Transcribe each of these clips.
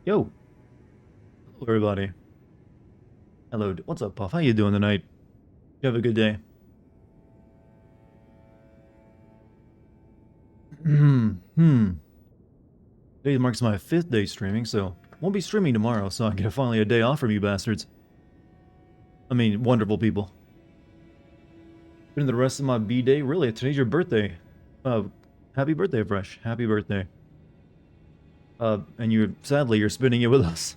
Yo, hello everybody. Hello, what's up, Puff? How you doing tonight? You have a good day? Today marks my 5th day streaming, so won't be streaming tomorrow, so I get finally a day off from you bastards. I mean, wonderful people. Spending the rest of my B-day. Really, today's your birthday. Happy birthday, Fresh. Happy birthday. And sadly, you're spending it with us.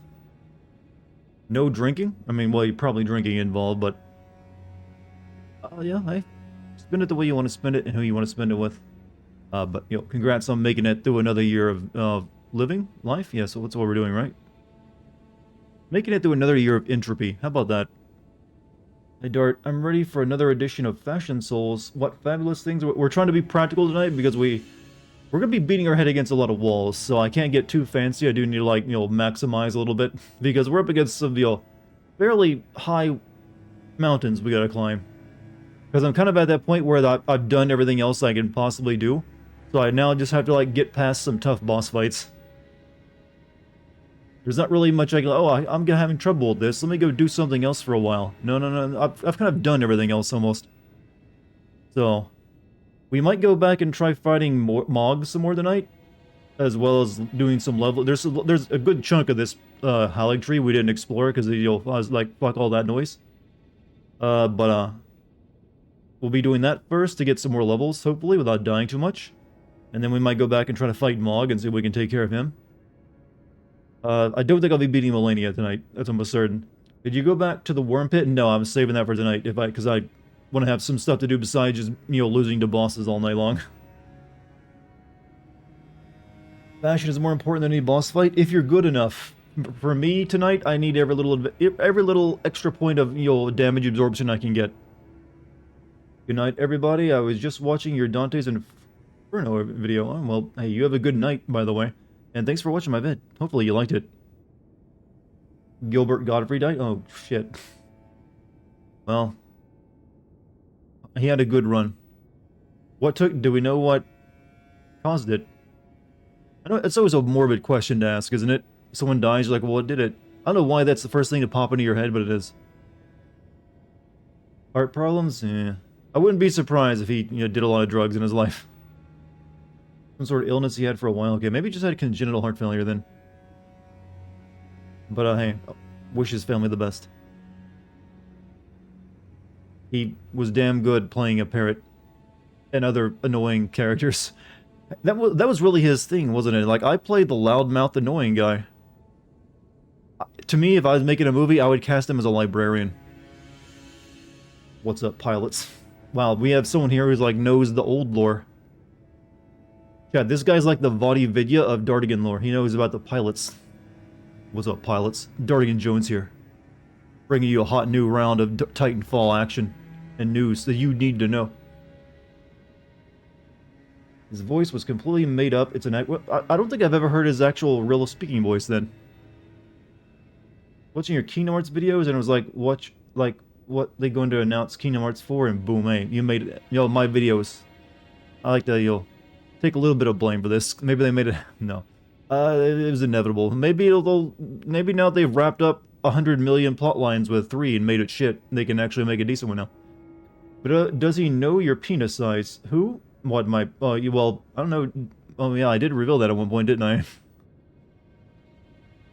No drinking? I mean, well, you're probably drinking involved, but... yeah, hey. Spend it the way you want to spend it and who you want to spend it with. But, you know, congrats on making it through another year of living life. Yeah, so that's what we're doing, right? Making it through another year of entropy. How about that? Hey, Dart, I'm ready for another edition of Fashion Souls. What fabulous things. We're trying to be practical tonight because we're going to be beating our head against a lot of walls, so I can't get too fancy. I do need to, like, you know, maximize a little bit because we're up against some, you know, fairly high mountains we gotta climb. Because I'm kind of at that point where I've done everything else I can possibly do. So I now just have to, like, get past some tough boss fights. There's not really much I can, I'm having trouble with this. Let me go do something else for a while. No. I've kind of done everything else almost. So, we might go back and try fighting Mog some more tonight. As well as doing some level. There's a good chunk of this Halig tree we didn't explore because, you know, I was like, fuck all that noise. We'll be doing that first to get some more levels, hopefully, without dying too much. And then we might go back and try to fight Mog and see if we can take care of him. I don't think I'll be beating Melania tonight. That's almost certain. Did you go back to the worm pit? No, I'm saving that for tonight because I want to have some stuff to do besides just, you know, losing to bosses all night long. Fashion is more important than any boss fight if you're good enough. For me tonight, I need every little extra point of, you know, damage absorption I can get. Good night, everybody. I was just watching your Dante's Inferno video. Oh, well, hey, you have a good night, by the way. And thanks for watching my vid. Hopefully you liked it. Gilbert Godfrey died? Oh, shit. Well, he had a good run. Do we know what caused it? I know it's always a morbid question to ask, isn't it? Someone dies, you're like, well, what did it? I don't know why that's the first thing to pop into your head, but it is. Heart problems? Yeah. I wouldn't be surprised if he, you know, did a lot of drugs in his life. Some sort of illness he had for a while. Okay, maybe he just had congenital heart failure then. But, hey, wish his family the best. He was damn good playing a parrot and other annoying characters. That was really his thing, wasn't it? Like, I played the loudmouth annoying guy. To me, if I was making a movie, I would cast him as a librarian. What's up, pilots? Wow, we have someone here who's like knows the old lore. Yeah, this guy's like the Vadi-Vidya of Dartigan lore. He knows about the pilots. What's up, pilots? Dartigan Jones here. Bringing you a hot new round of Titanfall action and news that you need to know. His voice was completely made up. It's an act. I don't think I've ever heard his actual real speaking voice then. Watching your Kingdom Hearts videos and it was like, what they going to announce Kingdom Hearts 4 and boom, hey, you made it. You know, my videos. I like that you'll take a little bit of blame for this. Maybe they made it. No. It was inevitable. Maybe maybe now they've wrapped up 100 million plot lines with 3 and made it shit. They can actually make a decent one now. But does he know your penis size? Who? What, my... well, I don't know. Oh, yeah, I did reveal that at one point, didn't I?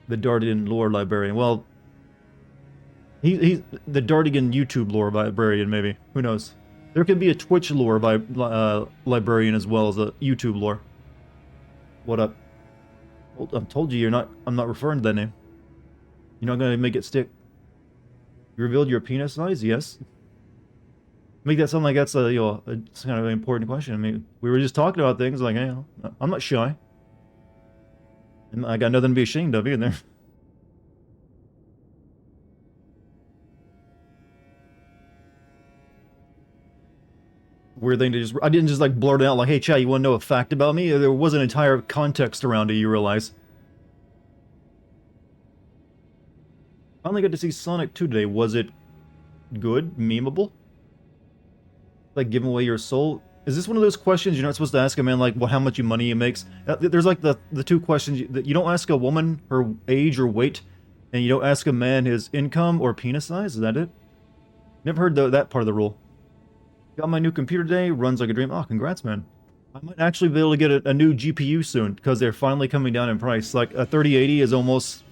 The Dartigan lore librarian. Well, he's the Dartigan YouTube lore librarian, maybe. Who knows? There could be a Twitch lore librarian as well as a YouTube lore. What up? Well, I told you I'm not referring to that name. You're not gonna make it stick. You revealed your penis size? Yes. Make that sound like that's a, you know, it's kind of an important question. I mean, we were just talking about things like, hey, I'm not shy. And I got nothing to be ashamed of either. Weird thing to I didn't just like blurt it out like, hey, chat, you want to know a fact about me? There was an entire context around it, you realize. Finally got to see Sonic 2 today. Was it good? Memeable? Like giving away your soul? Is this one of those questions you're not supposed to ask a man, like, how much money he makes? There's like the two questions that you don't ask a woman her age or weight, and you don't ask a man his income or penis size. Is that it? Never heard that part of the rule. Got my new computer today. Runs like a dream. Oh, congrats, man. I might actually be able to get a new GPU soon because they're finally coming down in price. Like a 3080 is almost,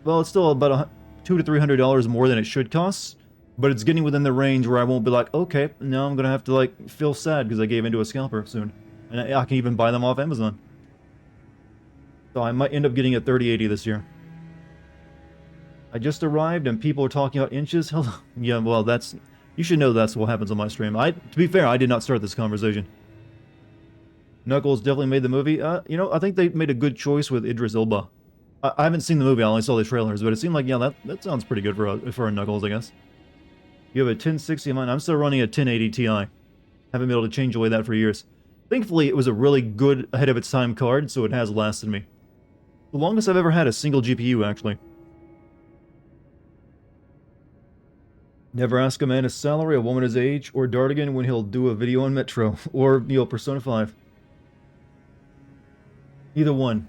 well, it's still about $200 to $300 more than it should cost. But it's getting within the range where I won't be like, okay, now I'm gonna have to like feel sad because I gave into a scalper soon, and I can even buy them off Amazon. So I might end up getting a 3080 this year. I just arrived and people are talking about inches. Hello. Yeah, well, you should know that's what happens on my stream. To be fair, I did not start this conversation. Knuckles definitely made the movie. You know, I think they made a good choice with Idris Elba. I haven't seen the movie. I only saw the trailers, but it seemed like, yeah, that sounds pretty good for a Knuckles, I guess. You have a 1060 mine. I'm still running a 1080 Ti. Haven't been able to change away that for years. Thankfully, it was a really good ahead of its time card, so it has lasted me. The longest I've ever had a single GPU, actually. Never ask a man his salary, a woman his age, or Dartigan when he'll do a video on Metro, or, you know, Persona 5. Either one.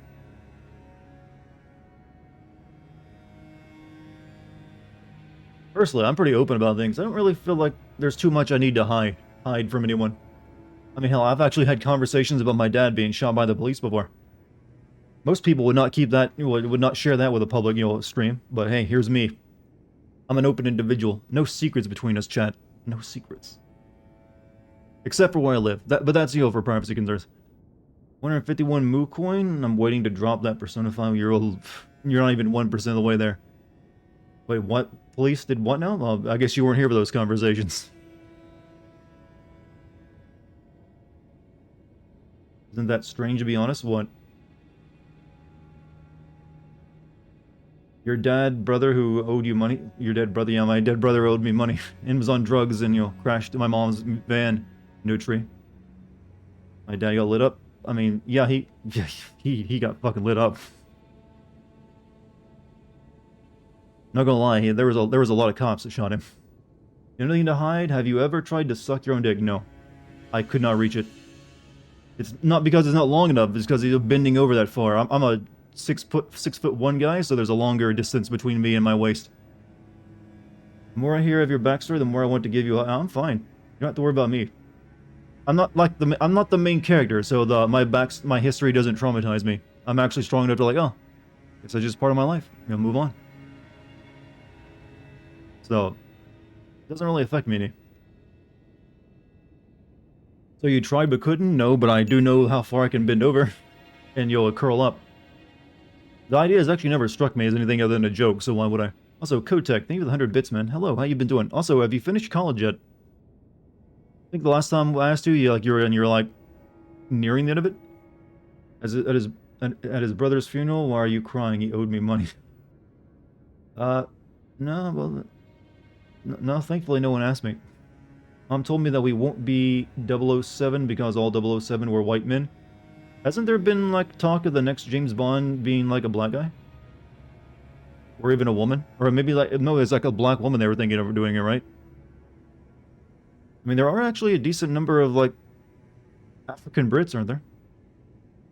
Personally, I'm pretty open about things. I don't really feel like there's too much I need to hide from anyone. I mean, hell, I've actually had conversations about my dad being shot by the police before. Most people would not keep that, would not share that with a public, stream. But hey, here's me. I'm an open individual. No secrets between us, chat. No secrets. Except for where I live. But that's, for privacy concerns. 151 Moo coin. I'm waiting to drop that Persona 5 year-old. You're not even 1% of the way there. Wait, what? Police did what now? Well, I guess you weren't here for those conversations. Isn't that strange, to be honest? What? Your dead brother who owed you money? Your dead brother? Yeah, my dead brother owed me money and was on drugs and, crashed my mom's van into a tree. My dad got lit up. I mean, yeah, he got fucking lit up. Not gonna lie, there was a lot of cops that shot him. Anything to hide? Have you ever tried to suck your own dick? No. I could not reach it. It's not because it's not long enough, it's because he's bending over that far. I'm a 6'1" guy, so there's a longer distance between me and my waist. The more I hear of your backstory, the more I want to give you I'm fine. You don't have to worry about me. I'm not the main character, so my history doesn't traumatize me. I'm actually strong enough to guess it's just part of my life. Move on. So, it doesn't really affect me any. So you tried but couldn't? No, but I do know how far I can bend over. And you'll curl up. The idea has actually never struck me as anything other than a joke, so why would I? Also, Kotek, thank you for the 100 bits, man. Hello, how you been doing? Also, have you finished college yet? I think the last time I asked you, you're nearing the end of it? At his brother's funeral, why are you crying? He owed me money. No, well... No, thankfully no one asked me. Mom told me that we won't be 007 because all 007 were white men. Hasn't there been, talk of the next James Bond being, a black guy? Or even a woman? Or maybe, no, it's a black woman they were thinking of doing it, right? I mean, there are actually a decent number of, African Brits, aren't there?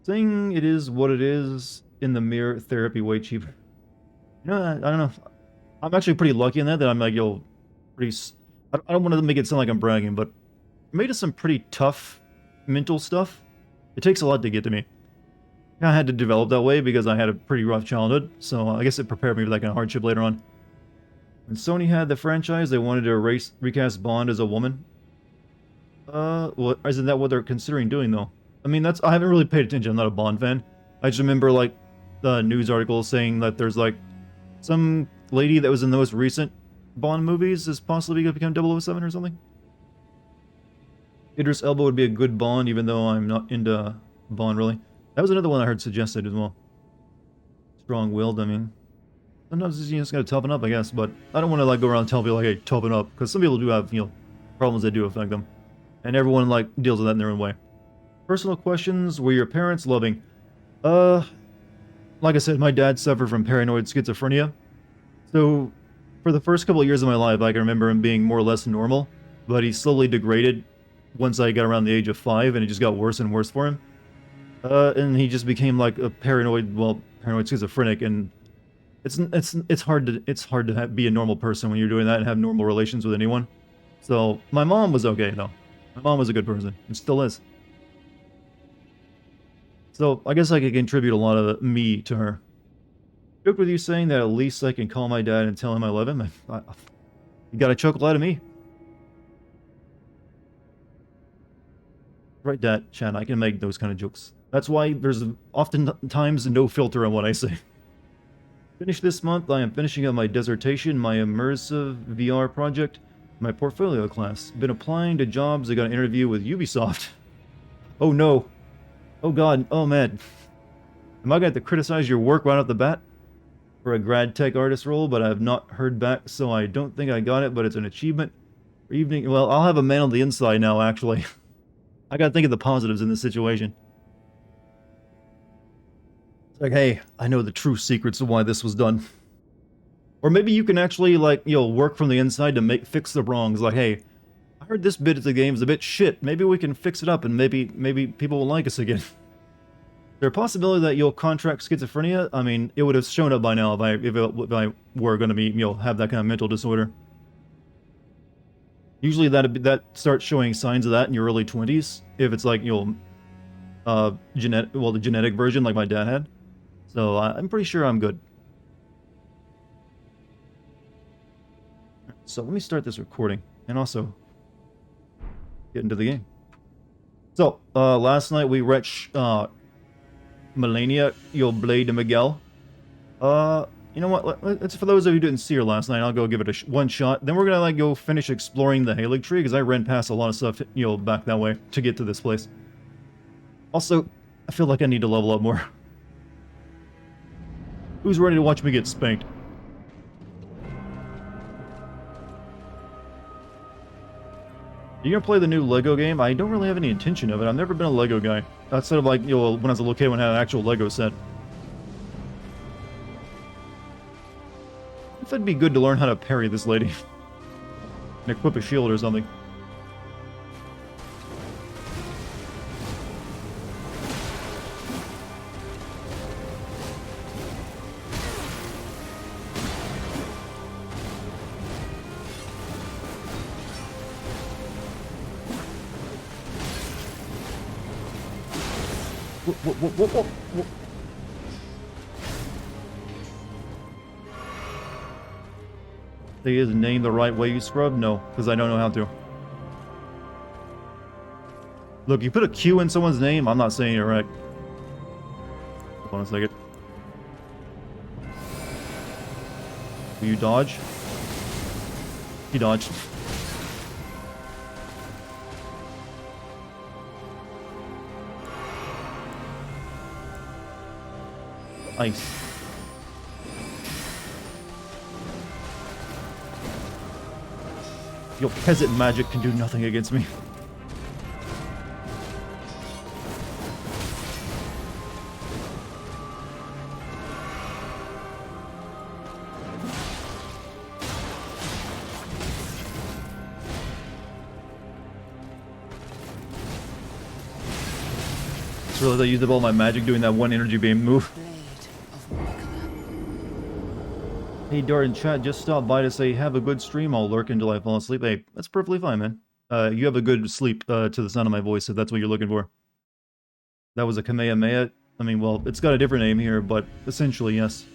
Saying it is what it is in the mirror therapy way cheaper. I don't know. I'm actually pretty lucky in that I'm pretty... I don't want to make it sound like I'm bragging, but I made it some pretty tough mental stuff. It takes a lot to get to me. I had to develop that way because I had a pretty rough childhood, so I guess it prepared me for that kind of hardship later on. When Sony had the franchise, they wanted to recast Bond as a woman. Well, isn't that what they're considering doing, though? I mean, I haven't really paid attention. I'm not a Bond fan. I just remember, the news article saying that there's, some lady that was in the most recent Bond movies is possibly going to become 007 or something. Idris Elba would be a good Bond, even though I'm not into Bond, really. That was another one I heard suggested as well. Strong-willed, I mean. Sometimes you just gotta toughen up, I guess, but I don't want to, go around telling people, hey, toughen up, because some people do have, problems that do affect them. And everyone, deals with that in their own way. Personal questions, were your parents loving? Like I said, my dad suffered from paranoid schizophrenia. So, for the first couple of years of my life, I can remember him being more or less normal, but he slowly degraded once I got around the age of 5, and it just got worse and worse for him. And he just became like a paranoid schizophrenic, and it's hard to be a normal person when you're doing that and have normal relations with anyone. So my mom was okay though. My mom was a good person, and still is. So I guess I could contribute a lot of me to her. Joke with you saying that at least I can call my dad and tell him I love him. You got a chuckle out of me. Right, Dad, Chan, I can make those kind of jokes. That's why there's oftentimes no filter on what I say. Finished this month, I am finishing up my dissertation, my immersive VR project, my portfolio class. Been applying to jobs, I got an interview with Ubisoft. Oh no. Oh god, oh man. Am I going to criticize your work right off the bat? For a grad tech artist role, but I have not heard back, so I don't think I got it, but it's an achievement. For evening, well, I'll have a man on the inside now, actually. I gotta think of the positives in this situation. It's like, hey, I know the true secrets of why this was done. Or maybe you can actually, like, work from the inside to fix the wrongs. Like, hey, I heard this bit of the game is a bit shit. Maybe we can fix it up and maybe people will like us again. Is there a possibility that you'll contract schizophrenia? I mean, it would have shown up by now if I were going to be, have that kind of mental disorder. Usually that starts showing signs of that in your early 20s, if it's like, the genetic version like my dad had. So I'm pretty sure I'm good. So let me start this recording, and also get into the game. So, last night we reached, Melania, Blade de Miguel. You know what, it's for those of you who didn't see her last night, I'll go give it one shot. Then we're gonna, go finish exploring the Halig tree, because I ran past a lot of stuff, back that way to get to this place. Also, I feel like I need to level up more. Who's ready to watch me get spanked? You gonna play the new Lego game? I don't really have any intention of it. I've never been a Lego guy. Outside of, like, when I was a little kid when I had an actual Lego set. If it'd be good to learn how to parry this lady. And equip a shield or something. Whoa. Say his name the right way, you scrub? No, because I don't know how to. Look, you put a Q in someone's name, I'm not saying it right. Hold on a second. Will you dodge? He dodged. Ice. Your peasant magic can do nothing against me. Just realized I used up all my magic doing that one energy beam move. Hey, Dartigan, chat, just stopped by to say, have a good stream, I'll lurk until I fall asleep. Hey, that's perfectly fine, man. You have a good sleep to the sound of my voice, if that's what you're looking for. That was a Kamehameha. I mean, well, it's got a different name here, but essentially, yes.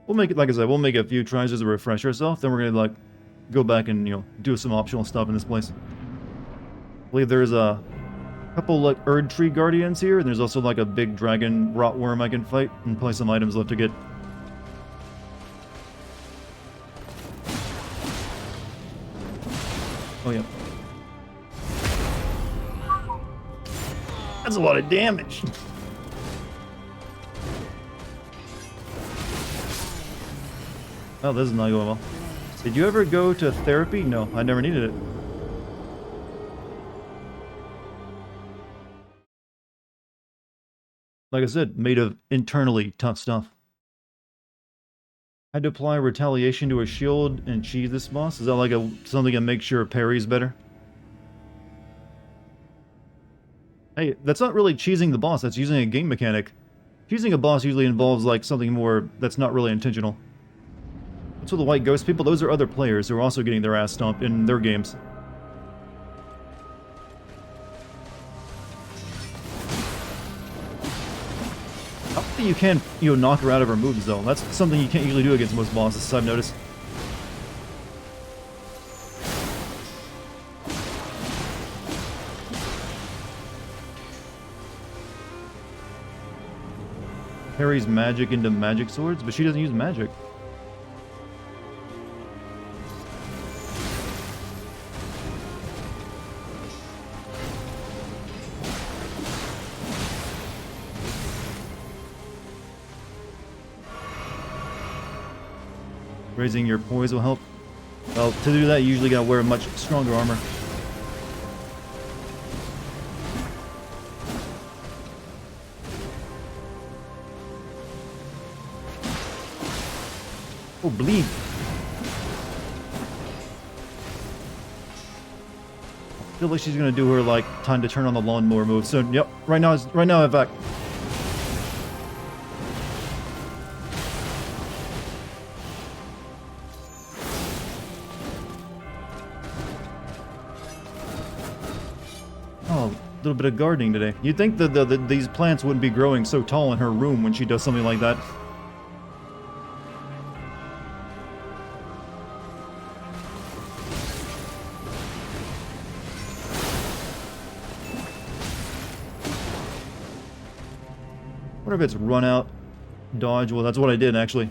We'll make it, like I said, we'll make a few tries just to refresh ourselves, then we're gonna, like, go back and, do some optional stuff in this place. I believe there's a couple, like, Erd Tree Guardians here, and there's also, like, a big dragon rotworm I can fight, and probably some items left to get. Oh, yeah. That's a lot of damage! Oh, this is not going well. Did you ever go to therapy? No, I never needed it. Like I said, made of internally tough stuff. Had to apply retaliation to a shield and cheese this boss? Is that like something that makes your parries better? Hey, that's not really cheesing the boss, that's using a game mechanic. Cheesing a boss usually involves like something more that's not really intentional. So the white ghost people, those are other players who are also getting their ass stomped in their games. I think you can, knock her out of her moves though. That's something you can't usually do against most bosses, I've noticed. Parries magic into magic swords, but she doesn't use magic. Raising your poise will help. Well, to do that, you usually gotta wear much stronger armor. Oh, bleed. I feel like she's gonna do her, like, time to turn on the lawnmower move. So, yep, right now, in fact. Oh, a little bit of gardening today. You'd think that these plants wouldn't be growing so tall in her room when she does something like that. What if it's run out, dodge? Well, that's what I did actually.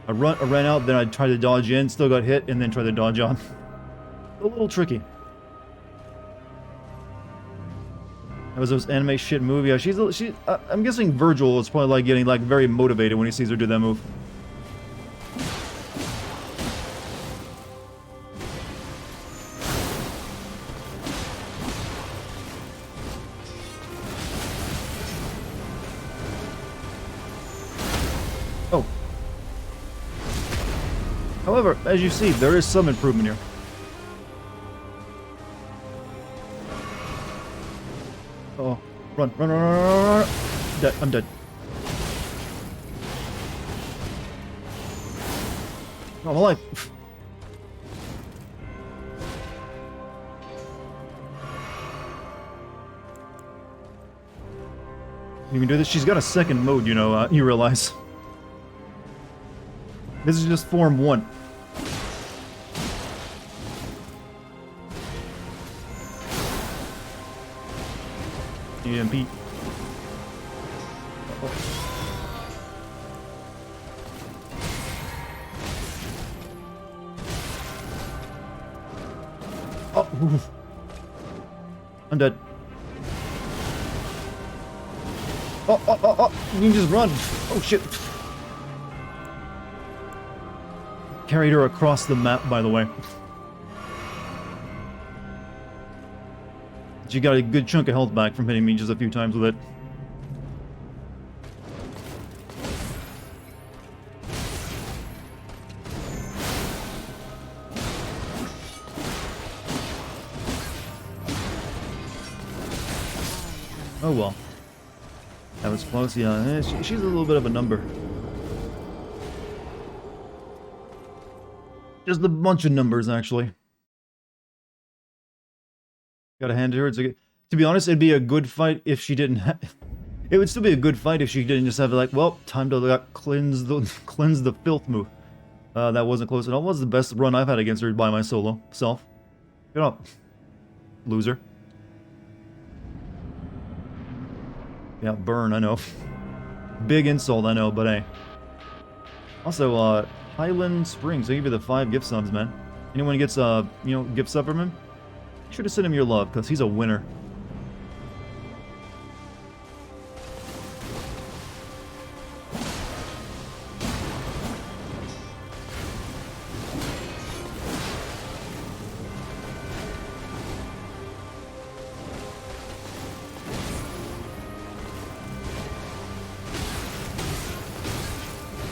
I ran out, then I tried to dodge in, still got hit, and then tried to dodge on. A little tricky. That was those anime shit movie. Yeah, I'm guessing Virgil is probably like getting like very motivated when he sees her do that move. Oh. However, as you see, there is some improvement here. Oh, run. Dead. I'm dead. Oh, I'm alive. You can do this. She's got a second mode, you realize. This is just Form 1. EMP. Oh, oof. I'm dead. Oh, you can just run. Oh, shit. Carried her across the map, by the way. She got a good chunk of health back from hitting me just a few times with it. Oh well. That was close, yeah. She's a little bit of a number. Just a bunch of numbers, actually. Gotta hand it to her. To be honest, it'd be a good fight if she didn't have... It would still be a good fight if she didn't just have like, well, time to cleanse the filth move. That wasn't close at all. It was the best run I've had against her by my solo self. Get up. Loser. Yeah, burn, I know. Big insult, I know, but hey. Also, Highland Springs, I give you the 5 gift subs, man. Anyone gets, gift sub from him? Be sure to send him your love, because he's a winner.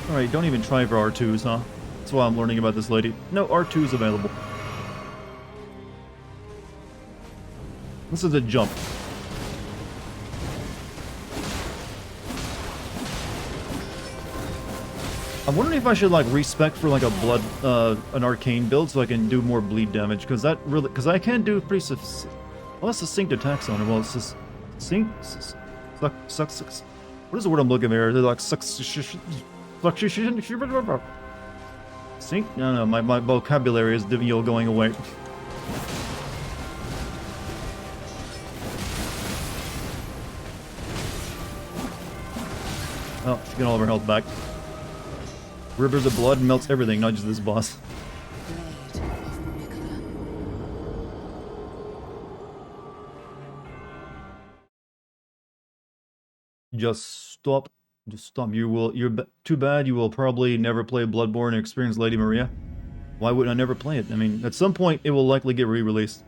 Alright, don't even try for R2s, huh? That's why I'm learning about this lady. No, R2's available. This is a jump. I'm wondering if I should like respec for like a blood, an arcane build so I can do more bleed damage, because I can do pretty succinct attacks on her. Well, it's just succinct, what is the word I'm looking for? They're like succinct. No, my vocabulary is going away. Oh, she's getting all of her health back. Rivers of blood melts everything, not just this boss. Just stop. Just stop. You're too bad. You will probably never play Bloodborne and experience Lady Maria. Why would I never play it? I mean, at some point, it will likely get re-released.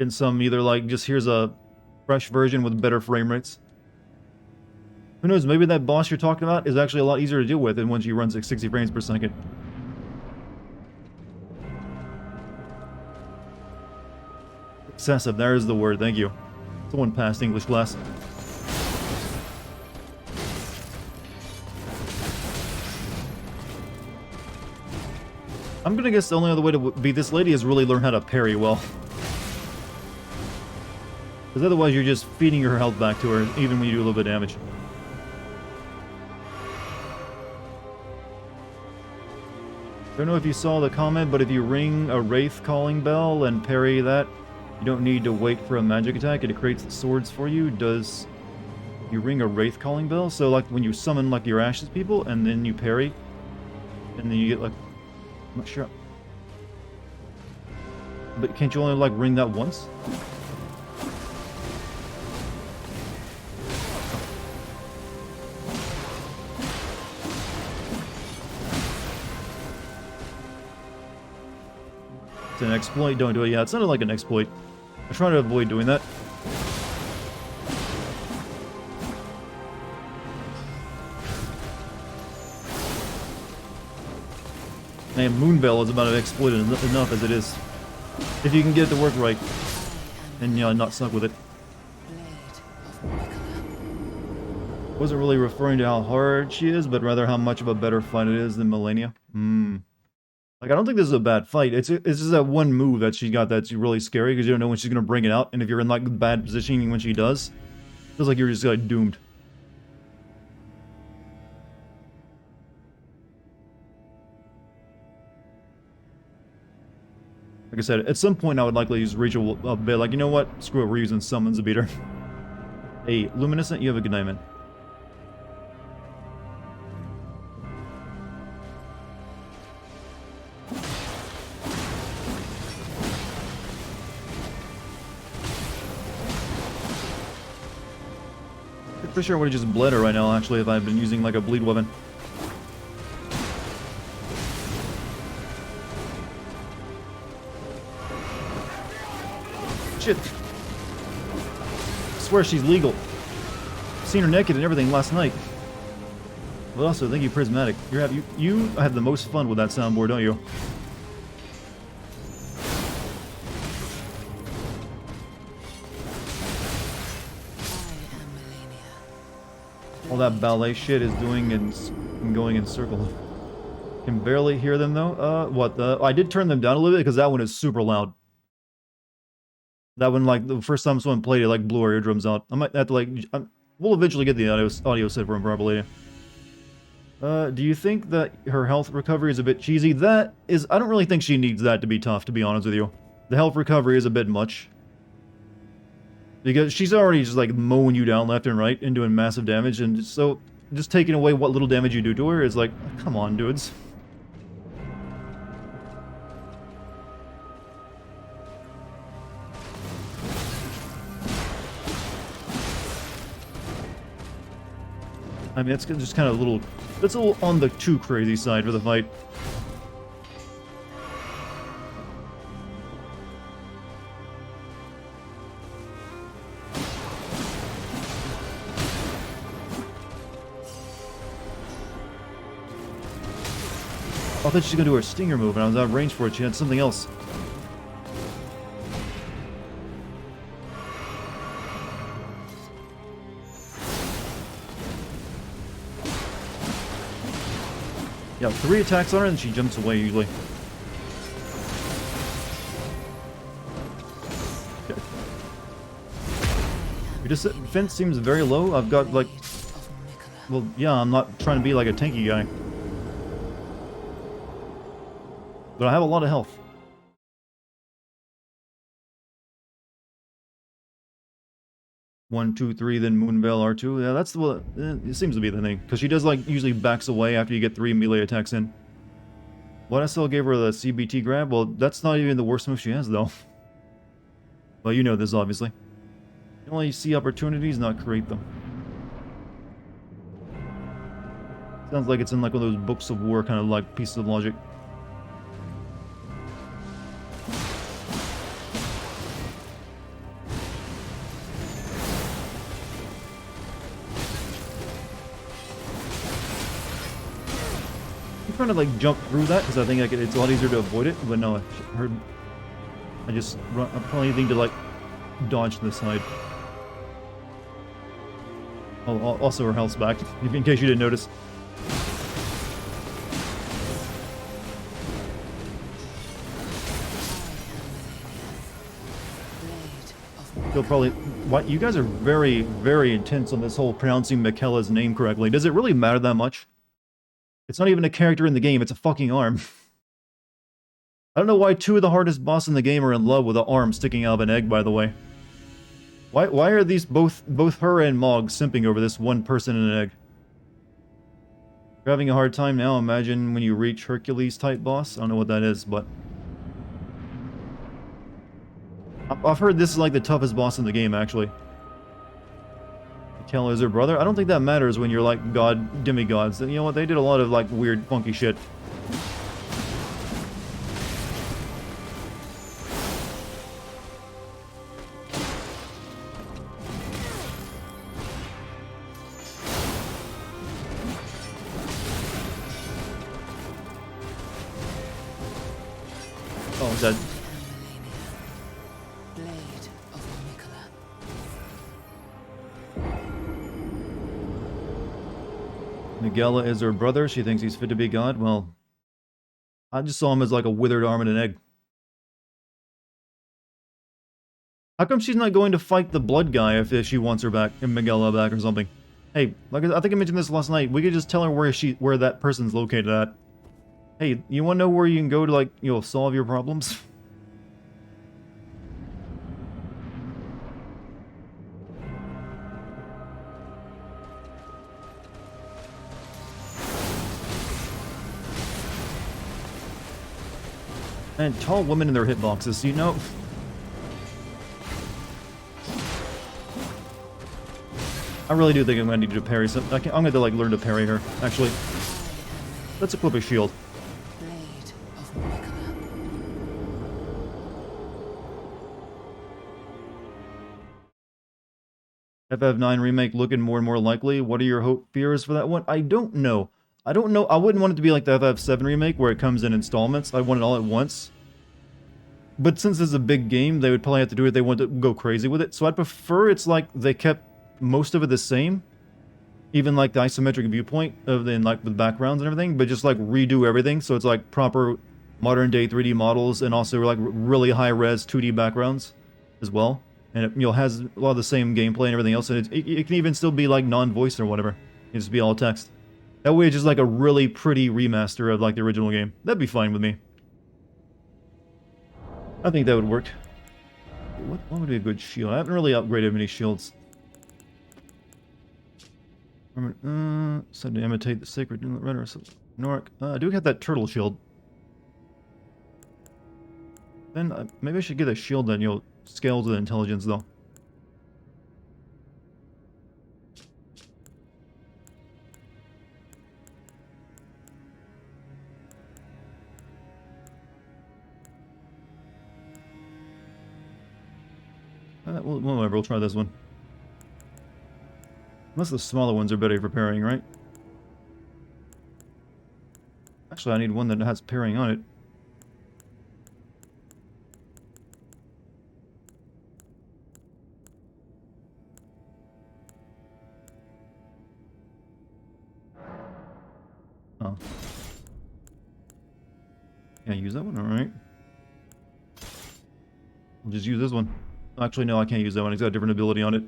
In some, either like, just here's a fresh version with better frame rates. Who knows, maybe that boss you're talking about is actually a lot easier to deal with than once you run 60 frames per second. Excessive, there is the word, thank you. Someone passed English class. I'm gonna guess the only other way to beat this lady is really learn how to parry well. Because otherwise you're just feeding your health back to her, even when you do a little bit of damage. Don't know if you saw the comment, but if you ring a Wraith calling bell and parry that, you don't need to wait for a magic attack. It creates the swords for you. Does you ring a Wraith calling bell? So like when you summon like your Ashes people and then you parry, and then you get like, I'm not sure. But can't you only like ring that once? It's an exploit, don't do it. Yeah, it sounded like an exploit. I try to avoid doing that. Man, Moonbell is about exploited enough as it is. If you can get it to work right. And, you know, not suck with it. Wasn't really referring to how hard she is, but rather how much of a better fight it is than Melania. Like, I don't think this is a bad fight. It's just that one move that she got that's really scary, because you don't know when she's going to bring it out, and if you're in, like, bad positioning when she does, it feels like you're just, like, doomed. Like I said, at some point I would likely use reach a bit, like, you know what? Screw it, we're using summons to beat her. Hey, Luminescent, you have a good night, man. Pretty sure I would have just bled her right now, actually, if I had been using, like, a bleed weapon. Shit. I swear she's legal. Seen her naked and everything last night. But also, thank you, Prismatic. You have the most fun with that soundboard, don't you? All that ballet shit is doing and going in circles. Can barely hear them though. What the? I did turn them down a little bit because that one is super loud. That one, like the first time someone played it, like blew our eardrums out. I might have to like. We'll eventually get the audio set for him properly. Do you think that her health recovery is a bit cheesy? That is, I don't really think she needs that to be tough, to be honest with you. The health recovery is a bit much. Because she's already just like mowing you down left and right and doing massive damage, and so just taking away what little damage you do to her is like, come on, dudes. I mean, it's just kind of it's a little on the too crazy side for the fight. I thought she was gonna do her stinger move, and I was out of range for it. She had something else. Yeah, 3 attacks on her, and she jumps away usually. Your defense seems very low. I've got like... Well, yeah, I'm not trying to be like a tanky guy. But I have a lot of health. 1, 2, 3, then Moonveil R2. Yeah, that's the... it seems to be the thing. Because she does, like, usually backs away after you get 3 melee attacks in. What I still gave her the CBT grab? Well, that's not even the worst move she has, though. Well, you know this, obviously. You only see opportunities, not create them. Sounds like it's in, like, one of those books of war kind of, like, pieces of logic. I'm trying to like jump through that because I think it's a lot easier to avoid it, but no, I just run. I'm probably needing to like dodge to the side. Oh, also her health's back, in case you didn't notice. You'll probably... What? You guys are very, very intense on this whole pronouncing Miquella's name correctly. Does it really matter that much? It's not even a character in the game, it's a fucking arm. I don't know why 2 of the hardest bosses in the game are in love with an arm sticking out of an egg, by the way. Why are these both her and Mog simping over this one person in an egg? You're having a hard time now, imagine when you reach Hercules type boss. I don't know what that is, but... I've heard this is like the toughest boss in the game, actually. Miquella is her brother? I don't think that matters when you're like demigods. And you know what? They did a lot of like weird, funky shit. Oh, dead. Miquella is her brother. She thinks he's fit to be God. Well, I just saw him as like a withered arm and an egg. How come she's not going to fight the blood guy if she wants her back, and Miquella back or something? Hey, like I think I mentioned this last night. We could just tell her where that person's located at. Hey, you want to know where you can go to like, you know, solve your problems? And tall women in their hitboxes, you know. I really do think I'm going to need to parry some. I'm going to like learn to parry her, actually. Let's equip a shield. FF9 remake looking more and more likely. What are your fears for that one? I don't know. I wouldn't want it to be like the FF7 remake where it comes in installments. I want it all at once. But since it's a big game, they would probably have to do it. They want to go crazy with it. So I'd prefer it's like they kept most of it the same. Even like the isometric viewpoint of like the backgrounds and everything. But just like redo everything. So it's like proper modern day 3D models and also like really high res 2D backgrounds as well. And it, you know, has a lot of the same gameplay and everything else. And it can even still be like non-voice or whatever. It just be all text. That way it's just like a really pretty remaster of like the original game. That'd be fine with me. I think that would work. What would be a good shield? I haven't really upgraded many shields. Said to imitate the sacred runner. Norik. I do have that turtle shield. Then maybe I should get a shield that, you know, scales with intelligence though. Whatever, we'll try this one. Unless the smaller ones are better for parrying, right? Actually, I need one that has parrying on it. Oh. Can't use that one? Alright. I'll just use this one. Actually, no, I can't use that one. It's got a different ability on it.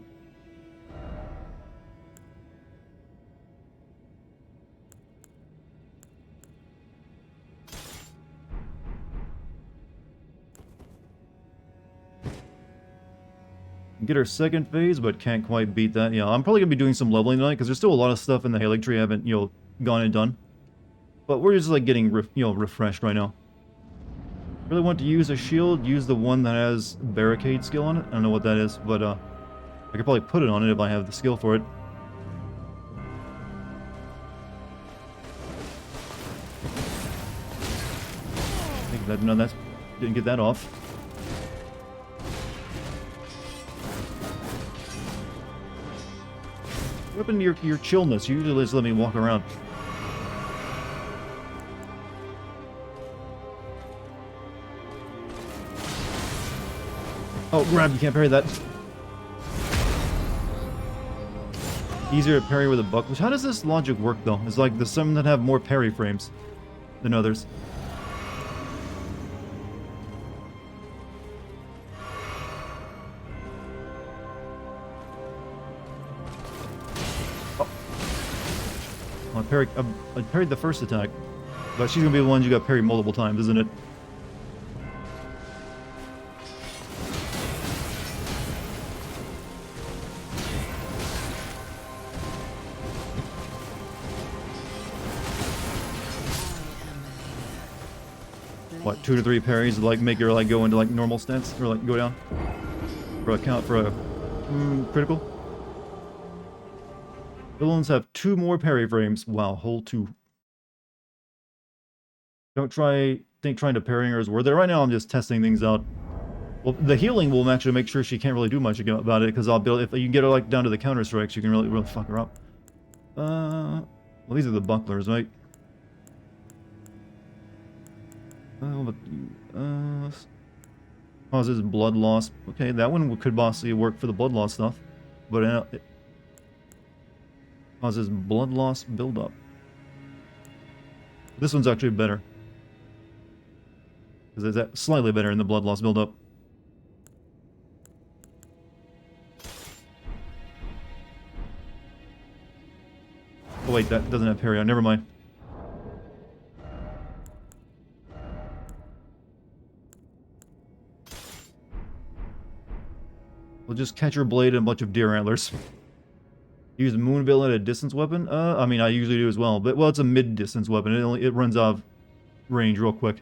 Get our second phase, but can't quite beat that. Yeah, I'm probably going to be doing some leveling tonight, because there's still a lot of stuff in the Halig tree I haven't, gone and done. But we're just, like, getting, refreshed right now. Really want to use a shield, use the one that has barricade skill on it. I don't know what that is, but, I could probably put it on it if I have the skill for it. I think that, no, that's, didn't get that off. What happened to your chillness? You usually just let me walk around. Oh, grab, you can't parry that. Easier to parry with a buckler. How does this logic work, though? It's like there's some that have more parry frames than others. Oh. I parried the first attack. But she's gonna be the one you got parried multiple times, isn't it? What, 2 to 3 parries to like make her like go into like normal stance or like go down for a count for a critical. Villains have 2 more parry frames. Wow, whole 2. Don't think trying to parry her is worth it. Right now I'm just testing things out. Well, the healing will actually make sure she can't really do much about it, because I'll build, if you can get her like down to the counter strikes, you can really fuck her up. Well, these are the bucklers, right? Causes blood loss. Okay, that one could possibly work for the blood loss stuff, but it causes blood loss buildup. This one's actually better, because it's slightly better in the blood loss buildup. Oh wait, that doesn't have parry on. Never mind. We'll just catch her blade and a bunch of deer antlers. Use Moonveil at a distance weapon? I mean, I usually do as well, but, well, it's a mid-distance weapon. It runs out of range real quick.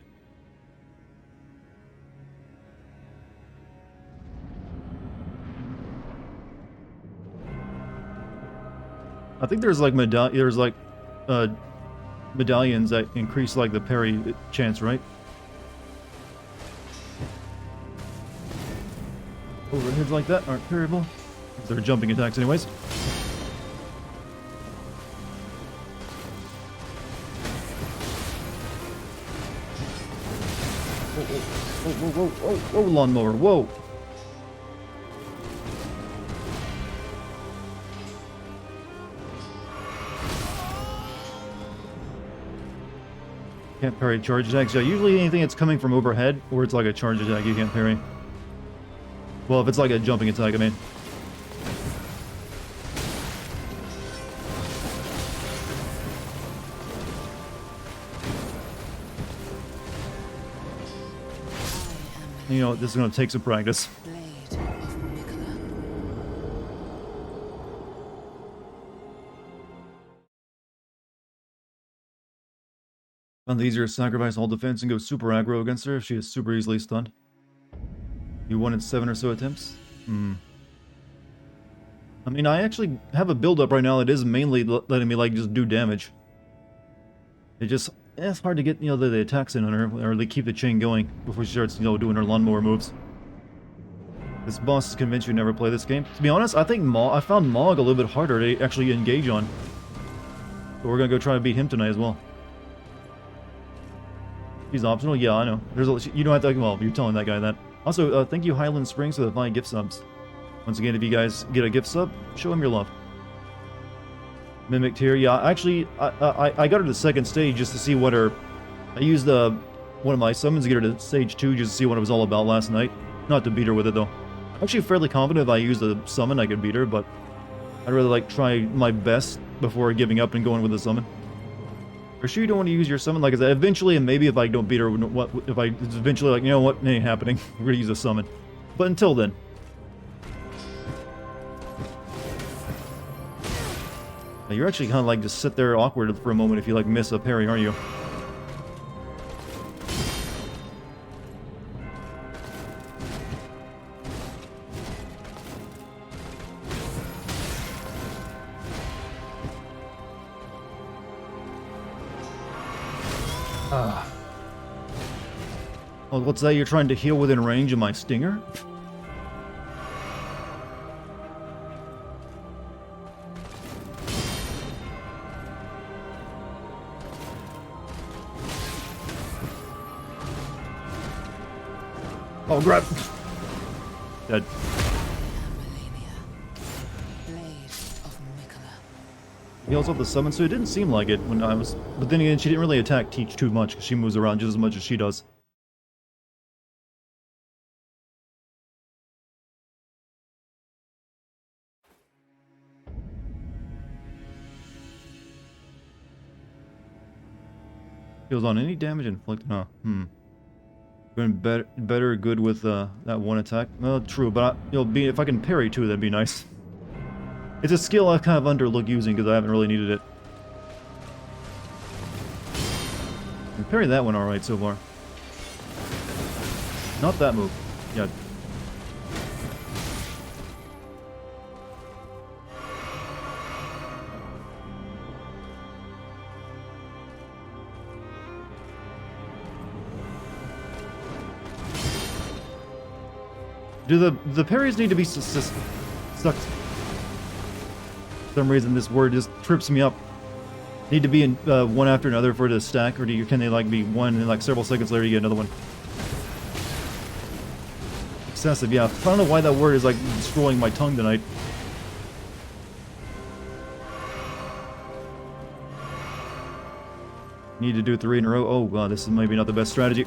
I think there's like medallions that increase like the parry chance, right? Overheads like that aren't parryable. They're jumping attacks anyways. Whoa, lawnmower, whoa! Can't parry charge attacks. Yeah, usually anything that's coming from overhead, or it's like a charge attack, you can't parry. Well, if it's like a jumping attack, I mean. You know, this is going to take some practice. Found it easier to sacrifice all defense and go super aggro against her if she is super easily stunned. You wanted 7 or so attempts? I mean, I actually have a build-up right now that is mainly letting me, like, just do damage. It's hard to get, the attacks in on her, or they keep the chain going before she starts, doing her lawnmower moves. This boss is convinced you never play this game. To be honest, I think I found Mog a little bit harder to actually engage on. But we're gonna go try to beat him tonight as well. She's optional? Yeah, I know. There's a, you don't have to, well, you're telling that guy that. Also, thank you Highland Springs for the 5 gift subs. Once again, if you guys get a gift sub, show him your love. Mimicked here. Yeah, actually, I got her to the second stage just to see what her... I used one of my summons to get her to stage 2 just to see what it was all about last night. Not to beat her with it, though. I'm actually fairly confident if I used a summon, I could beat her, but I'd rather, like, try my best before giving up and going with a summon. Are sure you don't want to use your summon? Like I said, eventually, and maybe if I don't beat her, what if I it's eventually like, you know what, it ain't happening. We're gonna use a summon. But until then. Now, you're actually kind of like just sit there awkward for a moment if you like miss a parry, aren't you? Oh, what's that? You're trying to heal within range of my stinger? Oh, grab! Dead. He also have the summon, so it didn't seem like it when I was... But then again, she didn't really attack Teach too much, because she moves around just as much as she does. Heals on any damage inflicted. Huh. Going better good with that one attack. Well, true, but it'll be if I can parry too, that'd be nice. It's a skill I've kind of underlooked using because I haven't really needed it. I can parry that one all right so far. Not that move. Yeah. Do the parries need to be stuck? For some reason, this word just trips me up. Need to be in one after another for it to stack, or can they like be one and like several seconds later you get another one? Excessive, yeah. I don't know why that word is like destroying my tongue tonight. Need to do 3 in a row. Oh god, this is maybe not the best strategy.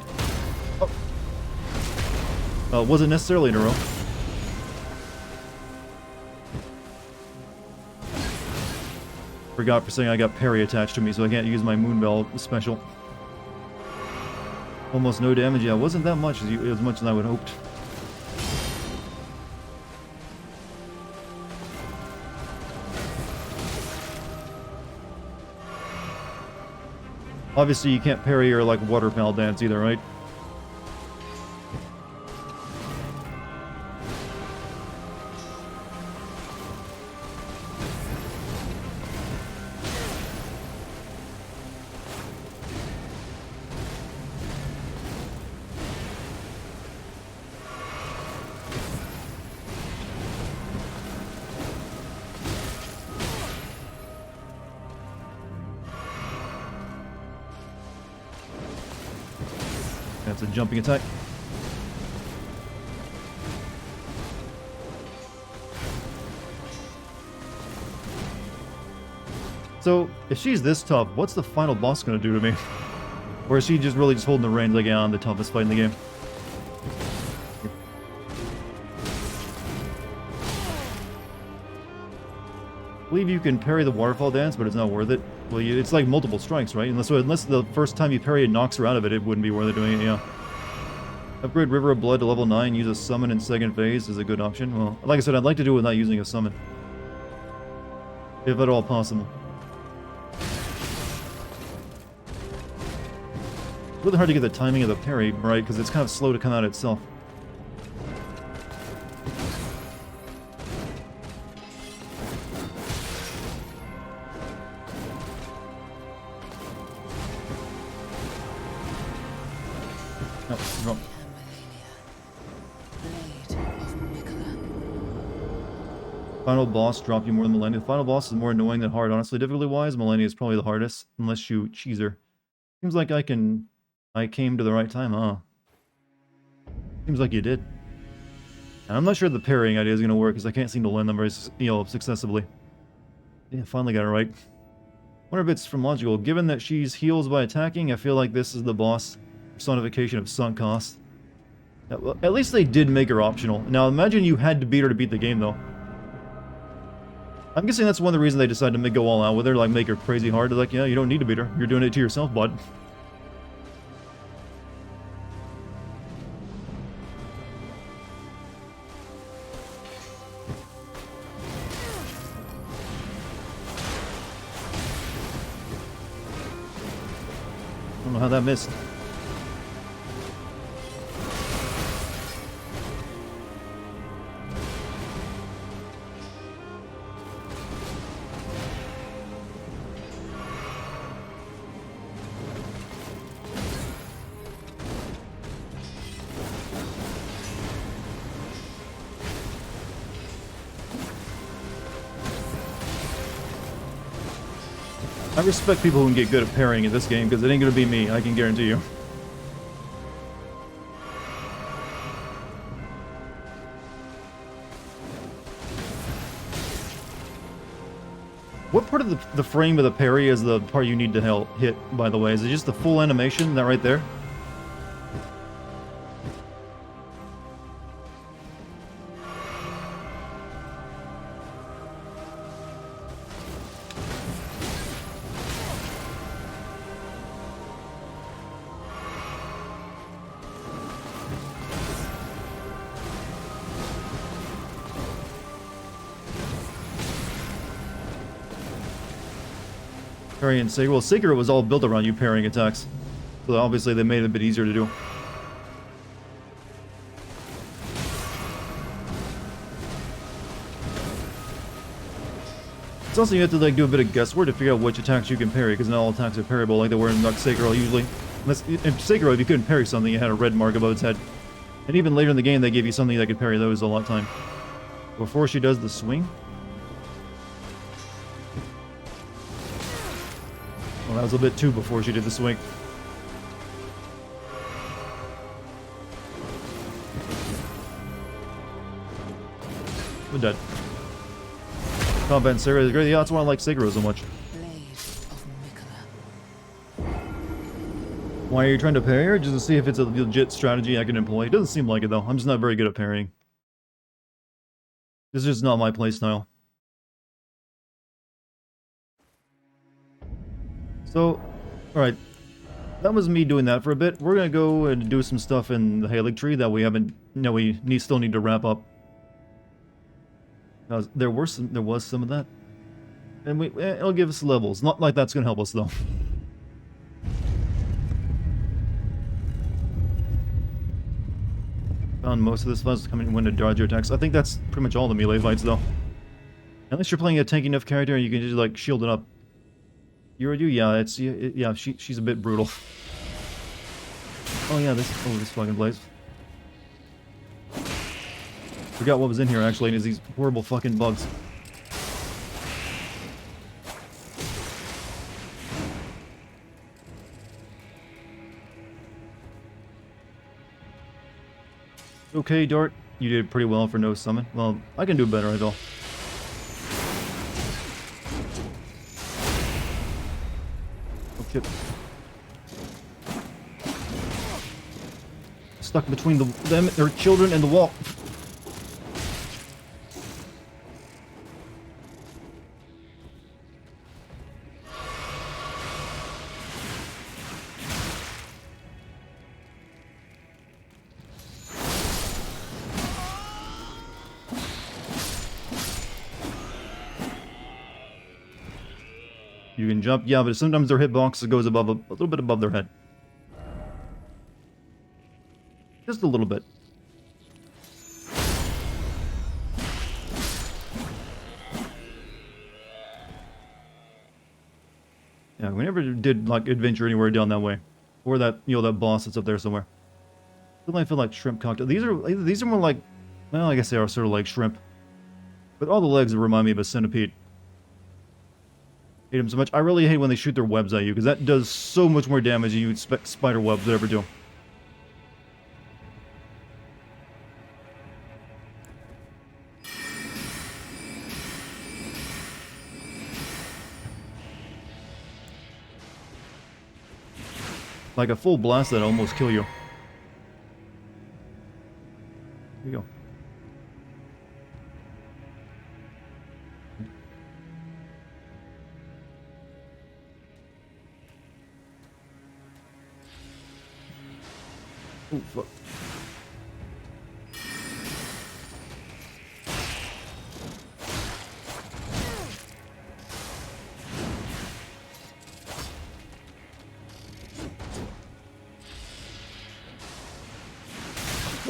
Wasn't necessarily in a row. Forgot for saying I got parry attached to me, so I can't use my Moonbell special. Almost no damage. Yeah, it wasn't that much as much as I would have hoped. Obviously, you can't parry or like waterfowl dance either, right? That's a jumping attack. So, if she's this tough, what's the final boss gonna do to me? Or is she just really just holding the reins like, yeah, I'm the toughest fight in the game? I believe you can parry the waterfall dance, but it's not worth it. Well, it's like multiple strikes, right? Unless the first time you parry it knocks her out of it, it wouldn't be worth it doing it, yeah. Upgrade River of Blood to level 9, use a summon in second phase is a good option. Well, like I said, I'd like to do it without using a summon. If at all possible. It's really hard to get the timing of the parry, right? Because it's kind of slow to come out itself. Final boss dropped you more than Millennia. The final boss is more annoying than hard. Honestly, difficulty-wise, Millennia is probably the hardest, unless you cheese her. Seems like I can I came to the right time, huh? Seems like you did. And I'm not sure the parrying idea is going to work, because I can't seem to land them very, successfully. Yeah, finally got it right. Wonder if it's from logical. Given that she's heals by attacking, I feel like this is the boss personification of sunk cost. At least they did make her optional. Now imagine you had to beat her to beat the game, though. I'm guessing that's one of the reasons they decided to go all out with her, like make her crazy hard. They're like, yeah, you don't need to beat her. You're doing it to yourself, bud. I don't know how that missed. I respect people who can get good at parrying in this game, because it ain't gonna be me, I can guarantee you. What part of the frame of the parry is the part you need to hit, by the way? Is it just the full animation, that right there? Parry and Sekiro. Well, Sekiro was all built around you parrying attacks. So obviously they made it a bit easier to do. It's also you have to like do a bit of guesswork to figure out which attacks you can parry, because not all attacks are parryable like they were in Sekiro usually. Unless, in Sekiro, if you couldn't parry something, you had a red mark above its head. And even later in the game, they gave you something that could parry those a lot of time. Before she does the swing. Well, that was a bit too before she did the swing. We're dead. Combat in Sekiro is great. Yeah, that's why I like Sekiro so much. Why are you trying to parry her? Just to see if it's a legit strategy I can employ. It doesn't seem like it though. I'm just not very good at parrying. This is just not my playstyle. So, alright. That was me doing that for a bit. We're gonna go and do some stuff in the Halig tree that we haven't... No, we still need to wrap up. There was some of that. And it'll give us levels. Not like that's gonna help us though. Found most of this fuzz coming when to dodge your attacks. I think that's pretty much all the melee fights though. Unless you're playing a tanky enough character and you can just like shield it up. Yeah, she's a bit brutal. Oh yeah, this fucking place. Forgot what was in here actually, and it's these horrible fucking bugs. Okay, Dart, you did pretty well for no summon. Well, I can do better, I thought. Oh shit. Stuck between their children and the wall. You can jump, yeah, but sometimes their hitbox goes above a little bit above their head. Just a little bit. Yeah, we never did like adventure anywhere down that way, or that that boss that's up there somewhere. I feel like shrimp cocktail. These are more like, well, I guess they are sort of like shrimp, but all the legs remind me of a centipede. hate them so much. I really hate when they shoot their webs at you, because that does so much more damage than you expect spider webs would ever do. Like a full blast that'll almost kill you. Here you go. Oh, fuck.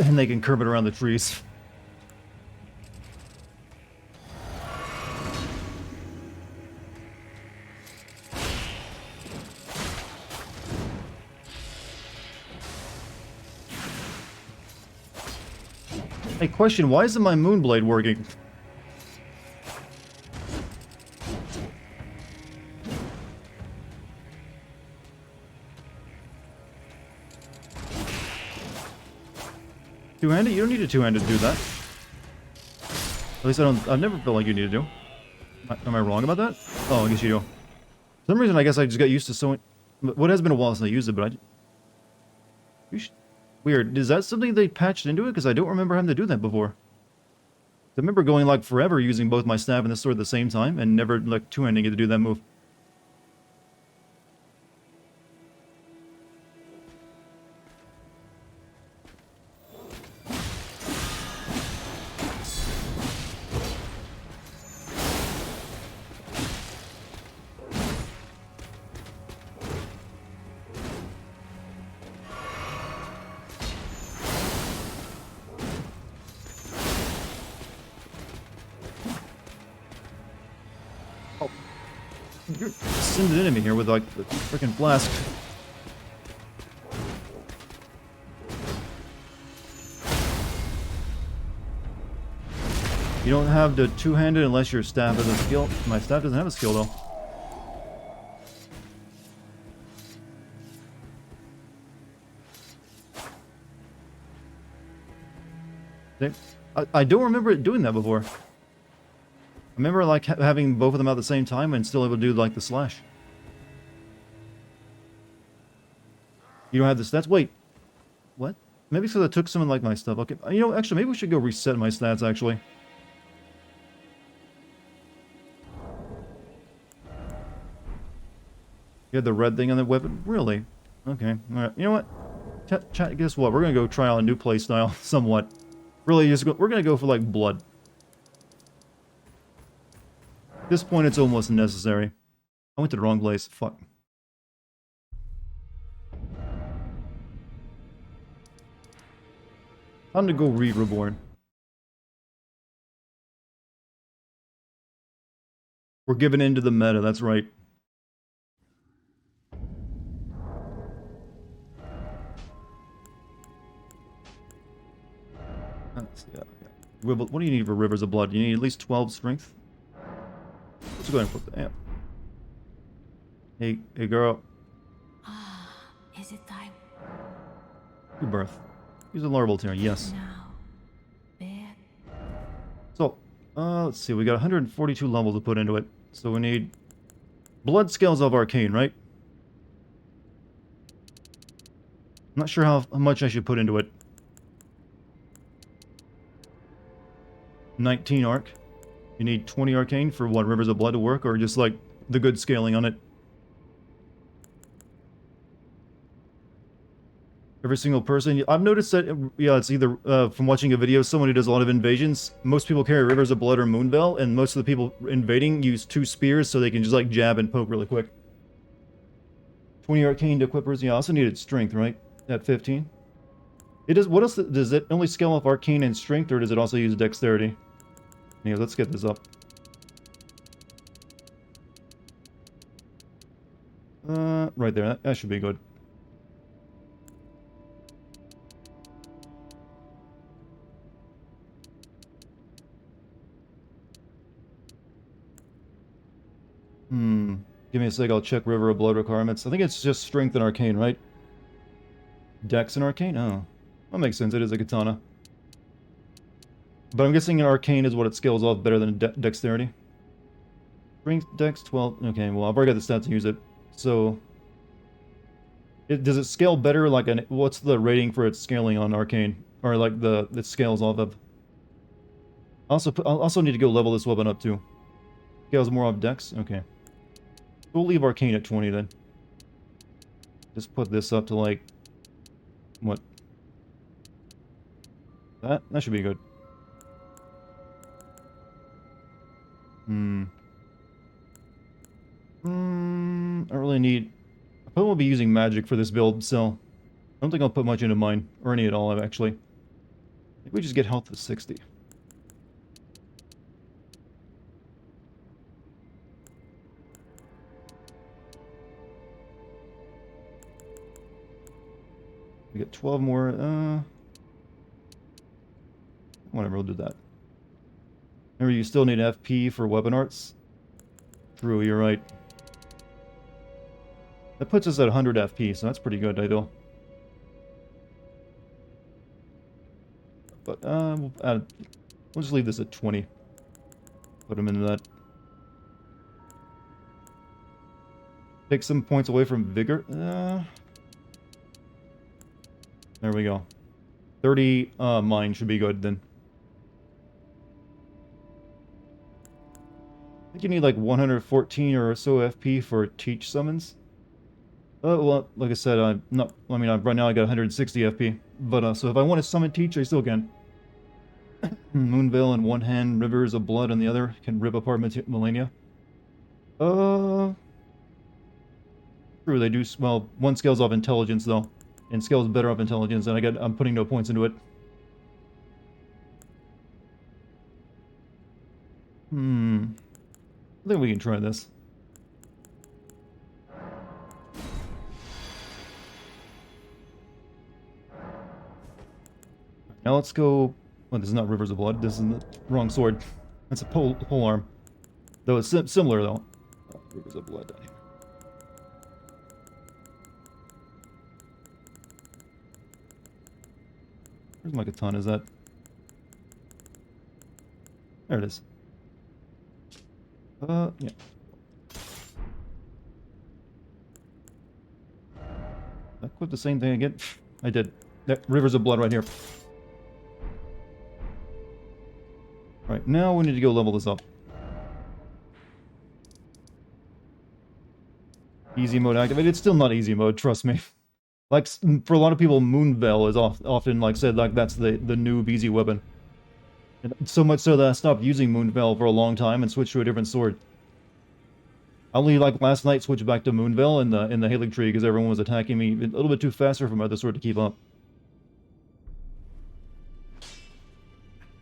And they can curve it around the trees. Hey, question, why isn't my Moonblade working? Two-handed? You don't need a two-handed to do that. At least I've never felt like you need to do. Am I wrong about that? Oh, I guess you do. For some reason, I guess I just got used to sewing. What has been a while since I used it, but weird. Is that something they patched into it? Because I don't remember having to do that before. I remember going like forever using both my staff and the sword at the same time and never like two-handing it to do that move. You're sending an enemy here with like the freaking flask. You don't have the two-handed unless your staff has a skill. My staff doesn't have a skill though. I don't remember it doing that before. I remember like having both of them at the same time and still able to do like the slash. You don't have the stats? Wait. What? Maybe so I took some of like my stuff. Okay. You know, actually, maybe we should go reset my stats actually. You had the red thing on the weapon? Really? Okay. Alright. You know what? Chat, guess what? We're gonna go try out a new playstyle somewhat. Really, we're gonna go for like blood. At this point, it's almost necessary. I went to the wrong place. Fuck. Time to go read Reborn. We're giving in to the meta, that's right. Yeah. What do you need for Rivers of Blood? You need at least 12 strength? Let's go ahead and flip the amp. Hey girl. Is it time? Rebirth. Use a larval tear, yes. Now, bed. So, let's see, we got 142 levels to put into it. So we need blood scales of arcane, right? I'm not sure how much I should put into it. 19 arc. You need 20 arcane for what, Rivers of Blood to work, or just like the good scaling on it? Every single person. I've noticed that, yeah, it's either, from watching a video, someone who does a lot of invasions, most people carry Rivers of Blood or Moonveil, and most of the people invading use 2 spears so they can just like jab and poke really quick. 20 arcane to equippers. Yeah, I also needed strength, right? At 15. It does, what else, does it only scale off arcane and strength, or does it also use dexterity? Yeah, let's get this up. Right there, that should be good. a sec, I'll check River of Blood requirements. I think it's just Strength and Arcane, right? Dex and Arcane? Oh. That makes sense, it is a katana. But I'm guessing an Arcane is what it scales off better than Dexterity. Strength, Dex, 12. Okay, well, I've already got the stats to use it. So... does it scale better, like, what's the rating for its scaling on Arcane? Or, like, it scales off of... I'll also need to go level this weapon up, too. Scales more off Dex? Okay. We'll leave Arcane at 20, then. Just put this up to, like... What? That should be good. I really need... I probably won't be using magic for this build, so... I don't think I'll put much into mine, or any at all, actually. Maybe we just get health to 60. We get 12 more, whatever, we'll do that. Remember, you still need FP for weapon arts? True, you're right. That puts us at 100 FP, so that's pretty good, I feel. But, we'll just leave this at 20. Put him into that. Take some points away from Vigor. There we go. 30 mine should be good, then. I think you need like 114 or so FP for Teach summons. Well, like I said, right now I got 160 FP. But, so if I want to summon Teach, I still can. Moonveil in one hand, Rivers of Blood on the other, can rip apart Millennia. True, they do, well, one scales off Intelligence, though. And scales better off Intelligence, and I'm putting no points into it. I think we can try this. Now let's go... Well, this is not Rivers of Blood. This is the wrong sword. That's a pole arm. Though it's similar, though. Oh, Rivers of Blood. Where's my katana? Is that... There it is. Yeah. I equipped the same thing again. I did. There, Rivers of Blood right here. Right, now we need to go level this up. Easy mode activated. It's still not easy mode, trust me. Like, for a lot of people, Moonveil is often, like, said, like, that's the noob easy weapon. And so much so that I stopped using Moonveil for a long time and switched to a different sword. I only, like, last night switched back to Moonveil in the Halig tree because everyone was attacking me a little bit too faster for my other sword to keep up.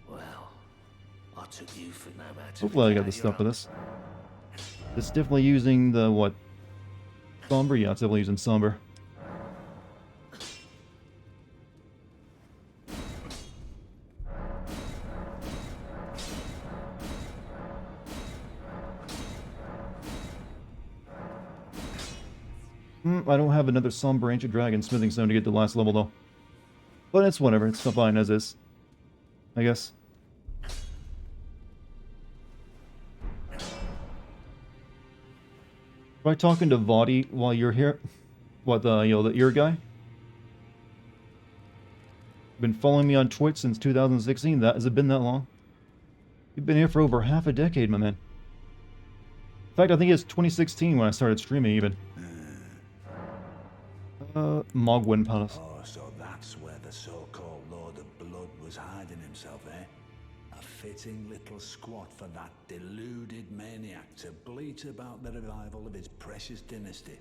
Well, I took you for no matter. Hopefully I got the stuff for this. It's definitely using the, what? Somber? Yeah, it's definitely using Somber. I don't have another Somber Ancient Dragon Smithing Stone to get to the last level, though. But it's whatever, it's fine as is. I guess. Try talking to Vadi while you're here. What, the ear guy? Been following me on Twitch since 2016? Has it been that long? You've been here for over half a decade, my man. In fact, I think it's 2016 when I started streaming, even. Mogwin Palace. Oh, so that's where the so-called Lord of Blood was hiding himself, eh? A fitting little squat for that deluded maniac to bleat about the revival of his precious dynasty,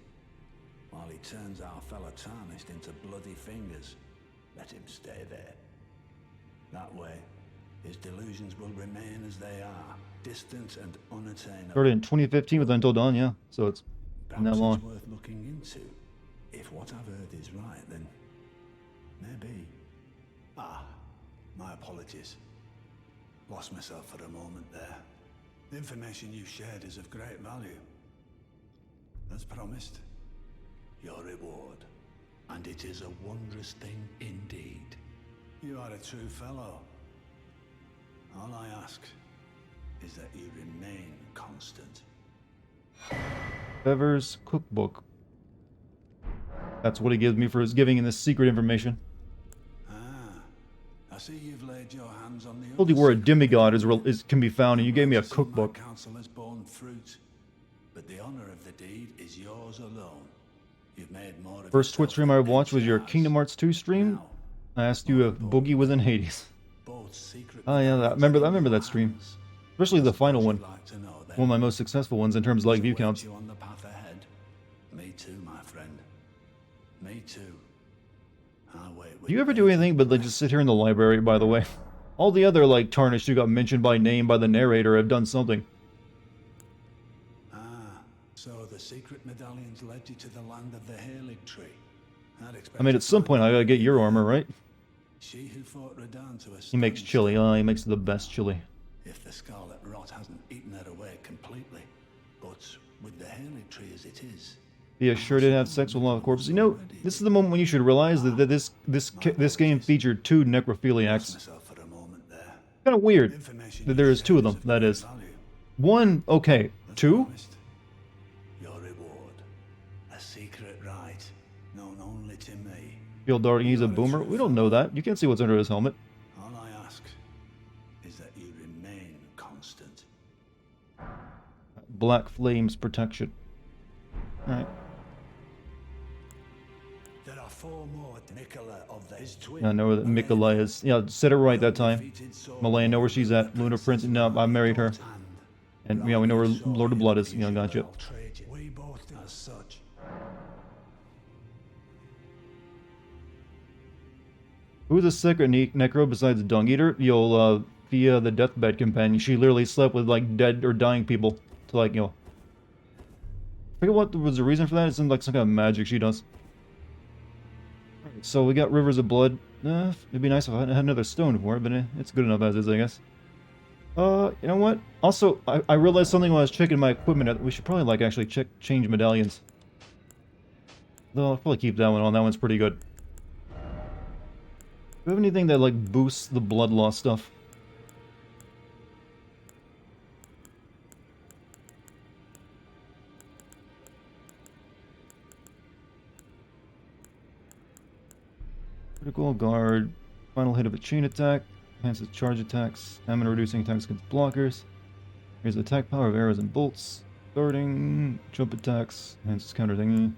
while he turns our fella Tarnished into bloody fingers. Let him stay there. That way, his delusions will remain as they are, distant and unattainable. Started in 2015 with Until Dawn, yeah. So it's Perhaps that long. it's worth looking into. If what I've heard is right, then maybe. My apologies. Lost myself for a moment there. The information you shared is of great value. as promised, your reward. And it is a wondrous thing indeed. You are a true fellow. All I ask is that you remain constant. Bever's cookbook. That's what he gives me for his giving in this secret information. I see you've laid your hands on the I told you where a demigod can be found, and you gave me a cookbook. Counsel has borne fruit, but the honor of the deed is yours alone. You've made more of First Twitch stream I watched was your Kingdom Hearts 2 stream. I asked you if Boogie was in Hades. Oh yeah, I remember that stream. Especially the final one. One of my most successful ones in terms of like view counts. Me too, my friend. Me too. Do you ever do anything but like just sit here in the library, by the way? All the other like Tarnished who got mentioned by name by the narrator have done something. So the secret medallions led you to the land of the Halig tree. I mean, at some point I gotta get your armor, right? She who fought Radahn to a He makes chili. Oh, he makes the best chili. If the scarlet rot hasn't eaten her away completely, but with the Halig tree as it is. Be assured to have sex with a lot of corpses. You know, this is the moment when you should realize that this game featured 2 necrophiliacs. Kind of weird that there is 2 of them. That is, 1 okay, 2. Your reward, a secret rite known only to me. Feel Dartigan, he's a boomer. We don't know that. You can't see what's under his helmet. All I ask is that you remain constant. Black Flames protection. All right. There are 4 more Nicola of his twin. Yeah, I know that Mikola is. Yeah, said it right that time. Malay, know where she's at. Luna Prince. No, I married her. And yeah, we know where Lord of Blood is. Yeah, gotcha. We both as such. Who's the second necro besides Dung Eater? Yo, via the deathbed companion. She literally slept with like dead or dying people to like, you know. I forget what was the reason for that. It's like some kind of magic she does. So we got Rivers of Blood. It'd be nice if I had another stone for it, but it's good enough as is, I guess. You know what? Also, I realized something when I was checking my equipment. We should probably like actually change medallions. Though I'll probably keep that one on. That one's pretty good. Do you have anything that like boosts the blood loss stuff? Critical guard, final hit of a chain attack, enhances charge attacks, stamina reducing attacks against blockers, raises attack power of arrows and bolts, guarding, jump attacks, enhances counter thingy,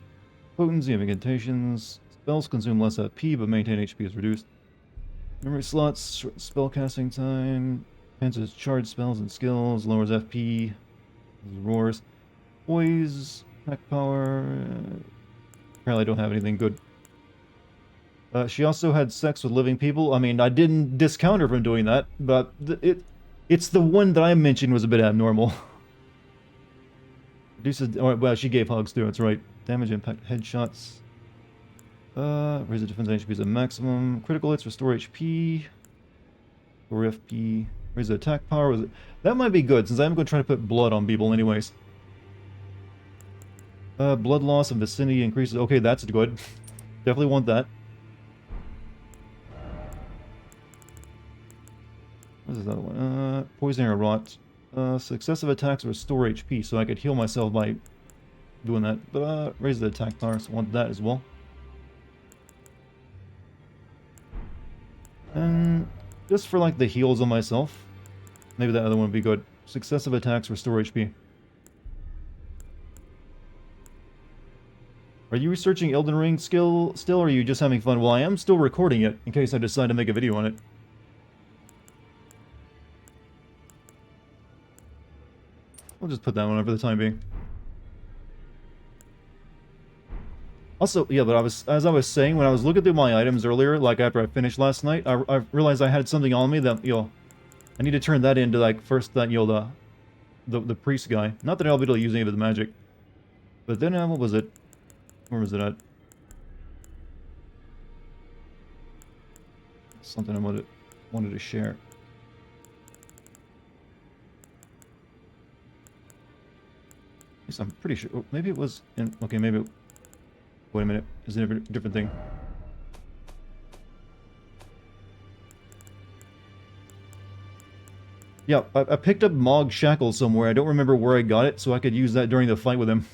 potency of incantations, spells consume less HP but maintain HP is reduced, memory slots, spell casting time, enhances charge spells and skills, lowers FP, roars, poise, attack power, apparently I don't have anything good. She also had sex with living people. I mean, I didn't discount her from doing that, but it's the one that I mentioned was a bit abnormal. Reduces, well, she gave hugs too, that's right. Damage, impact, headshots. Raise the defense HP is a maximum. Critical hits, restore HP. Or FP. Raise the attack power. That might be good, since I'm going to try to put blood on people anyways. Blood loss and vicinity increases. Okay, that's good. Definitely want that. What is that one? Poison or rot. Successive attacks restore HP, so I could heal myself by doing that. But raise the attack power, so I want that as well. And just for like the heals on myself, maybe that other one would be good. Successive attacks restore HP. Are you researching Elden Ring still, or are you just having fun? Well, I am still recording it, in case I decide to make a video on it. I'll just put that one on for the time being. Also, yeah, but as I was saying, when I was looking through my items earlier, like after I finished last night, I realized I had something on me that, you know, I need to turn that into, like, first that, you know, the priest guy. Not that I'll be able to use any of the magic. But then, what was it? Where was it at? Something I wanted to share. least I'm pretty sure. Oh, maybe it was in... Okay, maybe... Wait a minute. It's a different thing. Yeah, I picked up Mog Shackle somewhere. I don't remember where I got it, so I could use that during the fight with him.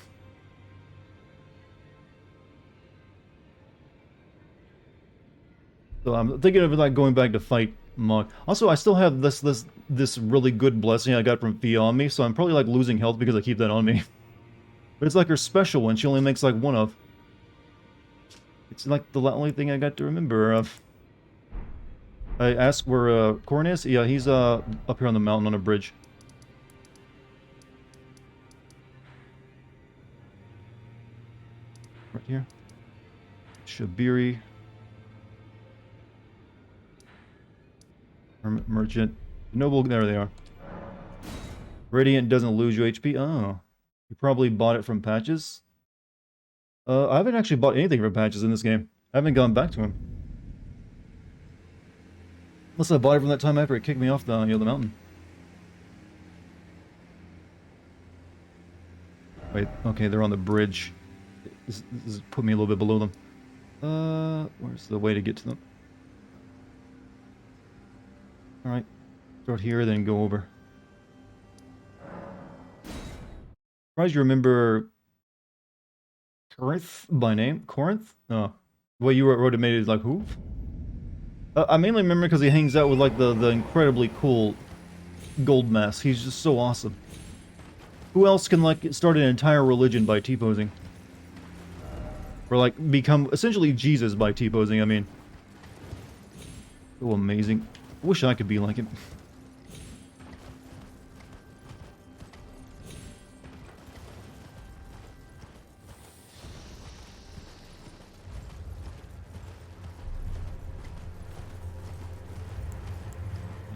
So I'm thinking of like going back to fight Mog. Also, I still have this really good blessing I got from Fia on me, so I'm probably like losing health because I keep that on me. But it's like her special one. She only makes like one of. It's like the only thing I got to remember of. I asked where Corn is. Yeah, he's up here on the mountain on a bridge. Right here. Shabiri. Merchant. Noble, there they are. Radiant doesn't lose you HP. Oh. You probably bought it from patches. I haven't actually bought anything from patches in this game. I haven't gone back to him. Unless I bought it from that time after it kicked me off the, the mountain. Wait, okay, they're on the bridge. This put me a little bit below them. Where's the way to get to them? Alright. Start here, then go over. Surprised you remember Corinth by name? Corinth? Oh. The way you wrote it made it like who? I mainly remember because he hangs out with like the incredibly cool gold mask. He's just so awesome. Who else can like start an entire religion by T-posing? Or like become essentially Jesus by T-posing, I mean. So amazing. I wish I could be like him.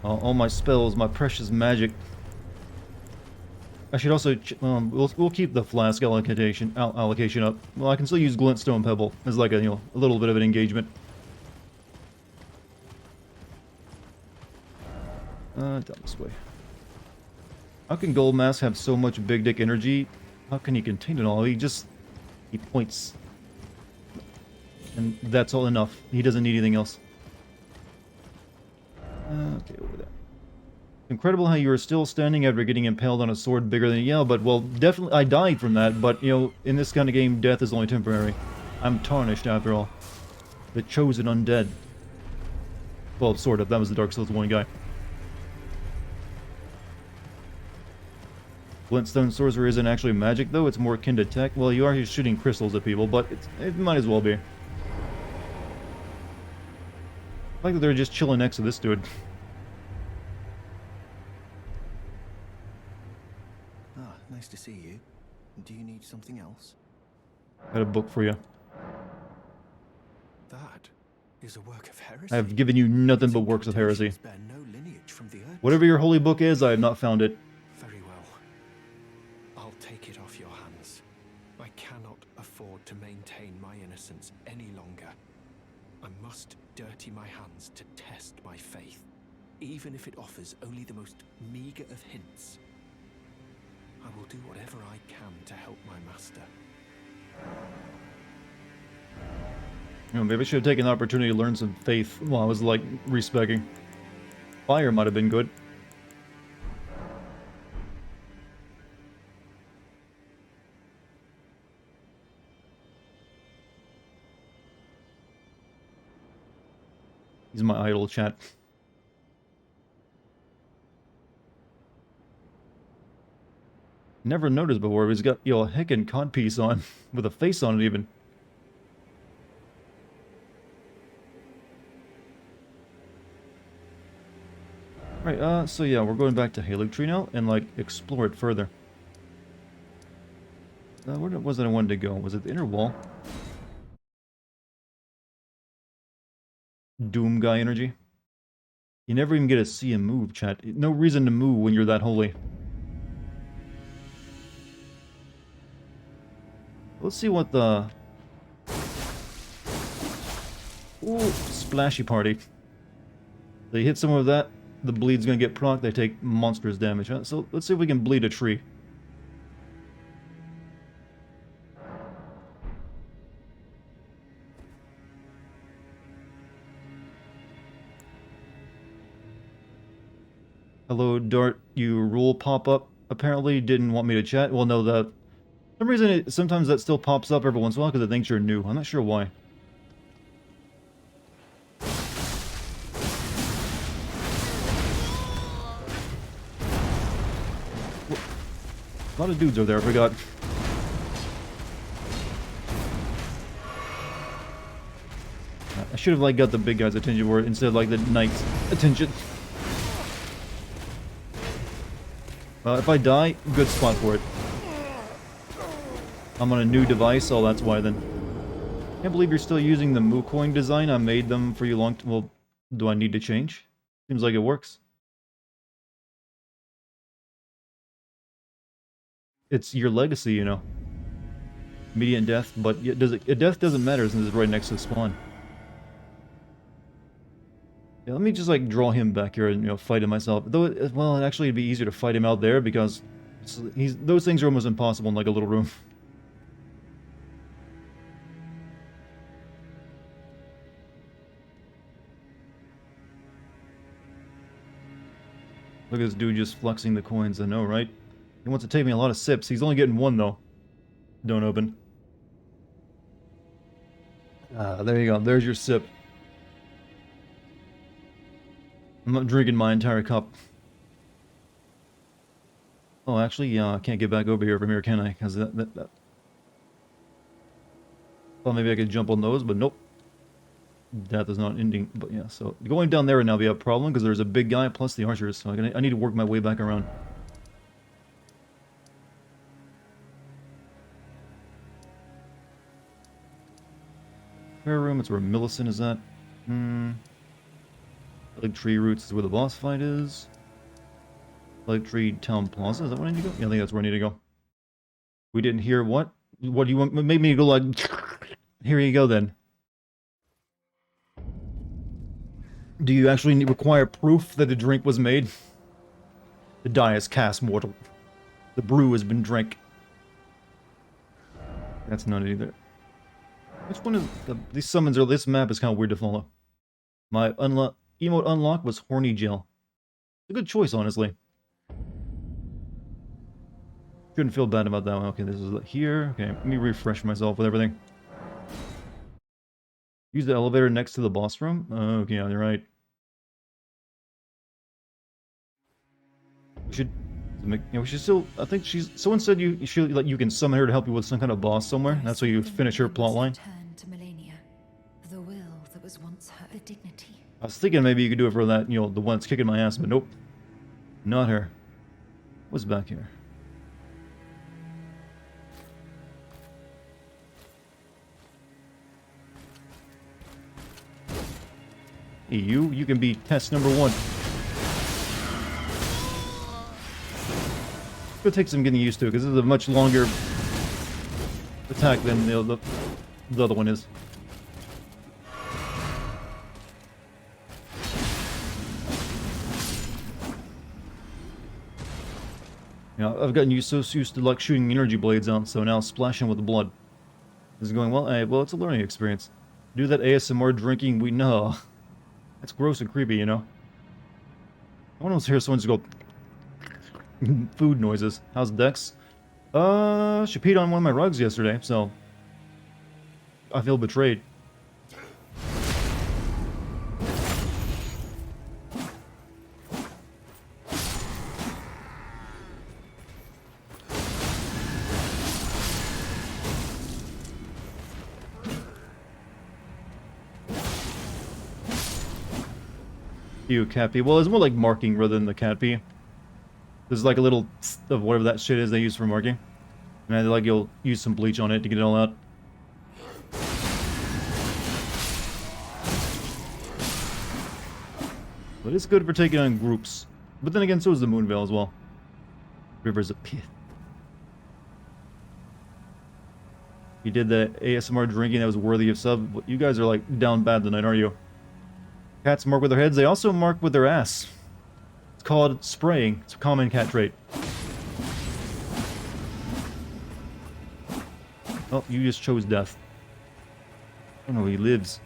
All my spells, my precious magic. I should also, we'll keep the flask allocation up. Well, I can still use Glintstone Pebble as like a, a little bit of an engagement. Down this way. How can Gold Mask have so much big dick energy? How can he contain it all? He points. And that's all enough. He doesn't need anything else. Okay, over there. Incredible how you are still standing after getting impaled on a sword bigger than you. Yeah, but, well, definitely, I died from that, but, in this kind of game, death is only temporary. I'm tarnished, after all. The chosen undead. Well, sort of. That was the Dark Souls 1 guy. Glintstone Sorcery isn't actually magic, though. It's more akin to tech. Well, you are just shooting crystals at people, but it might as well be. I like that they're just chilling next to this dude. Ah, nice to see you. Do you need something else? Got a book for you. That is a work of heresy. I have given you nothing but works of heresy. Bear no lineage from the earth. Whatever your holy book is, I have not found it. Very well. I'll take it off your hands. I cannot afford to maintain my innocence any longer. I must dirty my hands to test my faith, even if it offers only the most meager of hints. I will do whatever I can to help my master. Maybe I should have taken the opportunity to learn some faith while I was, like, respecking. Fire might have been good. He's my idol, chat. Never noticed before, but he's got, a heckin' codpiece on, with a face on it even. Right, so yeah, we're going back to Halug Tree now, and, like, explore it further. Where was it I wanted to go? Was it the inner wall? Doom guy energy. You never even get to see him move, chat. No reason to move when you're that holy. Let's see what the... Ooh, splashy party. They hit some of that, the bleed's gonna get proc, they take monstrous damage, huh? So let's see if we can bleed a tree. Hello, Dart. You rule pop-up. Apparently didn't want me to chat. Well, no, that... For some reason, sometimes that still pops up every once in a while because it thinks you're new. I'm not sure why. A lot of dudes over there, I forgot. I should have, like, got the big guy's attention word instead of, like, the knight's attention. If I die, good spot for it. I'm on a new device, oh, that's why then. Can't believe you're still using the Moo Coin design. I made them for you long... Well, do I need to change? Seems like it works. It's your legacy, you know. Immediate death, but death doesn't matter since it's right next to the spawn. Yeah, let me just like draw him back here and, you know, fight him myself. Though, well, actually it'd be easier to fight him out there because those things are almost impossible in like a little room. Look at this dude just flexing the coins, I know, right? He wants to take me a lot of sips. He's only getting one, though. Don't open. Ah, there you go. There's your sip. I'm not drinking my entire cup. Oh, actually, yeah, I can't get back over here from here, can I? Because that... Well, maybe I could jump on those, but nope. Death is not ending, but yeah, so... Going down there would now be a problem, because there's a big guy plus the archers, so I need to work my way back around. Prayer room, it's where Millicent is at. Like Tree Roots is where the boss fight is. Like Tree Town Plaza, is that where I need to go? Yeah, I think that's where I need to go. We didn't hear what? What do you want? Make me go like... Here you go then. Do you actually require proof that the drink was made? The die is cast mortal. The brew has been drank. That's not it either. Which one is... These summons are... This map is kind of weird to follow. My emote unlock was Horny Gel. It's a good choice, honestly. Shouldn't feel bad about that one. Okay, this is here. Okay, let me refresh myself with everything. Use the elevator next to the boss room? Okay, yeah, you're right. We should... we should still... I think she's... Someone said you should, like, you can summon her to help you with some kind of boss somewhere. That's how you finish her plotline. The will that was once her dignity. I was thinking maybe you could do it for that, you know, the one that's kicking my ass, but nope. Not her. What's back here? Hey, you can be test number 1. It'll take some getting used to, because this is a much longer attack than the other one is. You know, I've gotten so used to like shooting energy blades out, so now splashing with the blood. This is going, well, well, it's a learning experience. Do that ASMR drinking, we know. That's gross and creepy, you know? I want to hear someone just go... food noises. How's Dex? She peed on one of my rugs yesterday, so... I feel betrayed. You cat pee. Well, it's more like marking rather than the cat pee. There's like a little of whatever that shit is they use for marking. And like you'll use some bleach on it to get it all out. But it's good for taking on groups. But then again, so is the Moonveil as well. Rivers of Pith. You did the ASMR drinking that was worthy of sub. You guys are like down bad tonight, aren't you? Cats mark with their heads, they also mark with their ass. It's called spraying. It's a common cat trait. Oh, you just chose death. I don't know, he lives.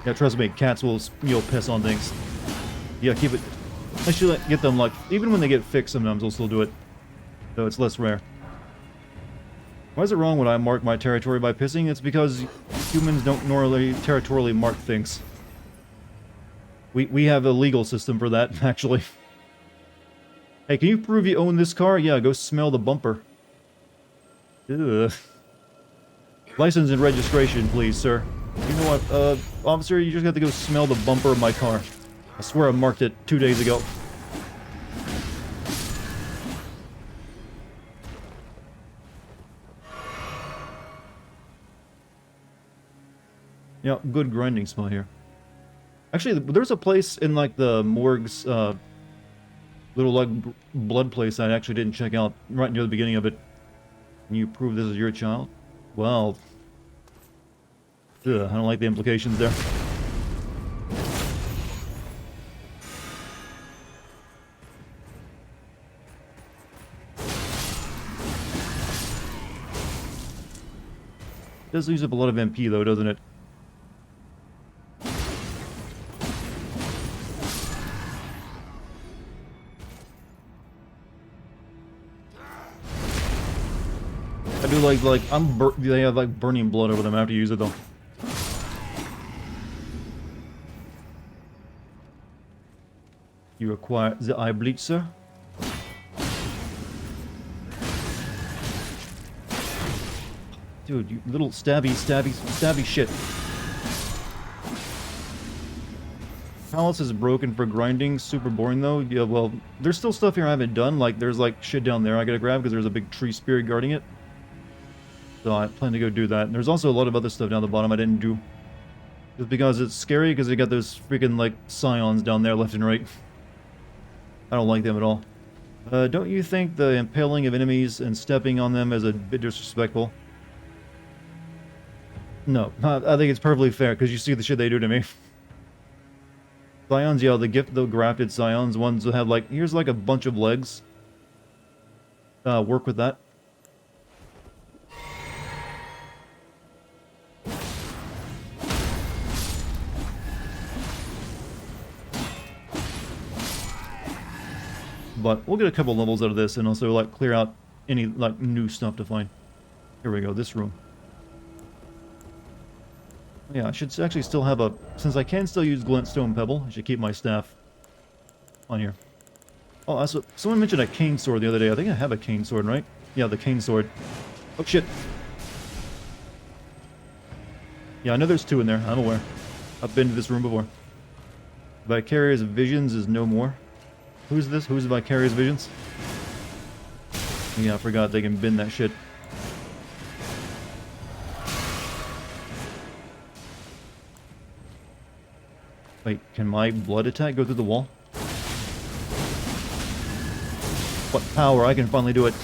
Yeah, trust me, cats will, piss on things. Yeah, keep it... I should get them, like, even when they get fixed sometimes they'll still do it. So it's less rare. Why is it wrong when I mark my territory by pissing? It's because humans don't normally territorially mark things. We have a legal system for that, actually. Hey, can you prove you own this car? Yeah, go smell the bumper. Ugh. License and registration, please, sir. You know what, officer, you just have to go smell the bumper of my car. I swear I marked it 2 days ago. Yeah, good grinding spot here. Actually, there's a place in, like, the morgue's, little, like, blood place I actually didn't check out right near the beginning of it. Can you prove this is your child? Well... Ugh, I don't like the implications there. It does use up a lot of MP though, doesn't it? I do like they have like burning blood over them after you use it though. You acquire the eye bleach, sir? Dude, you little stabby shit. Palace is broken for grinding, super boring though. Yeah, well, there's still stuff here I haven't done, like there's like shit down there I gotta grab because there's a big tree spirit guarding it. So I plan to go do that. And there's also a lot of other stuff down the bottom I didn't do. Just because it's scary because they got those freaking like scions down there left and right. I don't like them at all. Don't you think the impaling of enemies and stepping on them is a bit disrespectful? No, I think it's perfectly fair because you see the shit they do to me. Scions, yeah, the grafted scions, ones that have like, here's like a bunch of legs. Work with that. But we'll get a couple levels out of this and also like clear out any like new stuff to find. Here we go, this room. Yeah, I should actually still have a... Since I can still use glintstone pebble, I should keep my staff on here. Oh, also, someone mentioned a cane sword the other day. I think I have a cane sword, right? Yeah, the cane sword. Oh, shit. Yeah, I know there's two in there. I'm aware. I've been to this room before. Vicarious Visions is no more. Who's this? Who's Vicarious Visions? Yeah, I forgot they can bend that shit. Wait, can my blood attack go through the wall? What power, I can finally do it.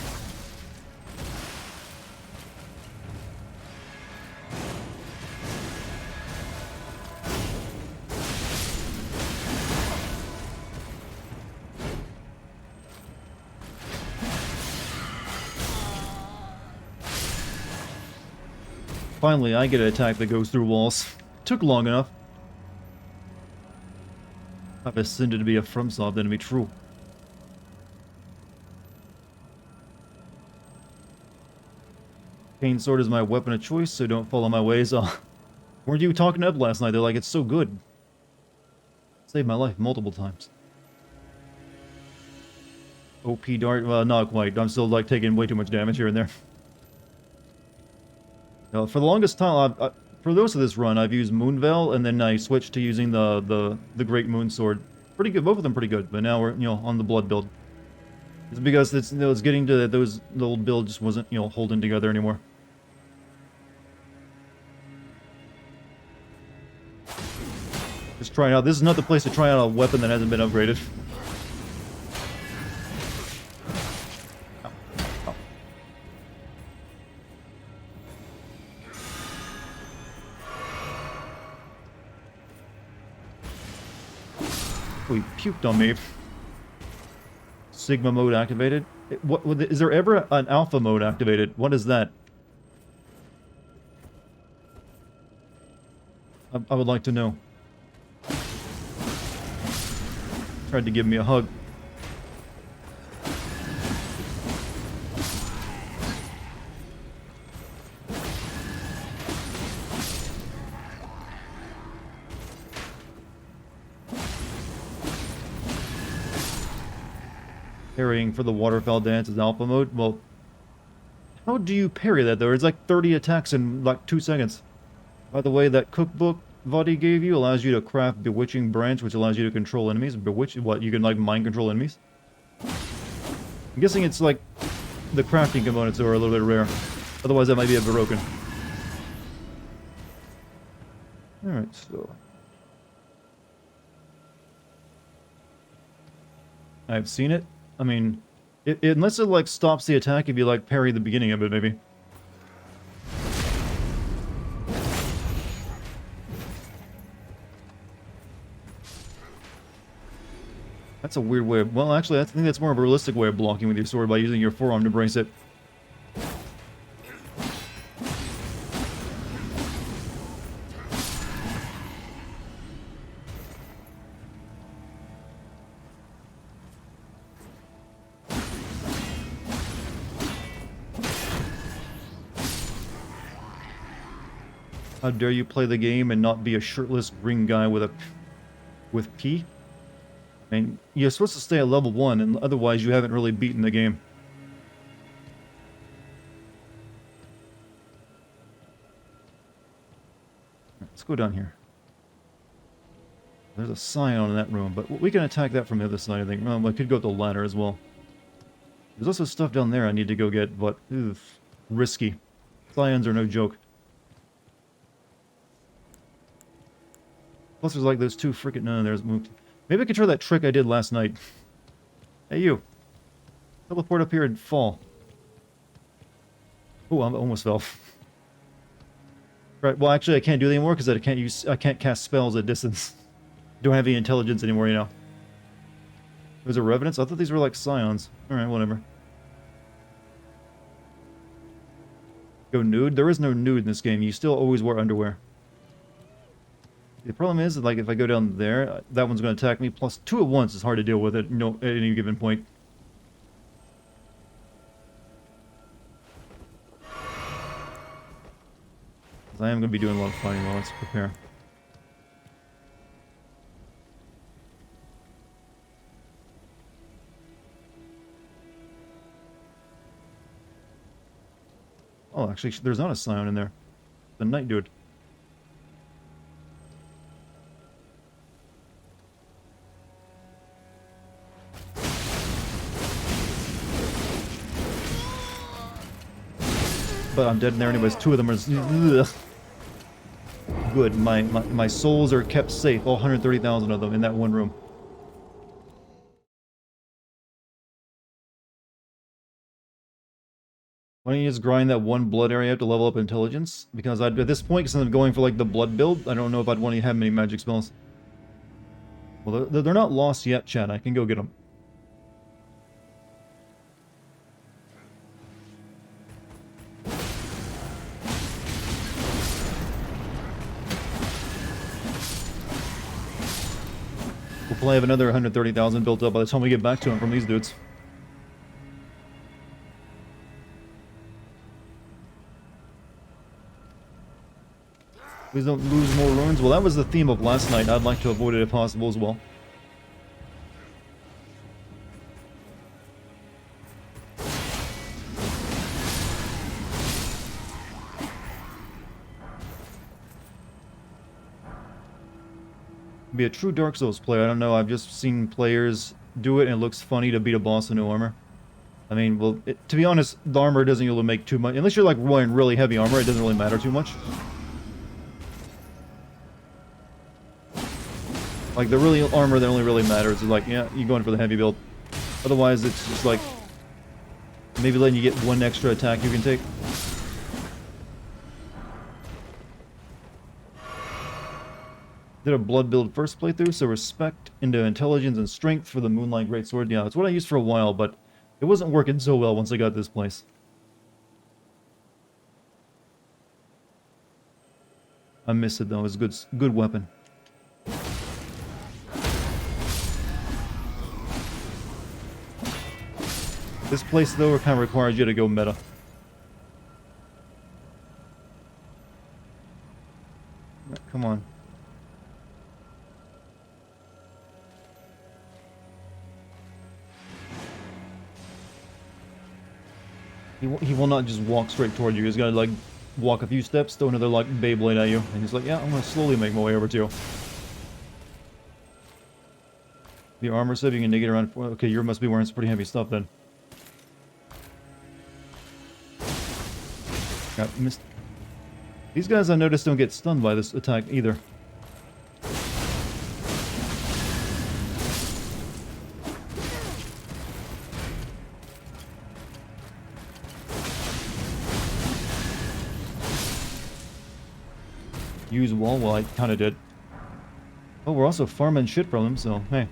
Finally, I get an attack that goes through walls. Took long enough. I've ascended to be a FromSoft enemy, true. Cane sword is my weapon of choice, so don't follow my ways. Weren't you talking up last night? They're like, it's so good. Saved my life multiple times. OP dart? Well, not quite. I'm still like taking way too much damage here and there. Now, for the longest time, for most of this run, I've used Moonveil, and then I switched to using the Great Moon Sword. Pretty good, both of them pretty good, but now we're, on the Blood build. It's because it's getting to those, the old build just wasn't, holding together anymore. Just trying out, this is not the place to try out a weapon that hasn't been upgraded. Oh, he puked on me. Sigma mode activated. What is there ever an alpha mode activated? What is that? I would like to know. Tried to give me a hug. Parrying for the waterfowl dance is alpha mode. Well, how do you parry that though? It's like 30 attacks in like 2 seconds. By the way, that cookbook Vadi gave you allows you to craft Bewitching Branch, which allows you to control enemies. Bewitch, what, you can like mind control enemies? I'm guessing it's like the crafting components are a little bit rare. Otherwise that might be a broken. Alright, so... I've seen it. I mean, unless it like stops the attack if you like parry the beginning of it, maybe. That's a weird way of... Well, actually, I think that's more of a realistic way of blocking with your sword by using your forearm to brace it. How dare you play the game and not be a shirtless green guy with P? I mean, you're supposed to stay at level 1, and otherwise you haven't really beaten the game. Let's go down here. There's a scion in that room, but we can attack that from the other side, I think. Well, I could go up the ladder as well. There's also stuff down there I need to go get, but... Oof, risky. Scions are no joke. Plus there's like those two freaking... No, there's moved. Maybe I could try that trick I did last night. Hey, you. Teleport up here and fall. Oh, I almost fell. Right, well actually I can't do it anymore because I can't cast spells at distance. Don't have any intelligence anymore, you know. There's a revenants? I thought these were like scions. Alright, whatever. Go nude? There is no nude in this game. You still always wear underwear. The problem is, like, if I go down there, that one's going to attack me. Plus, 2 at once is hard to deal with at any given point. I am going to be doing a lot of fighting while let's prepare. Oh, actually, there's not a scion in there. The knight dude. But I'm dead in there anyways. 2 of them are... Ugh. Good. My souls are kept safe. All 130,000 of them in that one room. Why don't you just grind that one blood area up to level up intelligence? Because at this point, since I'm going for like the blood build, I don't know if I'd want to have many magic spells. Well, they're not lost yet, chat. I can go get them. We'll probably have another 130,000 built up by the time we get back to him from these dudes. Please don't lose more runes. Well, that was the theme of last night. I'd like to avoid it if possible as well. Be a true Dark Souls player. I don't know. I've just seen players do it, and it looks funny to beat a boss in no armor. I mean, well, to be honest, the armor doesn't really make too much. Unless you're like wearing really heavy armor, it doesn't really matter too much. Like, the really armor that only really matters is like, yeah, you're going for the heavy build. Otherwise, it's just like, maybe letting you get one extra attack you can take. Did a blood build first playthrough, so respect into intelligence and strength for the Moonlight Greatsword. Yeah, that's what I used for a while, but it wasn't working so well once I got this place. I miss it though. It's a good weapon. This place, though, kind of requires you to go meta. Right, come on. He will not just walk straight toward you. He's gotta, like, walk a few steps, throw another, like, Beyblade at you. And he's like, yeah, I'm gonna slowly make my way over to you. The armor said you can negate around... Okay, you must be wearing some pretty heavy stuff, then. Got missed. These guys, I noticed, don't get stunned by this attack, either. Use wall, well, I kind of did. Oh, we're also farming shit from them, so hey.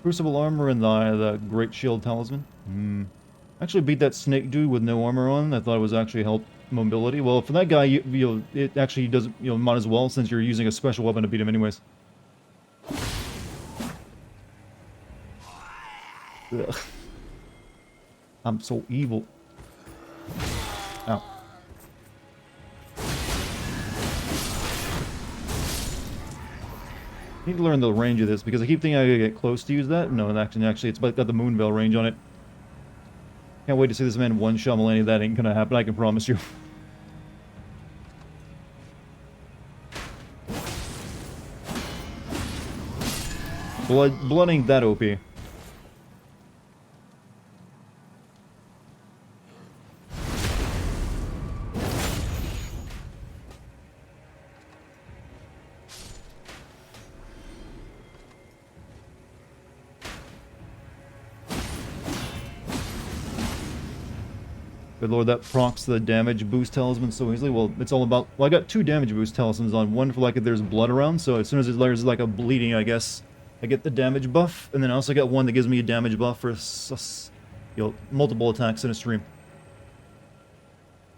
Crucible armor and the great shield talisman. Actually beat that snake dude with no armor on. I thought it was actually help mobility. Well, for that guy, it actually does, might as well, since you're using a special weapon to beat him anyways. Ugh. I'm so evil. Ow. I need to learn the range of this, because I keep thinking I gotta get close to use that. No, actually it's got the Moonveil range on it. Can't wait to see this man one-shot Millennia. That ain't gonna happen, I can promise you. Blood ain't that OP. Good lord, that procs the damage boost talisman so easily. Well, it's all about... Well, I got 2 damage boost talismans on. One for, like, if there's blood around, so as soon as there's, like, a bleeding, I guess, I get the damage buff. And then I also got one that gives me a damage buff for, multiple attacks in a stream.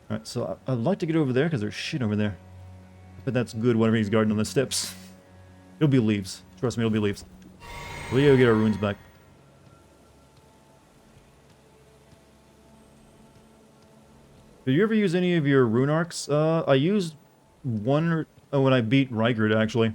Alright, so I'd like to get over there, because there's shit over there. But that's good whenever he's guarding on the steps. It'll be leaves. Trust me, it'll be leaves. We gotta get our runes back. Did you ever use any of your rune arcs? I used one when I beat Rygard, actually.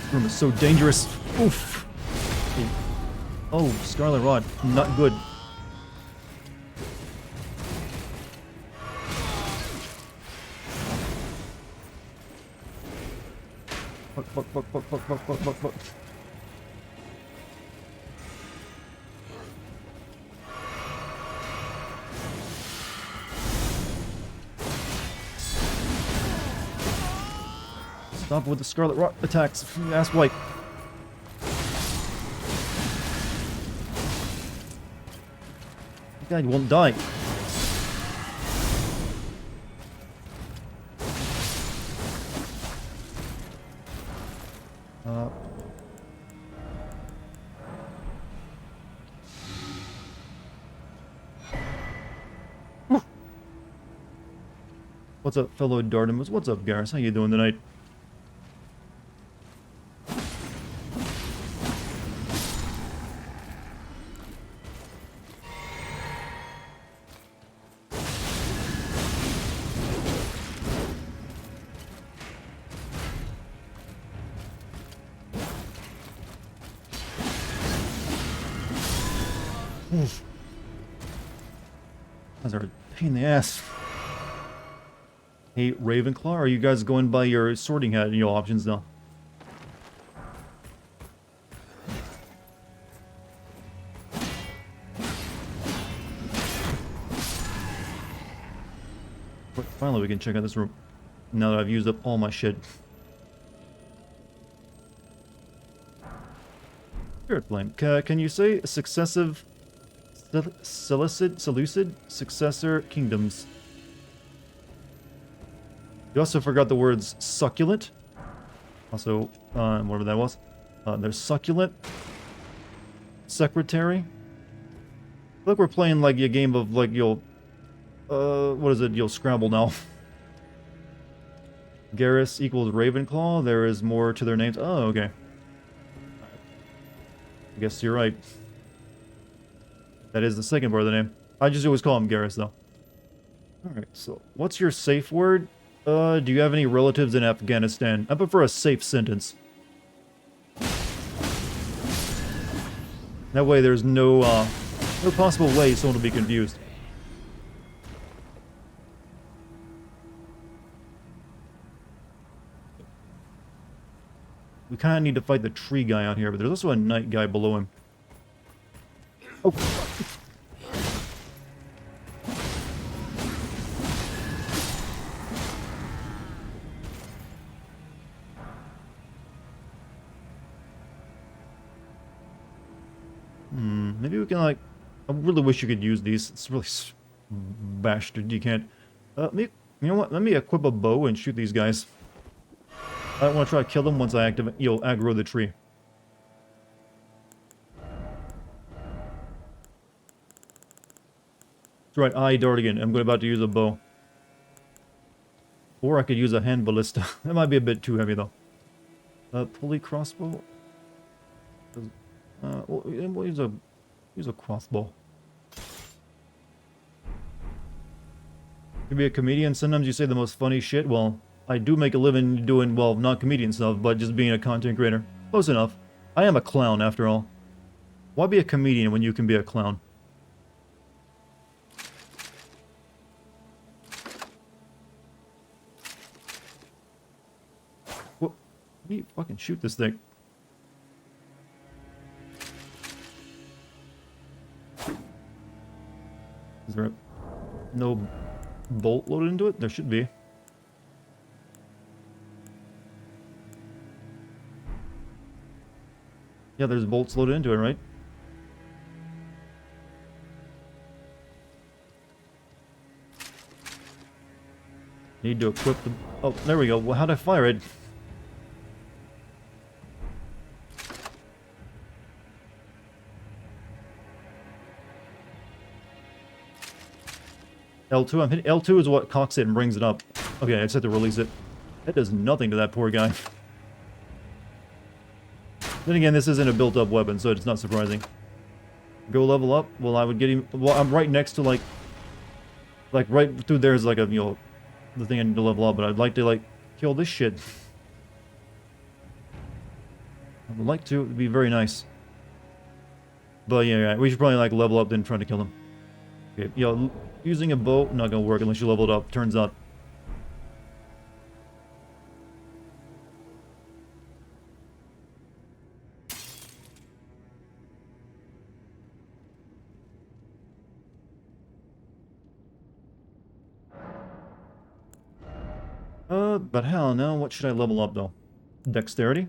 This room is so dangerous. Oof. Oh, Scarlet Rod. Not good. Fuck. Stop with the Scarlet Rot attacks, ass wipe. God, you won't die. What's up, fellow Dartimus? What's up, Garrus? How you doing tonight? Those are a pain in the ass. Hey, Ravenclaw, are you guys going by your sorting hat and your options now? But finally, we can check out this room. Now that I've used up all my shit. Spirit Flame. Can you say successive... Seleucid successor kingdoms? You also forgot the words succulent. Also, whatever that was. There's succulent, secretary. I feel like we're playing like a game of like what is it? You'll Scrabble now. Garrus equals Ravenclaw. There is more to their names. Oh, okay. I guess you're right. That is the second part of the name. I just always call him Garrus, though. Alright, so what's your safe word? Do you have any relatives in Afghanistan? I prefer a safe sentence. That way there's no possible way someone will be confused. We kind of need to fight the tree guy out here, but there's also a night guy below him. Oh. Maybe we can, like... I really wish you could use these. It's really bastard. You can't... you know what? Let me equip a bow and shoot these guys. I want to try to kill them once I activate... aggro the tree. That's right, Dartigan. I'm about to use a bow. Or I could use a hand ballista. That might be a bit too heavy, though. Pulley crossbow? We'll use a crossbow. To be a comedian, sometimes you say the most funny shit. Well, I do make a living doing, well, not comedian stuff, but just being a content creator. Close enough. I am a clown, after all. Why be a comedian when you can be a clown? What? How do you fucking shoot this thing? Is there no bolt loaded into it? There should be. Yeah, there's bolts loaded into it, right? Need to equip the... Oh, there we go. Well, how'd I fire it? L2, I'm hitting... L2 is what cocks it and brings it up. Okay, I just have to release it. That does nothing to that poor guy. Then again, this isn't a built-up weapon, so it's not surprising. Go level up? Well, I would get him... Well, I'm right next to, like... Like, right through there is, like, a, the thing I need to level up, but I'd like to, like, kill this shit. I would like to. It would be very nice. But, yeah, we should probably, like, level up, then try to kill him. Okay, using a bow, not gonna work unless you level it up, turns out. But hell no, what should I level up though? Dexterity?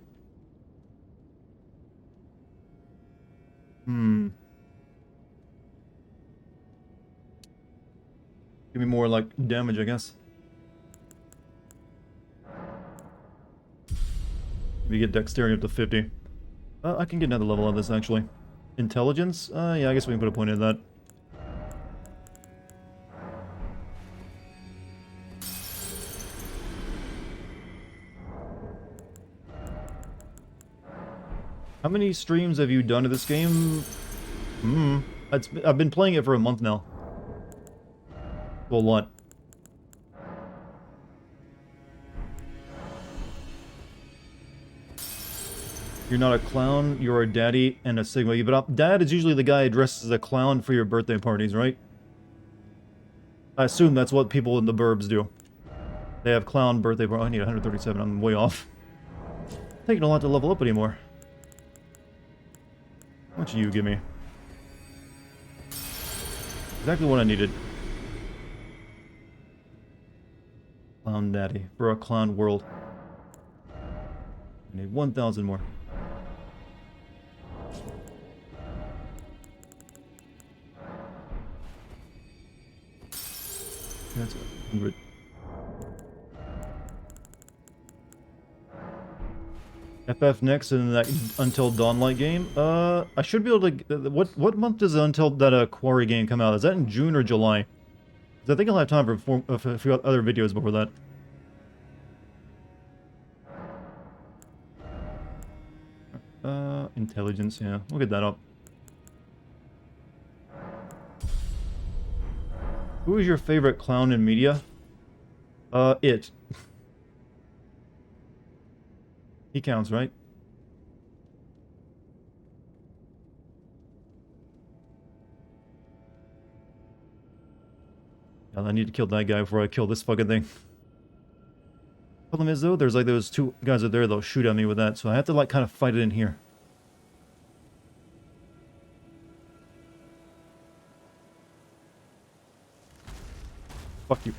Give me more like damage, I guess. Maybe get dexterity up to 50. I can get another level on this actually. Intelligence? Yeah, I guess we can put a point in that. How many streams have you done of this game? I've been playing it for a month now. Well, what? You're not a clown, you're a daddy and a Sigma. But dad is usually the guy who dresses as a clown for your birthday parties, right? I assume that's what people in the burbs do. They have clown birthday parties. I need 137, I'm way off. Taking a lot to level up anymore. How much do you give me? Exactly what I needed. Clown daddy. For a clown world. I need 1,000 more. That's 100. FF next in that Until Dawnlight game. I should be able to. What month does Until that Quarry game come out? Is that in June or July? 'Cause I think I'll have time for a few other videos before that. Intelligence. Yeah, we'll get that up. Who is your favorite clown in media? It. He counts, right? God, I need to kill that guy before I kill this fucking thing. Problem is, though, there's like those two guys out there that'll shoot at me with that, so I have to like kind of fight it in here. Fuck you.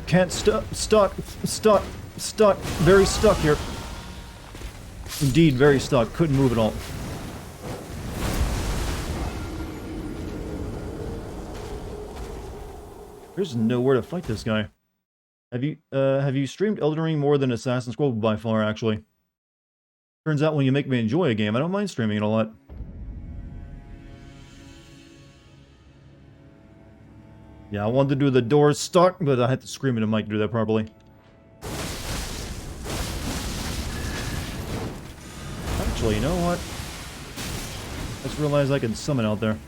Can't stuck, very stuck here. Indeed, very stuck, couldn't move at all. There's nowhere to fight this guy. Have you streamed Elden Ring more than Assassin's Creed? By far, actually. Turns out when you make me enjoy a game, I don't mind streaming it a lot. Yeah, I wanted to do the doors stuck, but I had to scream at the mic to do that properly. Actually, you know what? I just realized I can summon out there.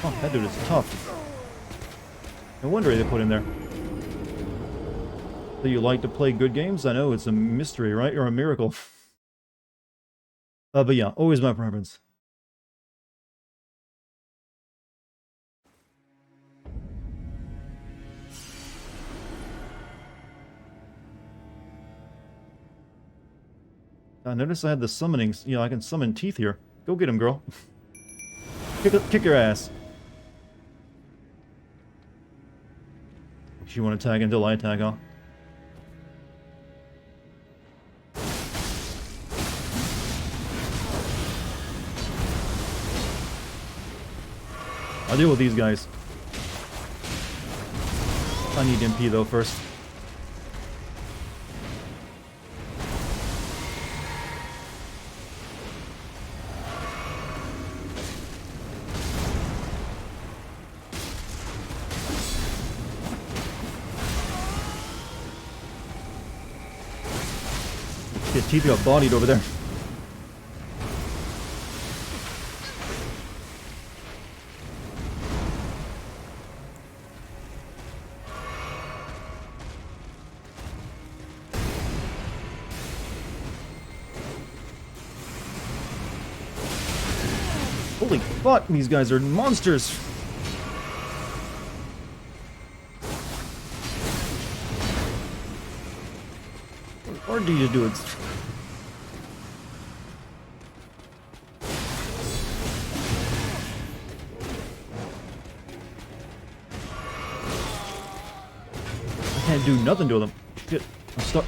Oh, that dude is tough. No wonder they put him there. So you like to play good games? I know, it's a mystery, right? Or a miracle. But yeah, always my preference. I noticed I had the summonings. You know, I can summon teeth here. Go get him, girl. Kick your ass. You want to tag until I tag, huh? I'll deal with these guys. I need MP though first. His teeth got bodied over there. Holy fuck, these guys are monsters! What hard do you do it? I can't do nothing to them. Shit, I'm stuck.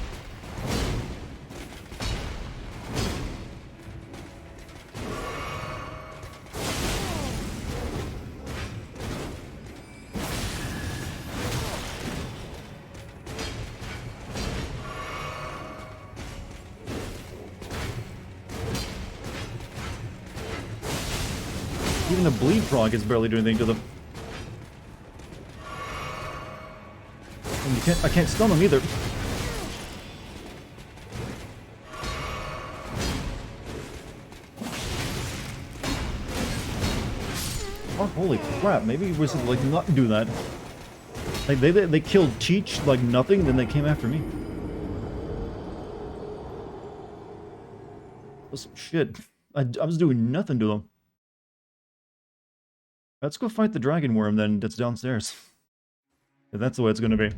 Even the bleed frog is barely doing anything to them. And I can't stun them either. Oh, holy crap, maybe we should like not do that. Like they killed Cheech like nothing, then they came after me. That's some shit. I was doing nothing to them. Let's go fight the dragon worm then that's downstairs. Yeah, that's the way it's gonna be.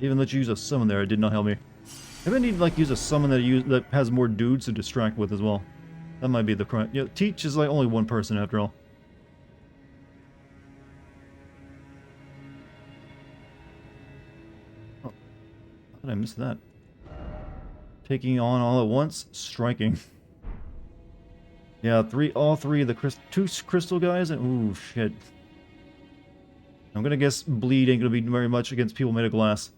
Even let you use a summon there, it did not help me. Maybe I need to like use a summon that has more dudes to distract with as well. That might be the correct. Yeah, teach is like only one person after all. Oh, how did I miss that? Taking on all at once, striking. Yeah, all three of the two crystal guys, and ooh shit. I'm gonna guess bleed ain't gonna be very much against people made of glass.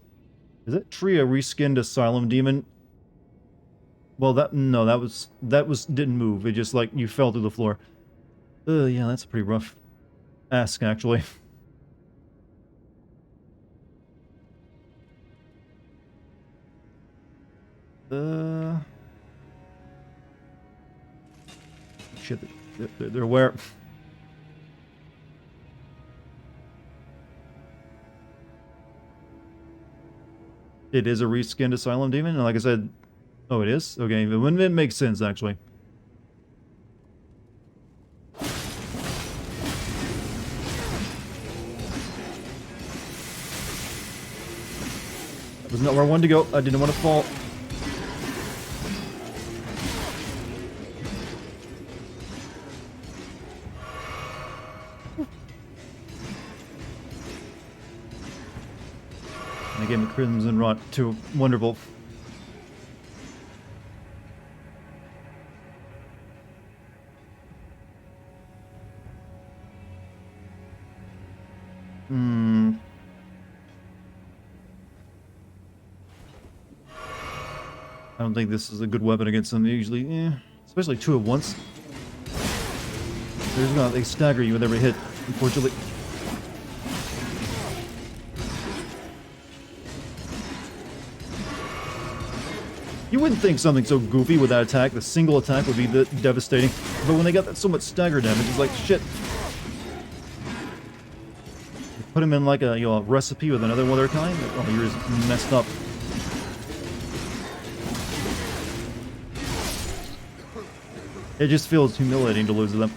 Is that tree a reskinned asylum demon? Well, that didn't move. It just like you fell through the floor. Yeah, that's a pretty rough ask actually. Shit, they're where? It is a reskinned asylum demon, and like I said, oh, it is? Okay, it makes sense actually. That was not where I wanted to go. I didn't want to fall. They gave me Crimson Rot too. Wonderful. I don't think this is a good weapon against them. Usually, especially two at once. They stagger you with every hit, unfortunately. You wouldn't think something so goofy with that attack, the single attack, would be devastating. But when they got that so much stagger damage, it's like, shit. You put them in like a recipe with another one of their kind, oh, you're just messed up. It just feels humiliating to lose to them.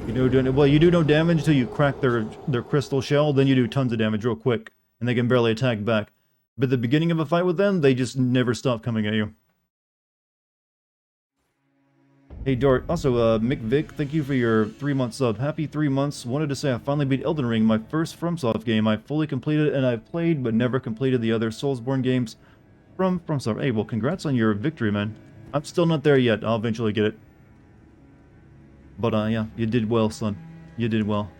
You do no damage until you crack their crystal shell, then you do tons of damage real quick, and they can barely attack back. But at the beginning of a fight with them, they just never stop coming at you. Hey Dart, also Mick Vic, thank you for your 3-month sub. Happy 3 months. Wanted to say I finally beat Elden Ring, my first FromSoft game. I fully completed it and I've played but never completed the other Soulsborne games from FromSoft. Hey, well congrats on your victory, man. I'm still not there yet. I'll eventually get it. But yeah, you did well, son. You did well.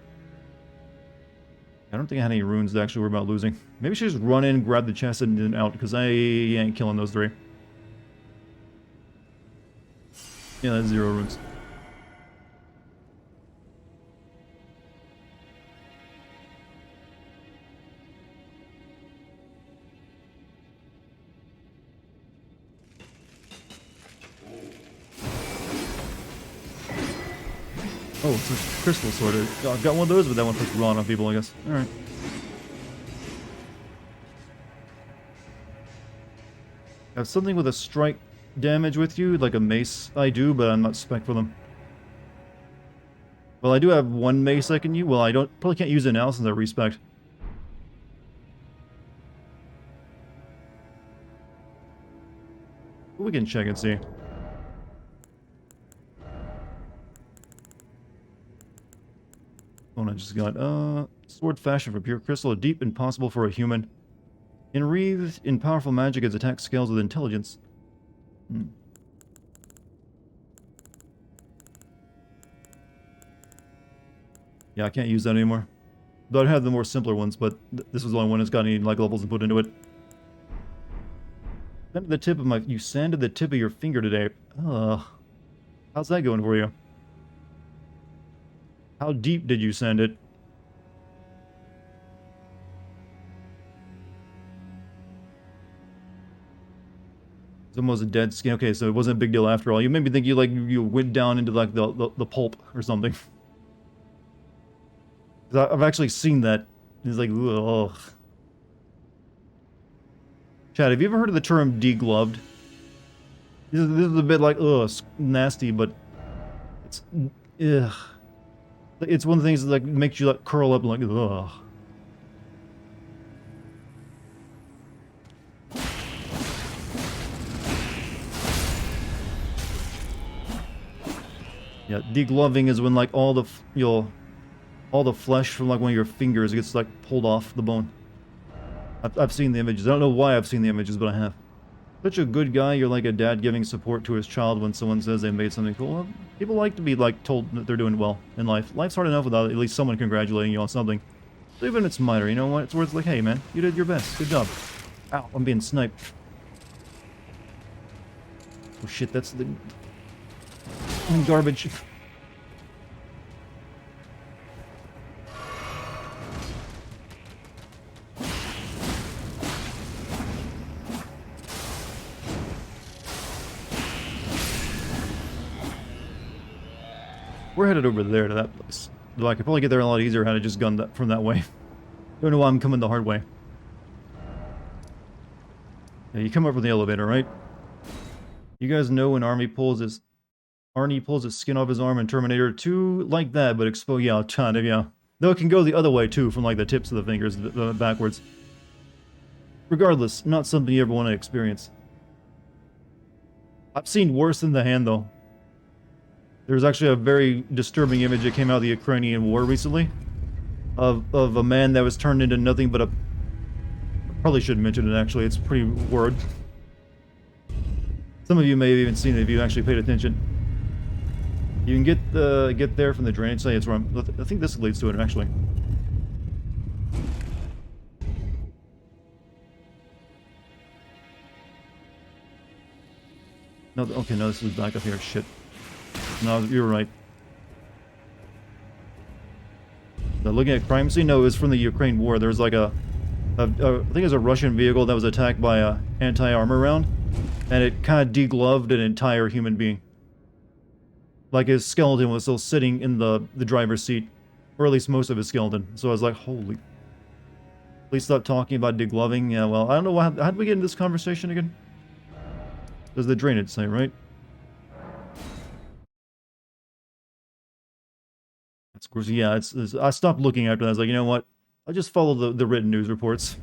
I don't think I had any runes to actually worry about losing. Maybe I should just run in, grab the chest, and then out, because I ain't killing those three. Yeah, that's 0 runes. Oh, it's a crystal sword. I've got one of those, but that one puts rot on people, I guess. Alright. Have something with a strike damage with you, like a mace. I do, but I'm not spec for them. Well, I do have one mace I can use. Well, I probably can't use it now since I respec. We can check and see. One I just got. Sword fashioned from pure crystal, deep, impossible for a human. Enwreathed in powerful magic, its attack scales with intelligence. Yeah, I can't use that anymore. Though I have the more simpler ones, but this was the only one that's got any like levels to put into it. You sanded the tip of your finger today. How's that going for you? How deep did you sand it? It's almost a dead skin. Okay, so it wasn't a big deal after all. You made me think you went down into like the pulp or something. I've actually seen that. It's like, ugh. Chad, have you ever heard of the term degloved? This is a bit like, ugh, nasty, but it's, ugh. It's one of the things that like makes you like curl up and like, ugh. Yeah, degloving is when like all the all the flesh from like one of your fingers gets like pulled off the bone. I've seen the images. I don't know why I've seen the images, but I have. Such a good guy. You're like a dad giving support to his child when someone says they made something cool. Well, people like to be like told that they're doing well in life. Life's hard enough without at least someone congratulating you on something. So even if it's minor, you know what? It's worth like, hey man, you did your best. Good job. Ow, I'm being sniped. Oh shit, that's the garbage. We're headed over there to that place. Though I could probably get there a lot easier had I just gone from that way. Don't know why I'm coming the hard way. Yeah, you come up with the elevator, right? You guys know when Arnie pulls his skin off his arm in Terminator 2 like that, but expose, yeah, kind of, yeah. Though it can go the other way too, from like the tips of the fingers backwards. Regardless, not something you ever want to experience. I've seen worse than the hand though. There's actually a very disturbing image that came out of the Ukrainian war recently of a man that was turned into nothing but a... Probably shouldn't mention it actually, it's pretty word. Some of you may have even seen it if you actually paid attention. You can get there from the drainage site. It's where I think this leads to it actually. No, okay, no, this is back up here. Shit. No, you're right. Now, looking at crime scene, no, it was from the Ukraine war. There was like I think it was a Russian vehicle that was attacked by a anti-armor round, and it kind of degloved an entire human being. Like his skeleton was still sitting in the driver's seat, or at least most of his skeleton. So I was like, holy. Please stop talking about degloving. Yeah, well, I don't know how did we get into this conversation again? Does the drainage say, right? That's gross. Yeah, it's I stopped looking after that. I was like, you know what? I'll just follow the written news reports.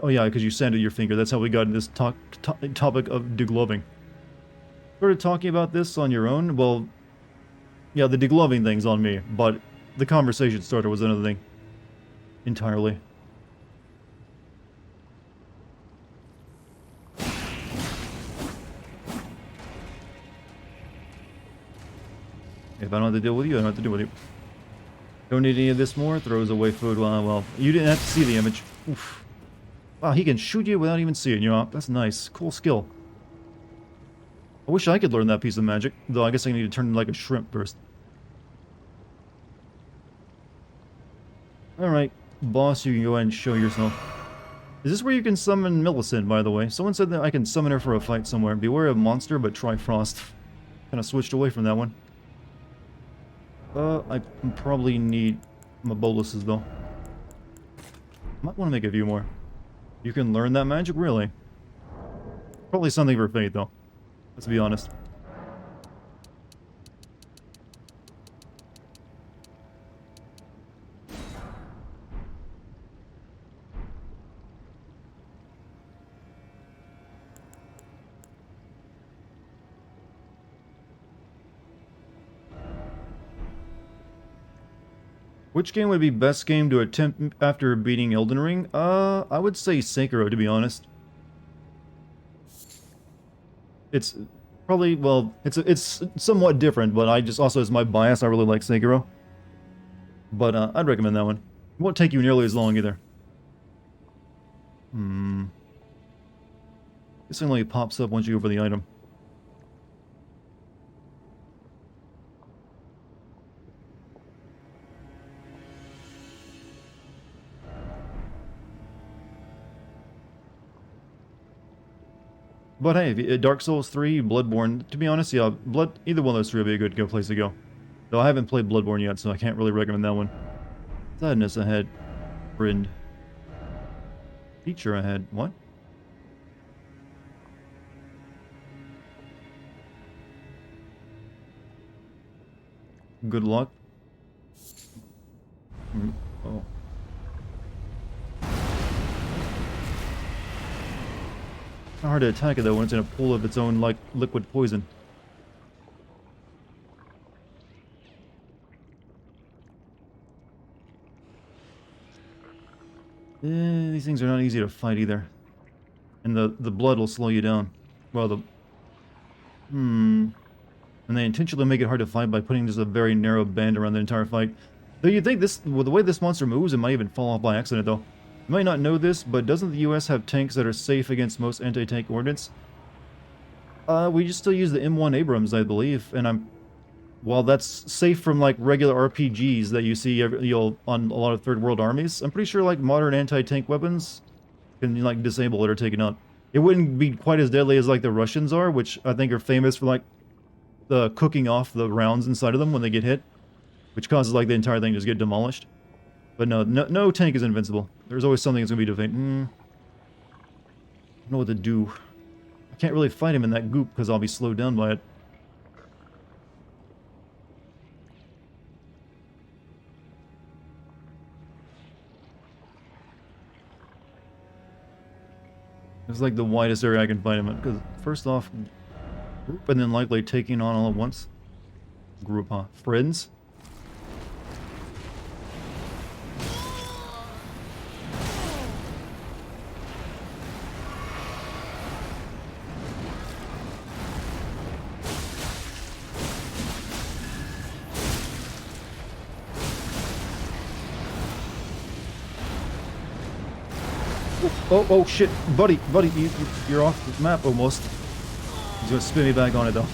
Oh yeah, because you sanded your finger. That's how we got in this topic of degloving. Started talking about this on your own? Well, yeah, the degloving thing's on me, but the conversation starter was another thing. Entirely. If I don't have to deal with you, I don't have to deal with you. Don't need any of this more. Throws away food. Well, you didn't have to see the image. Oof. Wow, he can shoot you without even seeing you. That's nice. Cool skill. I wish I could learn that piece of magic, though I guess I need to turn into like a shrimp first. Alright, boss, you can go ahead and show yourself. Is this where you can summon Millicent, by the way? Someone said that I can summon her for a fight somewhere. Beware of monster, but try frost. Kind of switched away from that one. I probably need my boluses, though. Might want to make a few more. You can learn that magic? Really? Probably something for fate, though. Let's be honest. Which game would be best game to attempt after beating Elden Ring? I would say Sekiro, to be honest. It's probably, well, it's somewhat different, but I just also, as my bias, I really like Sekiro. But I'd recommend that one. It won't take you nearly as long either. This only pops up once you go for the item. But hey, Dark Souls 3, Bloodborne, to be honest, yeah, either one of those three would be a good place to go. Though I haven't played Bloodborne yet, so I can't really recommend that one. Sadness ahead. Friend. Feature ahead. What? Good luck. Oh. Hard to attack it though when it's in a pool of its own like liquid poison. These things are not easy to fight either. And the blood will slow you down. Well, and they intentionally make it hard to fight by putting just a very narrow band around the entire fight. Though you'd think this, with the way this monster moves, it might even fall off by accident though. You might not know this, but doesn't the US have tanks that are safe against most anti-tank ordnance? We just still use the M1 Abrams, I believe, and while that's safe from like regular RPGs that you see on a lot of third world armies, I'm pretty sure like modern anti-tank weapons can like disable it or take it out. It wouldn't be quite as deadly as like the Russians are, which I think are famous for like the cooking off the rounds inside of them when they get hit, which causes like the entire thing to just get demolished. But no tank is invincible. There's always something that's gonna be defeated. I don't know what to do. I can't really fight him in that goop because I'll be slowed down by it. It's like the widest area I can find him in, because first off, group and then likely taking on all at once. Group, huh? Friends? Oh shit, buddy, you're off the map almost. He's gonna spin me back on it though.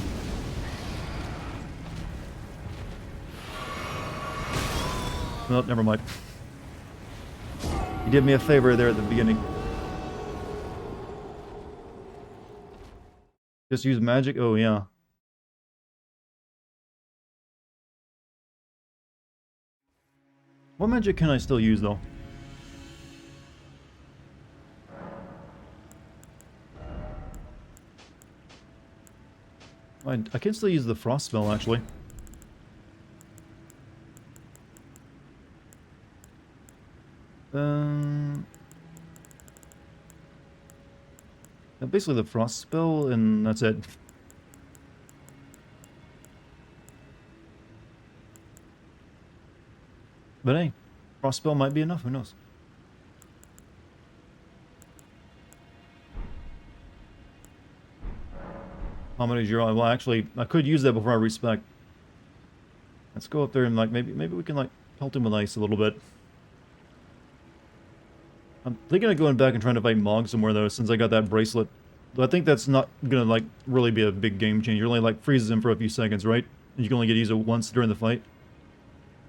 Nope, never mind. You did me a favor there at the beginning. Just use magic? Oh yeah. What magic can I still use though? I can still use the frost spell, actually. Basically the frost spell, and that's it. But hey, frost spell might be enough, who knows? How many is your well actually I could use that before I respec. Let's go up there and like maybe we can like pelt him with ice a little bit. I'm thinking of going back and trying to fight Mog somewhere though, since I got that bracelet. But I think that's not gonna like really be a big game changer. It only like freezes him for a few seconds, right? And you can only get used once during the fight.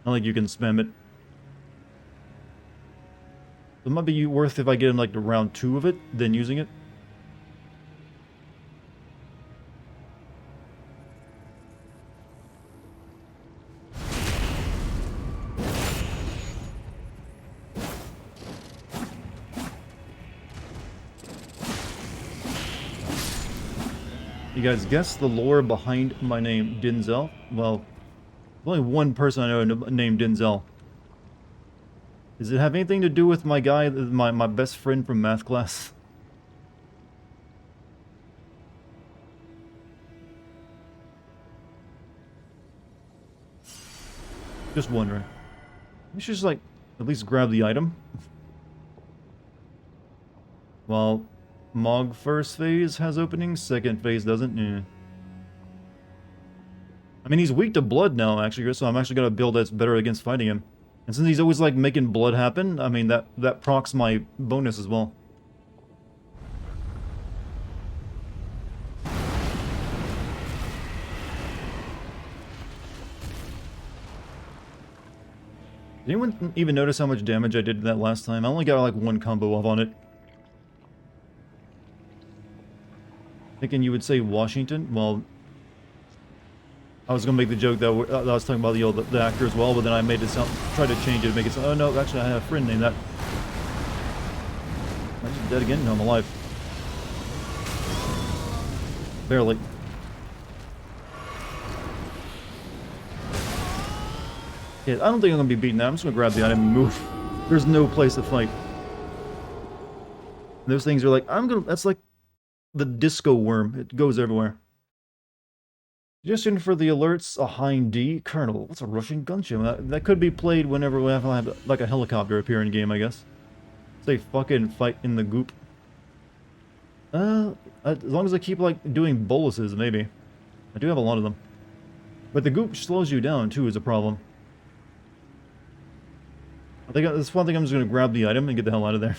Not like you can spam it. It might be worth if I get him like to round 2 of it, then using it. You guys guess the lore behind my name, Denzel? Well, there's only one person I know named Denzel. Does it have anything to do with my guy, my best friend from math class? Just wondering. We should just like at least grab the item. Well, Mog first phase has openings, second phase doesn't. Yeah. I mean, he's weak to blood now, actually, so I'm actually gonna build that's better against fighting him. And since he's always like making blood happen, I mean that procs my bonus as well. Did anyone even notice how much damage I did that last time? I only got like 1 combo off on it. Thinking you would say Washington? Well, I was gonna make the joke that I was talking about the actor as well, but then I made it sound, tried to change it to make it sound, oh no, actually I had a friend named that. Am I just dead again? No, I'm alive. Barely. Yeah, I don't think I'm gonna be beating that. I'm just gonna grab the item and move. There's no place to fight. And those things are like, that's like the disco worm. It goes everywhere. Suggestion for the alerts, a Hind D. Colonel, what's a Russian gunship? That could be played whenever we have like a helicopter appear in game, I guess. Say fucking fight in the goop. As long as I keep like doing boluses, maybe. I do have a lot of them. But the goop slows you down too is a problem. I think that's one thing I'm just gonna grab the item and get the hell out of there.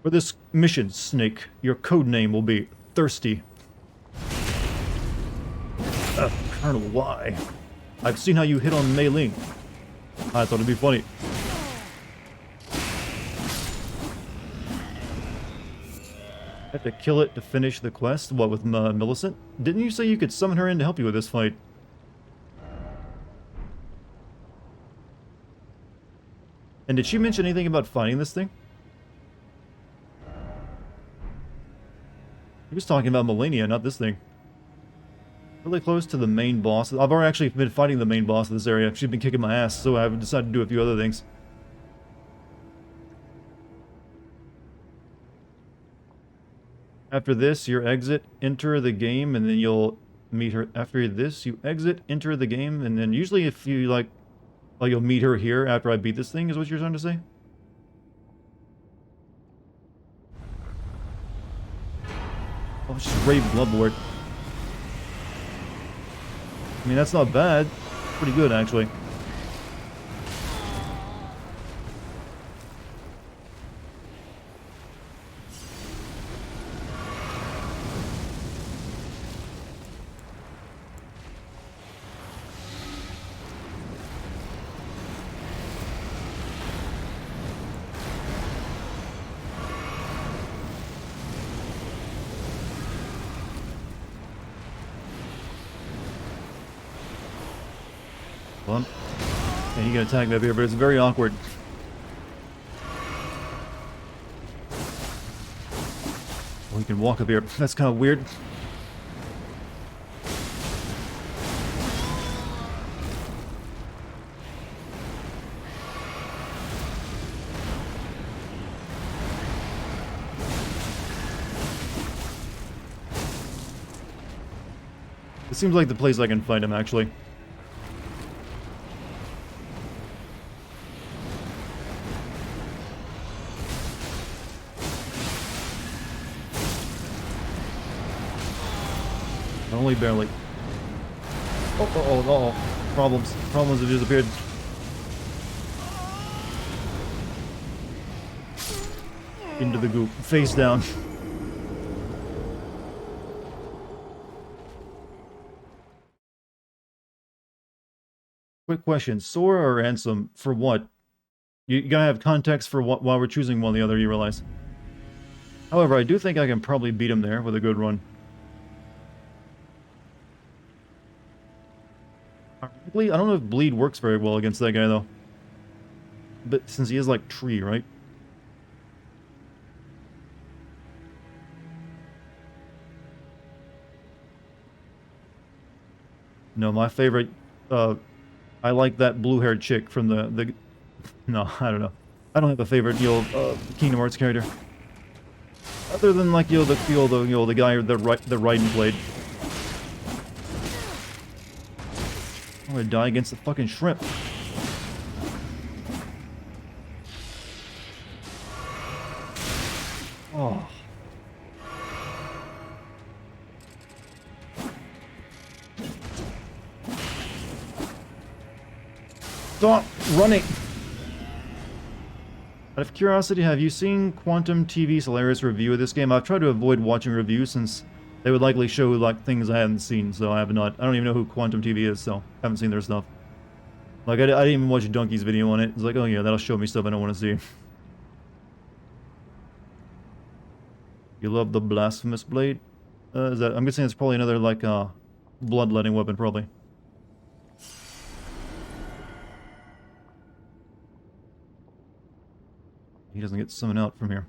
For this mission, Snake, your code name will be Thirsty. Colonel, why? I've seen how you hit on Mei Ling. I thought it'd be funny. I have to kill it to finish the quest? What, with Millicent? Didn't you say you could summon her in to help you with this fight? And did she mention anything about fighting this thing? He was talking about Melania, not this thing. Really close to the main boss. I've already actually been fighting the main boss of this area. She's been kicking my ass, so I've decided to do a few other things. After this, your exit, enter the game, and then you'll meet her. After this, you exit, enter the game, and then usually if you like, oh, you'll meet her here after I beat this thing, is what you're trying to say? Oh, it's just Rave Bloodlord. I mean, that's not bad. Pretty good, actually. Well, yeah, he can attack me up here, but it's very awkward. Well, he can walk up here. That's kind of weird. It seems like the place I can find him, actually. Only barely. Oh. Problems. Problems have disappeared. Into the goop. Face down. Quick question. Sora or Ansem? For what? You gotta have context for what while we're choosing one or the other, you realize. However, I do think I can probably beat him there with a good run. I don't know if Bleed works very well against that guy, though. But since he is like tree, right? No, my favorite, I like that blue-haired chick from the... No, I don't know. I don't have a favorite, Kingdom Hearts character. Other than, like, the guy, the riding blade. I'm gonna die against the fucking shrimp. Oh. Stop running! Out of curiosity, have you seen Quantum TV's hilarious review of this game? I've tried to avoid watching reviews since they would likely show like things I haven't seen, so I have not. I don't even know who Quantum TV is, so I haven't seen their stuff. Like, I didn't even watch Donkey's video on it. It's like, oh yeah, that'll show me stuff I don't want to see. You love the Blasphemous Blade? Is that? I'm guessing it's probably another, like, bloodletting weapon, probably. He doesn't get summoned out from here.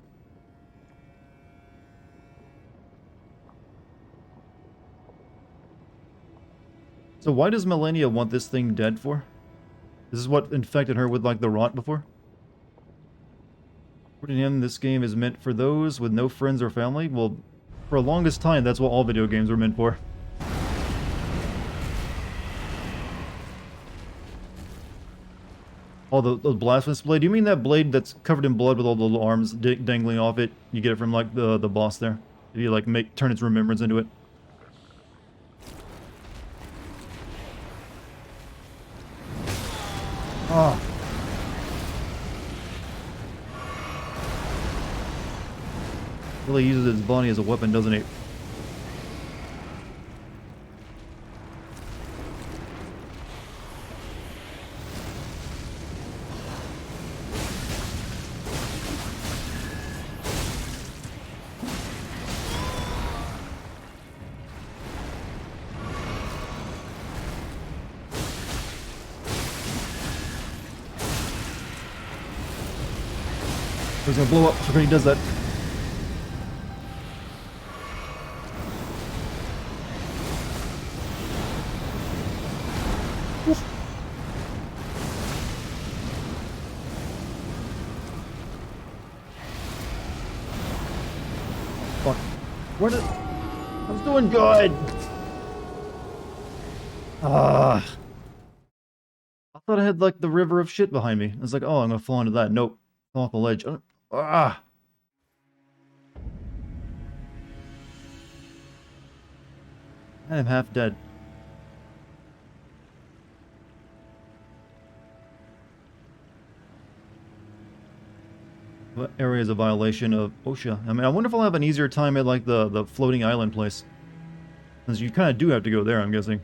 So why does Melania want this thing dead for? This is what infected her with, like, the rot before? According to him, this game is meant for those with no friends or family. Well, for the longest time, that's what all video games were meant for. Oh, the blasphemous blade? You mean that blade that's covered in blood with all the little arms dangling off it? You get it from, like, the boss there. If you, like, turn its remembrance into it. Ah. Really uses its body as a weapon, doesn't it? He's gonna blow up when he does that. Fuck. Where did... I was doing good! Ah. I thought I had, like, the river of shit behind me. I was like, oh, I'm gonna fall into that. Nope. Fell off the ledge. Ah! I'm half dead. What area is a violation of OSHA? I mean, I wonder if I'll have an easier time at, like, the floating island place. Since you kind of do have to go there, I'm guessing.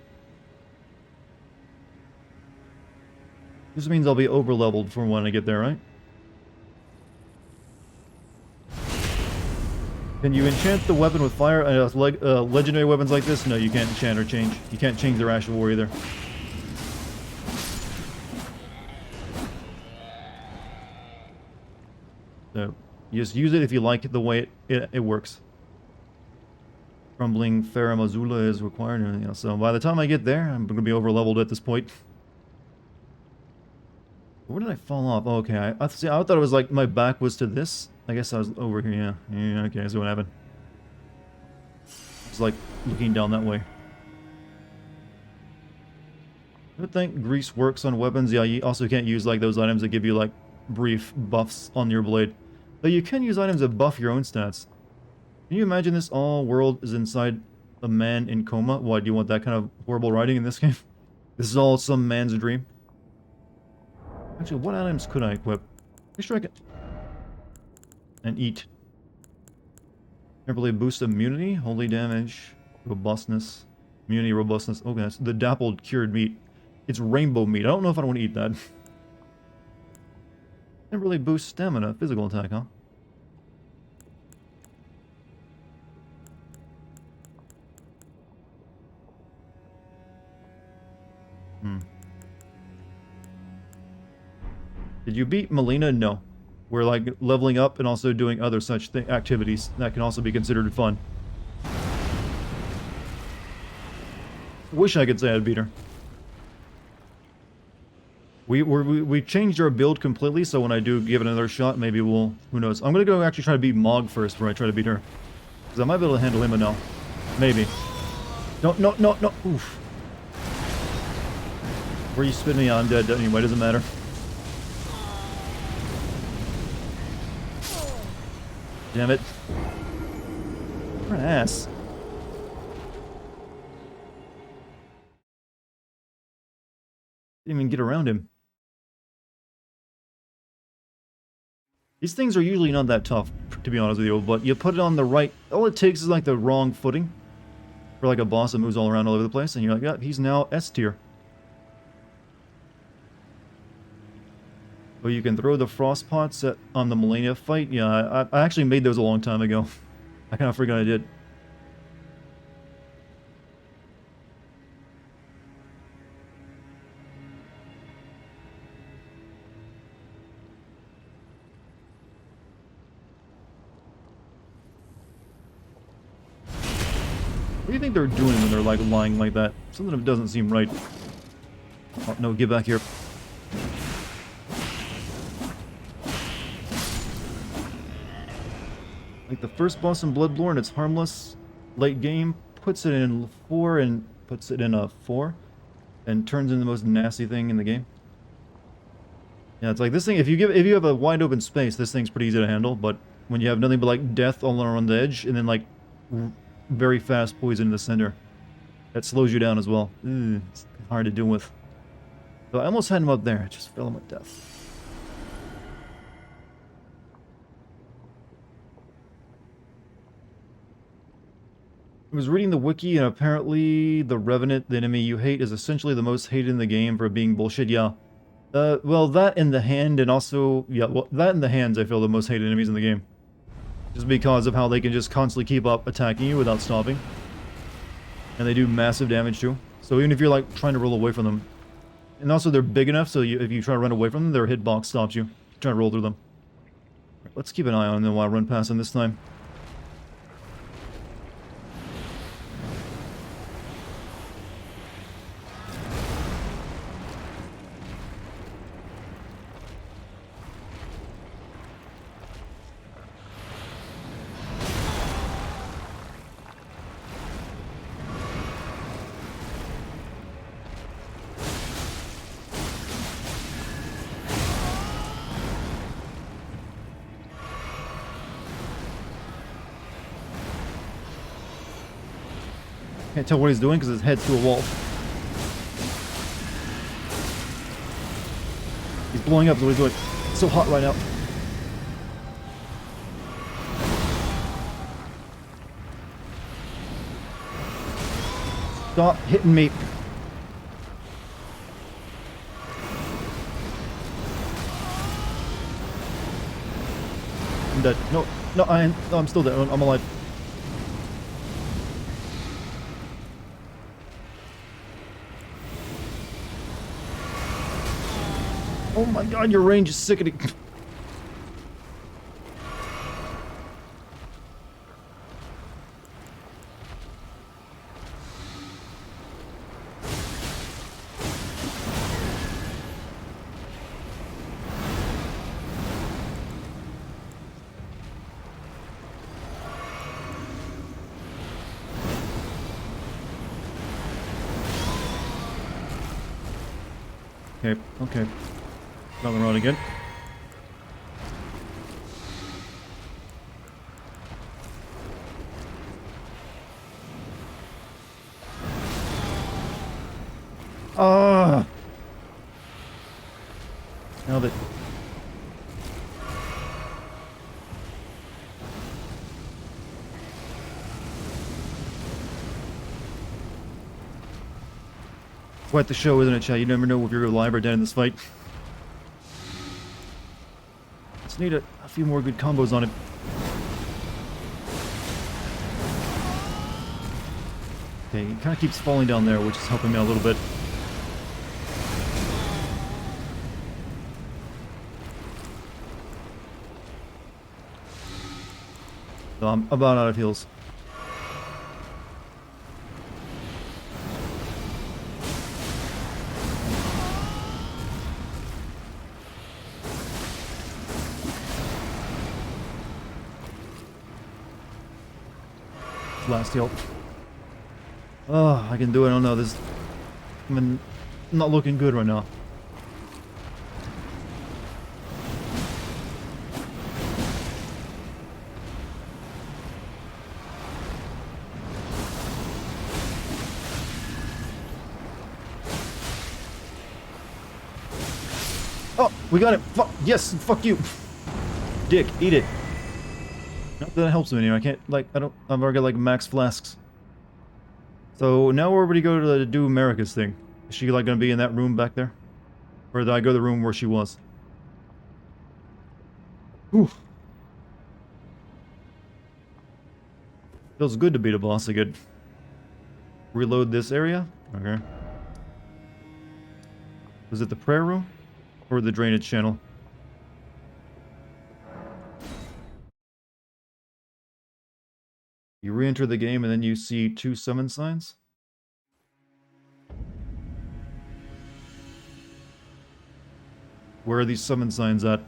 This means I'll be over-leveled for when I get there, right? Can you enchant the weapon with fire? Legendary weapons like this? No, you can't enchant or change. You can't change their Ash of War either. So, you just use it if you like the way it works. Crumbling Faramazula is required and everything else. So by the time I get there, I'm going to be over-leveled at this point. Where did I fall off? Oh, okay, I thought it was like my back was to this. I guess I was over here, yeah. Yeah, okay, I see what happened. It's like looking down that way. I don't think grease works on weapons. Yeah, you also can't use like those items that give you like brief buffs on your blade. Though you can use items that buff your own stats. Can you imagine this all world is inside a man in coma? Why, do you want that kind of horrible writing in this game? This is all some man's dream. Actually, what items could I equip? Pretty sure I can... And eat. Temporarily boost immunity, holy damage, robustness, immunity, robustness. Okay, that's the dappled cured meat. It's rainbow meat. I don't know if I want to eat that. Temporarily boost stamina, physical attack, huh? Did you beat Melina? No. We're like leveling up and also doing other such activities that can also be considered fun. Wish I could say I'd beat her. We changed our build completely, so when I do give it another shot, maybe we'll... Who knows? I'm gonna go actually try to beat Mog first before I try to beat her. Because I might be able to handle him now. Maybe. No. Oof. Where are you spitting me on? I'm dead anyway, doesn't matter. Damn it. What an ass. Didn't even get around him. These things are usually not that tough, to be honest with you, but you put it on the right... All it takes is like the wrong footing. For like a boss that moves all around all over the place, and you're like, yeah, he's now S tier. Oh, you can throw the frost pots on the Melania fight? Yeah, I actually made those a long time ago. I kind of forgot I did. do you think they're doing when they're like lying like that? Something that doesn't seem right. Oh, no, get back here. Like the first boss in Bloodborne, it's harmless. Late game, puts it in 4 and puts it in a 4. And turns into the most nasty thing in the game. Yeah, it's like this thing, if you have a wide open space, this thing's pretty easy to handle, but when you have nothing but like death all around the edge, and then like very fast poison in the center, that slows you down as well. It's hard to deal with. So I almost had him up there, I just fell him with death. I was reading the wiki, and apparently the Revenant, the enemy you hate, is essentially the most hated in the game for being bullshit. Yeah. Well, that in the hand, and also, yeah, well, that in the hands, I feel the most hated enemies in the game. Just because of how they can just constantly keep up attacking you without stopping. And they do massive damage too. So even if you're like trying to roll away from them. And also they're big enough, so if you try to run away from them, their hitbox stops you. Try to roll through them. Let's keep an eye on them while I run past them this time. Can't tell what he's doing because his head's to a wall. He's blowing up, is what he's doing. It's so hot right now. Stop hitting me. I'm dead. No, no, I'm still dead. I'm alive. Oh my god, your range is sickening. Okay, okay. Down the road again. Ah! Now that quite the show, isn't it, chat? You never know if you're alive or dead in this fight. Just need a few more good combos on it. Okay, he kind of keeps falling down there, which is helping me out a little bit. So I'm about out of heals. Last heal. Oh, I can do it. I don't know. This, I'm not looking good right now. Oh, we got it. Fuck yes. Fuck you, dick. Eat it. Not that helps me anymore. I can't, like, I've already got, like, max flasks. So, now we're ready to go to do America's thing. Is she, like, gonna be in that room back there? Or did I go to the room where she was? Whew. Feels good to beat a boss again. Reload this area? Okay. Was it the prayer room? Or the drainage channel? You re-enter the game and then you see 2 summon signs. Where are these summon signs at?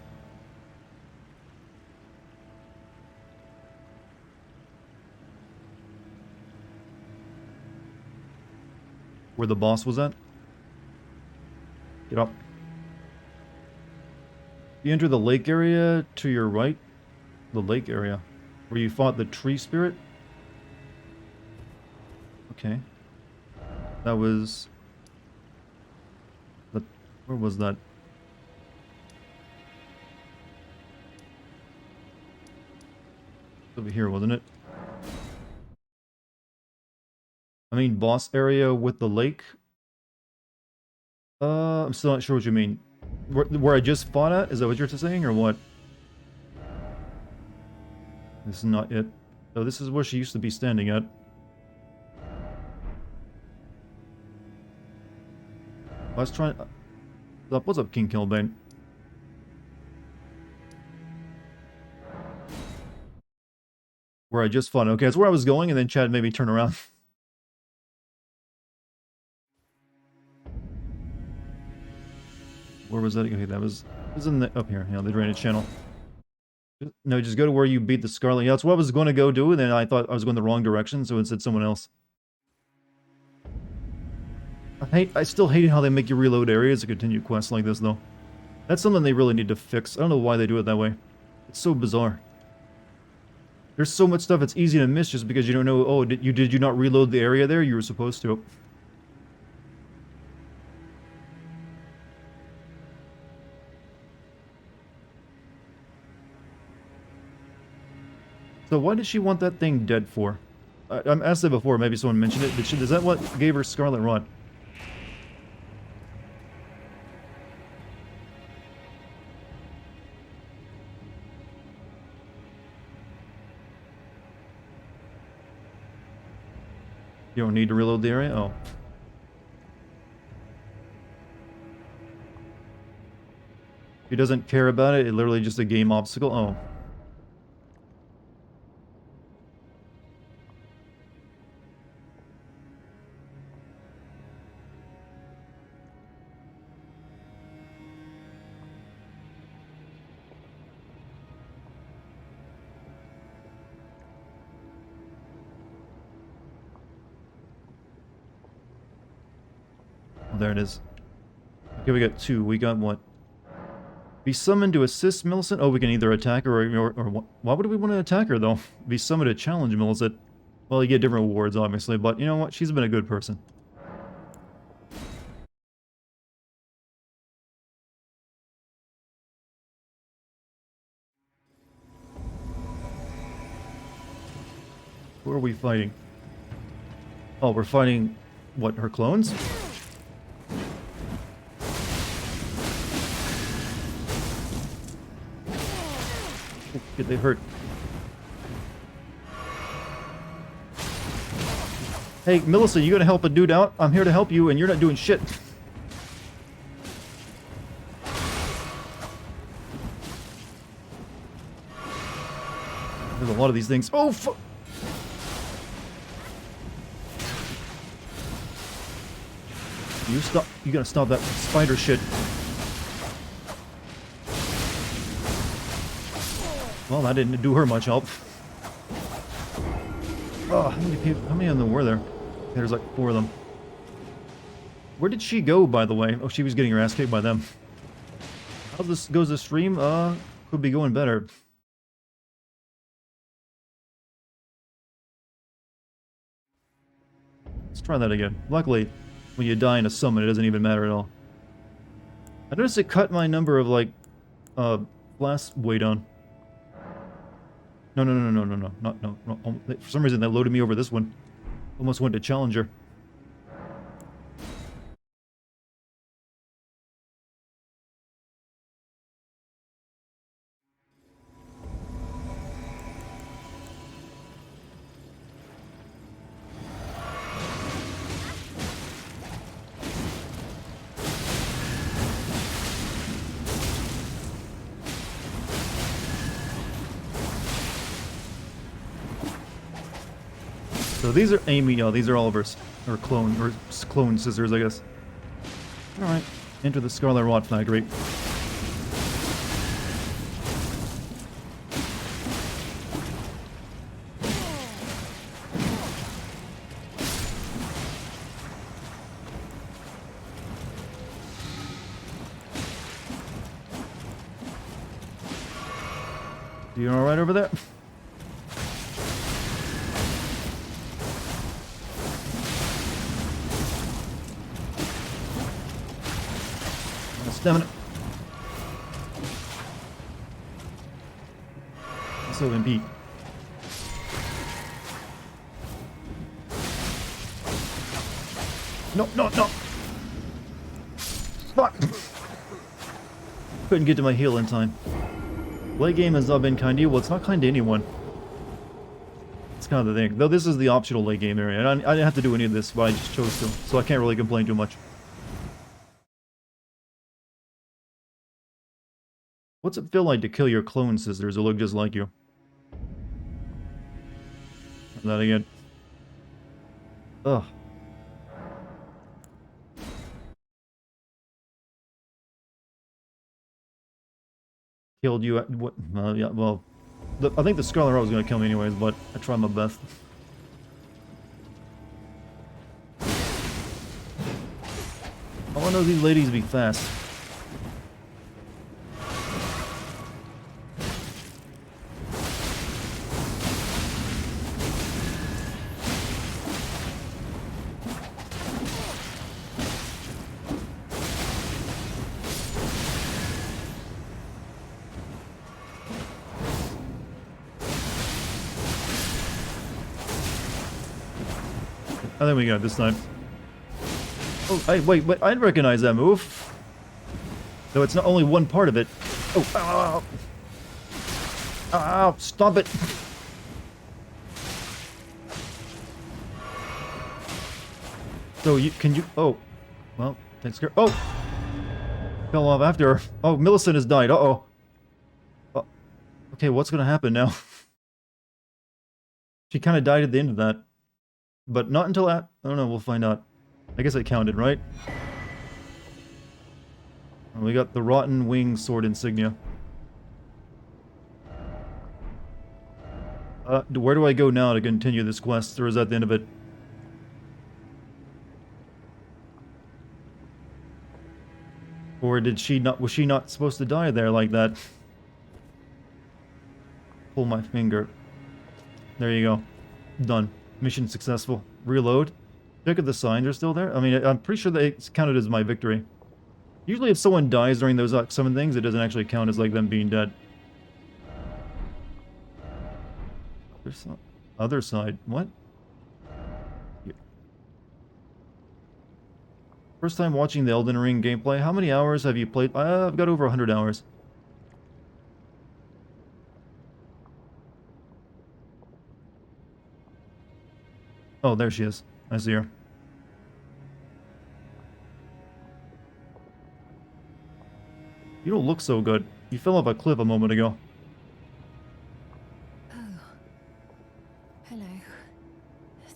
Where the boss was at? Get up. You enter the lake area to your right. The lake area. Where you fought the tree spirit? Okay. That was... Where was that? Over here, wasn't it? I mean, boss area with the lake? I'm still not sure what you mean. Where I just fought at? Is that what you're saying, or what? This is not it. Oh, this is where she used to be standing at. I was trying... What's up, King Kilbane? Where I just fought. Okay, that's where I was going, and then Chad made me turn around. Where was that? Okay, that was in the... Up here, yeah, the drainage channel. No, just go to where you beat the Scarlet. Yeah, that's what I was going to go do, and then I thought I was going the wrong direction, so it said someone else. I still hate how they make you reload areas to continue quests like this, though. That's something they really need to fix. I don't know why they do it that way. It's so bizarre. There's so much stuff it's easy to miss just because you don't know, oh, did you not reload the area there? You were supposed to. So why did she want that thing dead for? I asked that before, maybe someone mentioned it. Is that what gave her Scarlet Rot? You don't need to reload the area? Oh. He doesn't care about it? It's literally just a game obstacle? Oh. There it is. Okay, we got 2. We got what? Be summoned to assist Millicent? Oh, we can either attack her or why would we want to attack her, though? Be summoned to challenge Millicent. Well, you get different rewards, obviously, but you know what? She's been a good person. Who are we fighting? Oh, we're fighting... what, her clones? They hurt. Hey, Millicent, you gonna help a dude out? I'm here to help you, and you're not doing shit. There's a lot of these things. Oh, fuck! You stop. You gotta stop that spider shit. Well, that didn't do her much help. Oh, how many of them were there? There's like 4 of them. Where did she go, by the way? Oh, she was getting her ass kicked by them. How this goes the stream? Could be going better. Let's try that again. Luckily, when you die in a summon, it doesn't even matter at all. I noticed it cut my number of, like, blast way down. No. For some reason, that loaded me over this one. Almost went to Challenger. So these are Amy. Yeah, these are all of her clone sisters, I guess. All right, enter the Scarlet Rot Factory. You all right over there? Stamina. So MP. No, no, no. Fuck. Couldn't get to my heal in time. Late game has not been kind to you. Well, it's not kind to anyone. It's kind of the thing. Though this is the optional late game area. And I didn't have to do any of this, but I just chose to. So I can't really complain too much. What's it feel like to kill your clone sisters who look just like you? That again. Ugh. Killed you at what? Yeah, well, I think the Scarlet Rot was gonna kill me anyways, but I tried my best. All I know is these ladies be fast. I think we got it this time. Oh, wait, I recognize that move. Though it's not only one part of it. Oh, ow, ow, ow, stop it. So can you, oh, well, thanks, girl. Oh, fell off after her. Oh, Millicent has died, uh-oh. Okay, what's gonna happen now? She kind of died at the end of that. But not until I don't know, we'll find out. I guess it counted, right? And we got the Rotten Wing Sword Insignia. Where do I go now to continue this quest, or is that the end of it? Or was she not supposed to die there like that? Pull my finger. There you go. Done. Mission successful. Reload. Check if the signs are still there. I mean, I'm pretty sure they counted as my victory. Usually if someone dies during those summon things, it doesn't actually count as like them being dead. Other side. What? First time watching the Elden Ring gameplay. How many hours have you played? I've got over 100 hours. Oh, there she is. I see her. You don't look so good. You fell off a cliff a moment ago. Oh. Hello.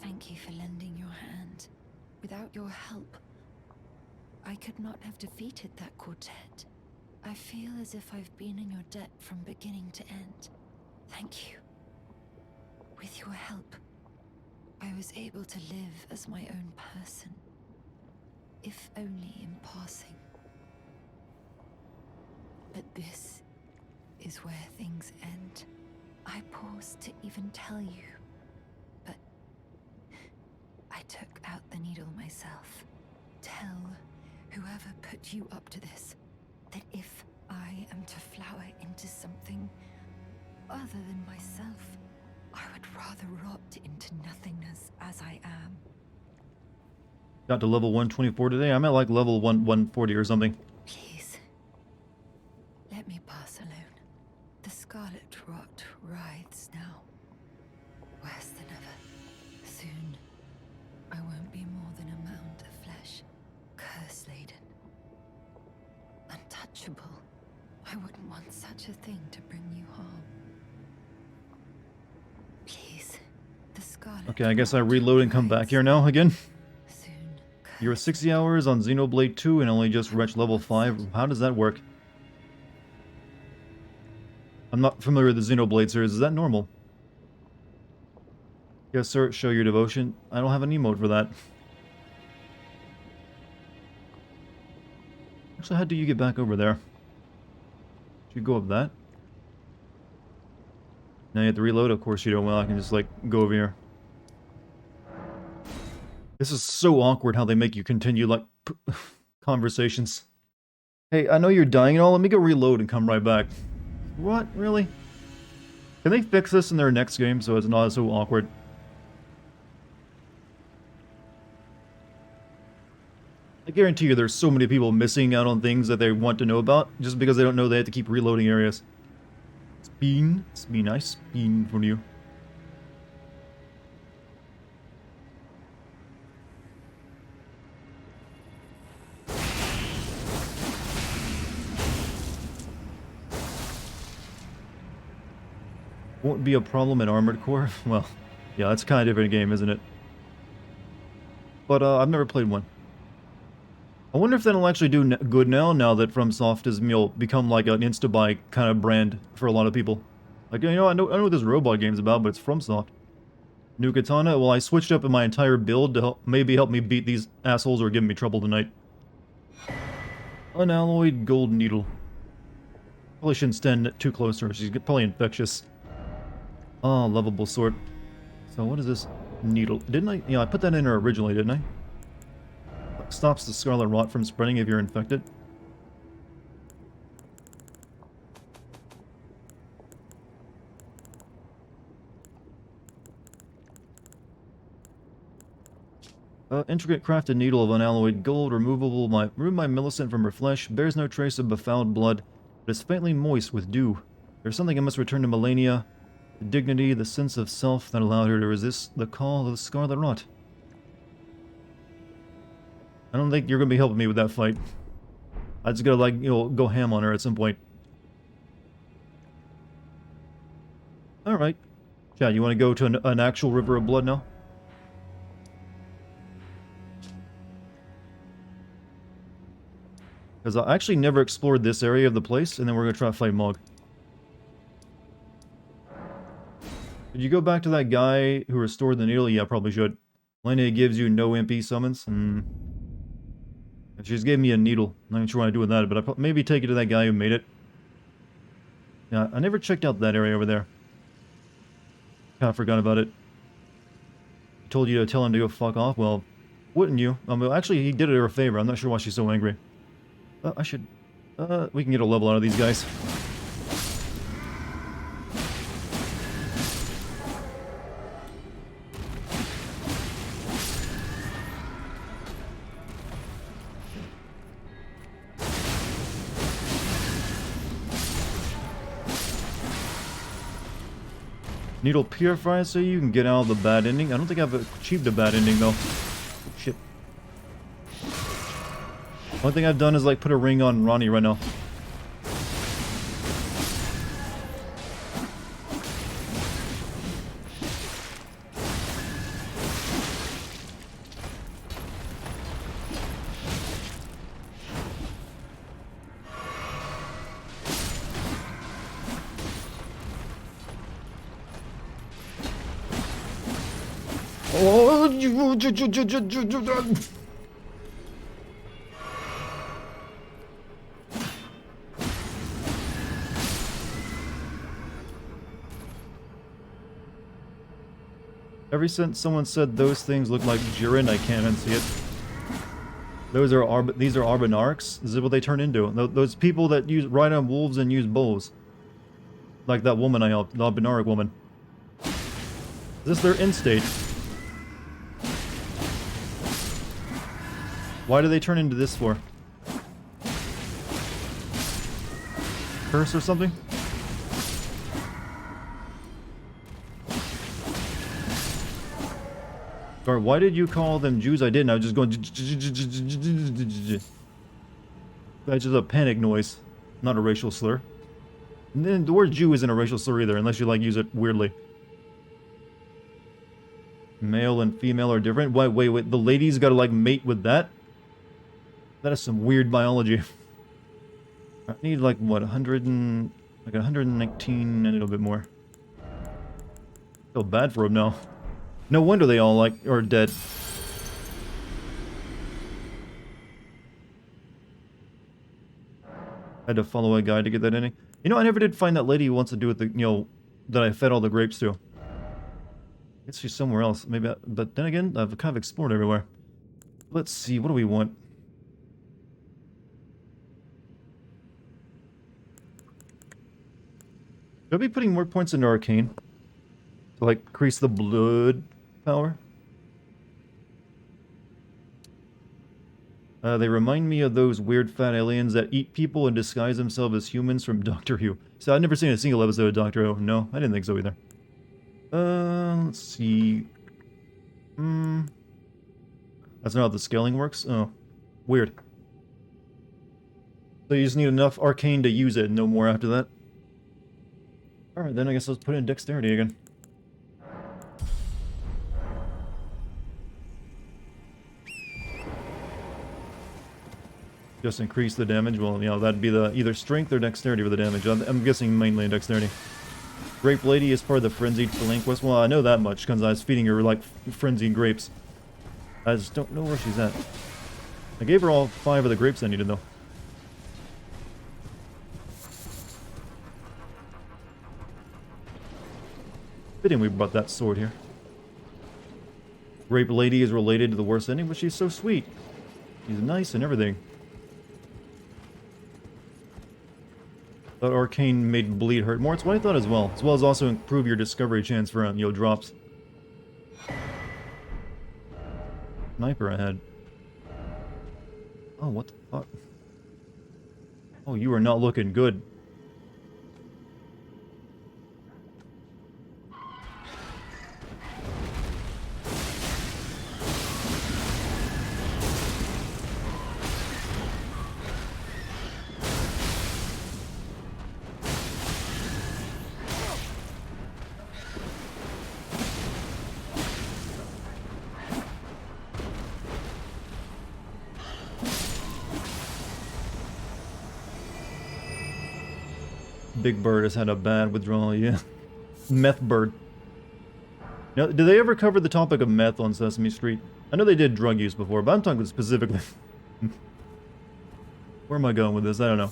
Thank you for lending your hand. Without your help, I could not have defeated that quartet. I feel as if I've been in your debt from beginning to end. Thank you. With your help, I was able to live as my own person, if only in passing. But this is where things end. I paused to even tell you, but I took out the needle myself. Tell whoever put you up to this that if I am to flower into something other than myself, I would rather rot into nothingness as I am. Got to level 124 today. I'm at like level 140 or something. Please, let me pass alone. The scarlet rot writhes now. Worse than ever. Soon, I won't be more than a mound of flesh. Curse-laden. Untouchable. I wouldn't want such a thing to bring you harm. Please, the Scarlet Okay, I guess I reload and come back here now again. soon. You're 60 hours on Xenoblade 2 and only just reached level 5. How does that work? I'm not familiar with the Xenoblade series. Is that normal? Yes, sir. Show your devotion. I don't have an emote for that. Actually, how do you get back over there? Should you go up that? Now you have to reload? Of course you don't. Well, I can just, like, go over here. This is so awkward how they make you continue, like, conversations. Hey, I know you're dying and all. Let me go reload and come right back. What? Really? Can they fix this in their next game so it's not so awkward? I guarantee you there's so many people missing out on things that they want to know about just because they don't know they have to keep reloading areas. Spin. Spin. I spin for you. Won't be a problem in Armored Core? Well, yeah, that's kind of a different game, isn't it? But I've never played one. I wonder if that'll actually do good now that FromSoft has become like an insta-buy kind of brand for a lot of people. Like, you know, I know what this robot game's about, but it's FromSoft. New Katana? Well, I switched up in my entire build to maybe help me beat these assholes who are giving me trouble tonight. Unalloyed gold needle. Probably shouldn't stand too close to her. She's probably infectious. Oh, lovable sword. So what is this needle? Didn't I? Yeah, I put that in her originally, didn't I? Stops the scarlet rot from spreading if you're infected. Intricate crafted needle of unalloyed gold, removable remove by Millicent from her flesh, bears no trace of befouled blood, but is faintly moist with dew. There's something I must return to Melania. The dignity, the sense of self that allowed her to resist the call of the scarlet rot. I don't think you're gonna be helping me with that fight. I just gotta, like, you know, go ham on her at some point. Alright. Chad, you wanna go to an actual river of blood now? Because I actually never explored this area of the place, and then we're gonna try to fight Mog. Did you go back to that guy who restored the needle? Yeah, probably should. Lena gives you no MP summons. She's gave me a needle. I'm not sure what I do with that, but I maybe take it to that guy who made it. Yeah, I never checked out that area over there. Kind of forgot about it. I told you to tell him to go fuck off. Well, wouldn't you? Well, actually, he did it her a favor. I'm not sure why she's so angry. I should... we can get a level out of these guys. Needle purifies so you can get out of the bad ending. I don't think I've achieved a bad ending though. Shit. One thing I've done is like put a ring on Ronnie right now. Ever since someone said those things look like Jiren, I can't unsee it. These are Arbonarchs? This is what they turn into. Those people that ride on wolves and use bows. Like that woman I helped, the Arbonarch woman. Is this their end state? Why do they turn into this for? Curse or something? Or why did you call them Jews? I didn't. I was just going. That's just a panic noise, not a racial slur. And then the word Jew isn't a racial slur either, unless you like use it weirdly. Male and female are different? Wait, the ladies gotta, like, mate with that? That is some weird biology. I need, like, what, 119 and a little bit more. Feel bad for him now. No wonder they all, like, are dead. Had to follow a guide to get that ending. You know, I never did find that lady who wants to do with the, you know, that I fed all the grapes to. I guess she's somewhere else. Maybe, but then again, I've kind of explored everywhere. Let's see, what do we want? Should I be putting more points into Arcane? To, like, increase the blood power? They remind me of those weird fat aliens that eat people and disguise themselves as humans from Doctor Who. So I've never seen a single episode of Doctor Who. No, I didn't think so either. Let's see. That's not how the scaling works? Oh, weird. So you just need enough arcane to use it and no more after that. Alright, then I guess let's put in dexterity again. Just increase the damage. Well, you know, that'd be the either strength or dexterity for the damage. I'm guessing mainly dexterity. Grape Lady is part of the frenzied Phalanquist. Well, I know that much because I was feeding her, like, frenzied grapes. I just don't know where she's at. I gave her all 5 of the grapes I needed, though. Fitting we brought that sword here. Grape Lady is related to the worst ending, but she's so sweet. She's nice and everything. Thought Arcane made bleed hurt more. It's what I thought as well as also improve your discovery chance for, you know, drops. Sniper I had. Oh, what the fuck? Oh, you are not looking good. Big Bird has had a bad withdrawal, yeah. Meth Bird. Now, did they ever cover the topic of meth on Sesame Street? I know they did drug use before, but I'm talking specifically. Where am I going with this? I don't know.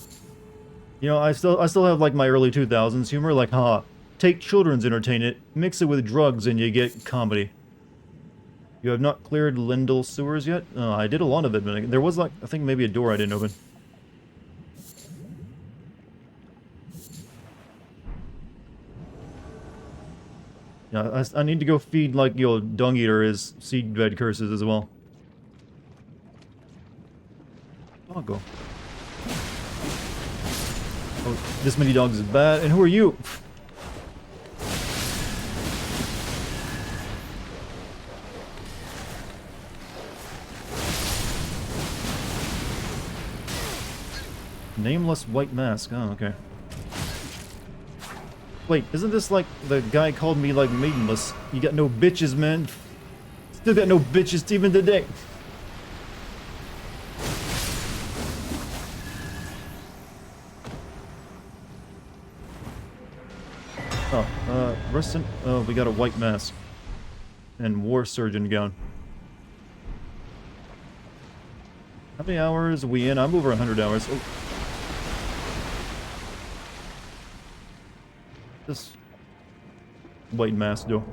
You know, I still have, like, my early 2000s humor, like, haha, take children's entertainment, mix it with drugs, and you get comedy. You have not cleared Lindell sewers yet? I did a lot of it, but there was, like, I think maybe a door I didn't open. Yeah, I need to go feed, like, you know, Dung Eater his seedbed curses as well. I'll go. Oh, this many dogs is bad. And who are you? Nameless white mask. Oh, okay. Wait, isn't this like the guy called me, like, maidenless? You got no bitches, man. Still got no bitches even today. Oh, Rustin. Oh, we got a white mask. And war surgeon gown. How many hours are we in? I'm over 100 hours. Oh. This white mask do.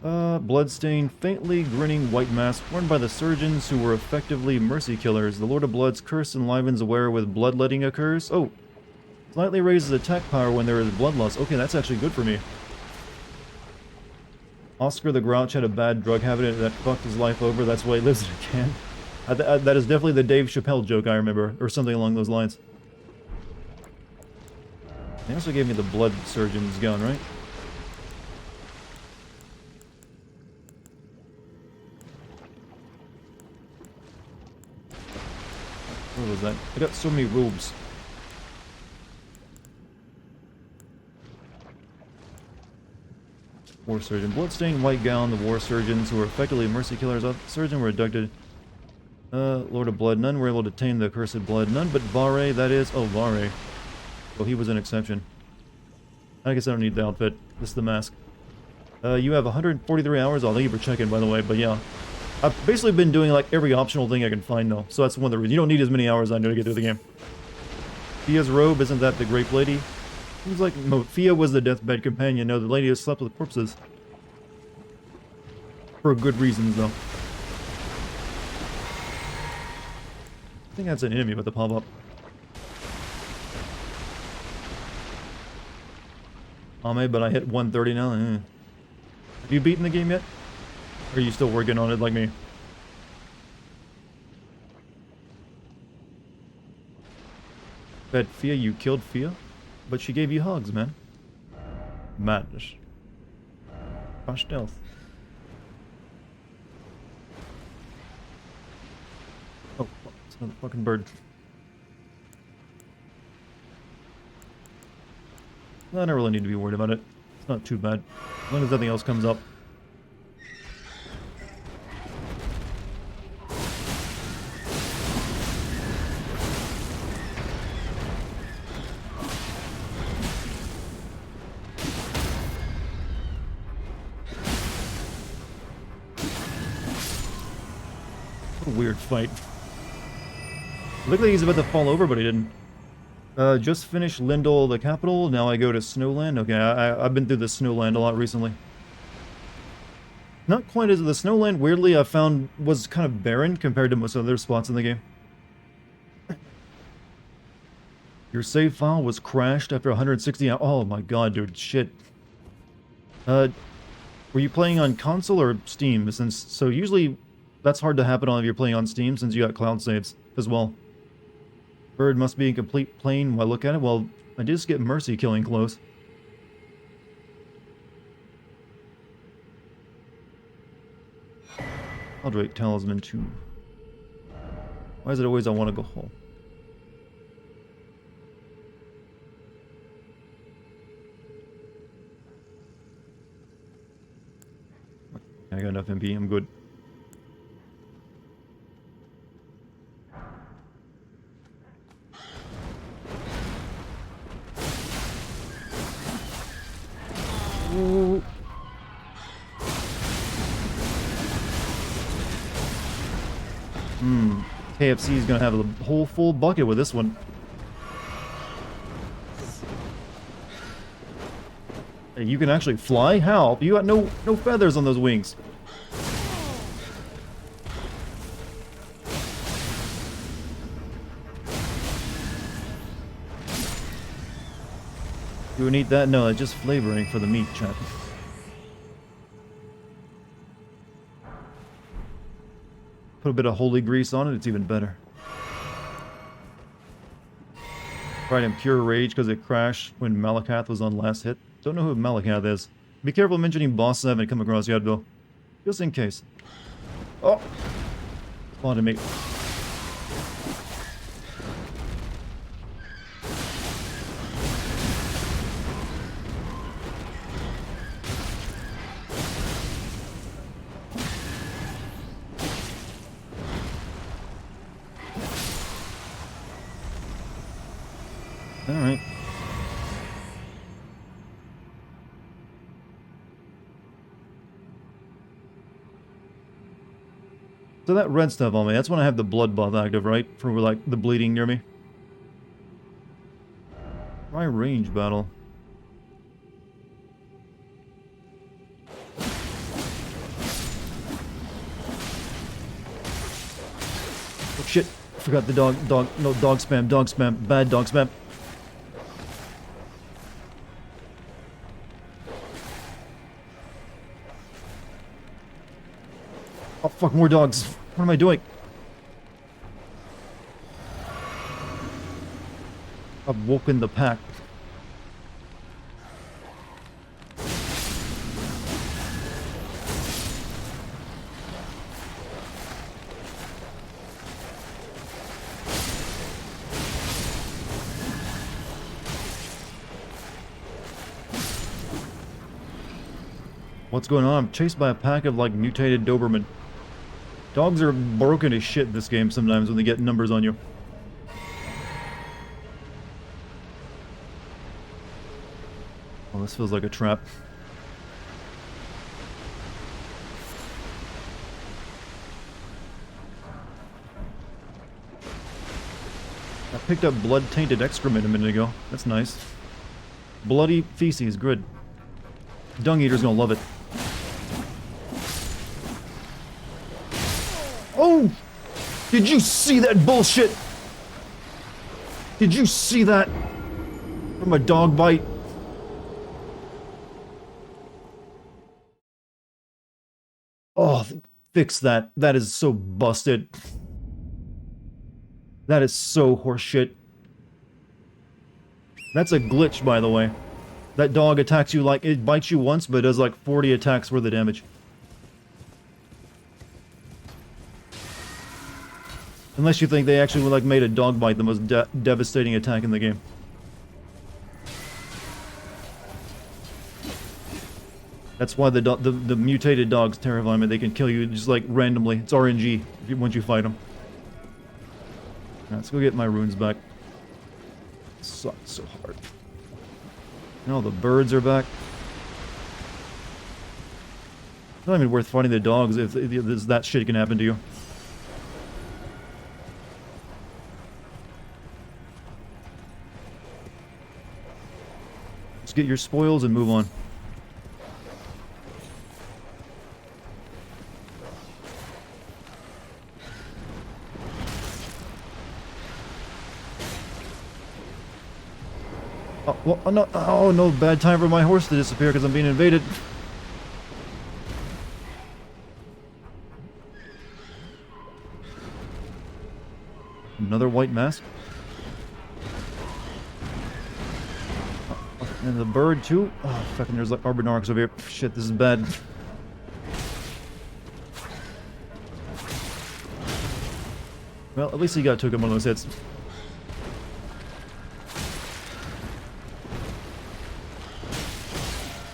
Bloodstained, faintly grinning white mask worn by the surgeons who were effectively mercy killers. The Lord of Blood's curse enlivens aware with bloodletting occurs. Oh, slightly raises attack power when there is blood loss. Okay, that's actually good for me. Oscar the Grouch had a bad drug habit that fucked his life over. That's why he lives in a can. That is definitely the Dave Chappelle joke I remember, or something along those lines. They also gave me the blood surgeon's gun, right? What was that? I got so many robes. War Surgeon. Bloodstained White Gown, the War Surgeons, who were effectively mercy killers. Surgeon were abducted. Lord of Blood. None were able to tame the accursed blood. None but Vare, that is. Oh, Vare. Well, he was an exception. I guess I don't need the outfit. This is the mask. You have 143 hours. I'll thank you for checking, by the way, but yeah. I've basically been doing like every optional thing I can find, though. So that's one of the reasons. You don't need as many hours as I do to get through the game. Fia's robe, isn't that the Grape Lady? Seems like Fia was the deathbed companion. No, the lady who slept with corpses. For good reasons, though. I think that's an enemy with the pop-up. Ame, but I hit 130 now. Have you beaten the game yet? Or are you still working on it like me? Bet Fia, you killed Fia? But she gave you hugs, man. Madness. By stealth. Oh, it's another fucking bird. I don't really need to be worried about it. It's not too bad. As long as nothing else comes up. What a weird fight. Looked like he's about to fall over, but he didn't. Just finished Lindell, the capital. Now I go to Snowland. Okay, I've been through the Snowland a lot recently. Not quite as the Snowland, weirdly, I found was kind of barren compared to most other spots in the game. Your save file was crashed after 160 hours. Oh my god, dude, shit. Were you playing on console or Steam? So usually that's hard to happen on if you're playing on Steam since you got cloud saves as well. Bird must be in complete plane while I look at it. Well, I did just get Mercy killing close. Eldrake Talisman 2. Why is it always I want to go home? I got enough MP, I'm good. Ooh. KFC is gonna have a whole full bucket with this one. Hey, you can actually fly? How? You got no feathers on those wings. You would eat that? No, it's just flavoring for the meat, chat. Put a bit of holy grease on it, it's even better. Right in pure rage because it crashed when Malakath was on last hit. Don't know who Malakath is. Be careful mentioning Boss 7 come across Yadville. Just in case. Oh! Spotted me. Alright. So that red stuff on me, that's when I have the blood buff active, right? For like the bleeding near me. My range battle. Oh shit. Forgot the dog spam, bad dog spam. Oh fuck, more dogs. What am I doing? I've woken the pack. What's going on? I'm chased by a pack of, like, mutated Doberman. Dogs are broken as shit in this game sometimes when they get numbers on you. Oh, this feels like a trap. I picked up blood-tainted excrement a minute ago. That's nice. Bloody feces, good. Dung Eater's gonna love it. Oh! Did you see that bullshit? Did you see that? From a dog bite? Oh, fix that. That is so busted. That is so horseshit. That's a glitch, by the way. That dog attacks you like... It bites you once, but does like 40 attacks worth of damage. Unless you think they actually like made a dog bite the most devastating attack in the game. That's why the mutated dogs terrify me. They can kill you just like randomly. It's RNG once you fight them. Let's go get my runes back. It sucks so hard. And all the birds are back. It's not even worth fighting the dogs if that shit can happen to you. Let's get your spoils and move on. Oh, well, no, oh no, bad time for my horse to disappear because I'm being invaded. Another white mask. And the bird too. Oh, fucking there's like Arbonarchs over here. Shit, this is bad. Well, at least he took him one of those hits.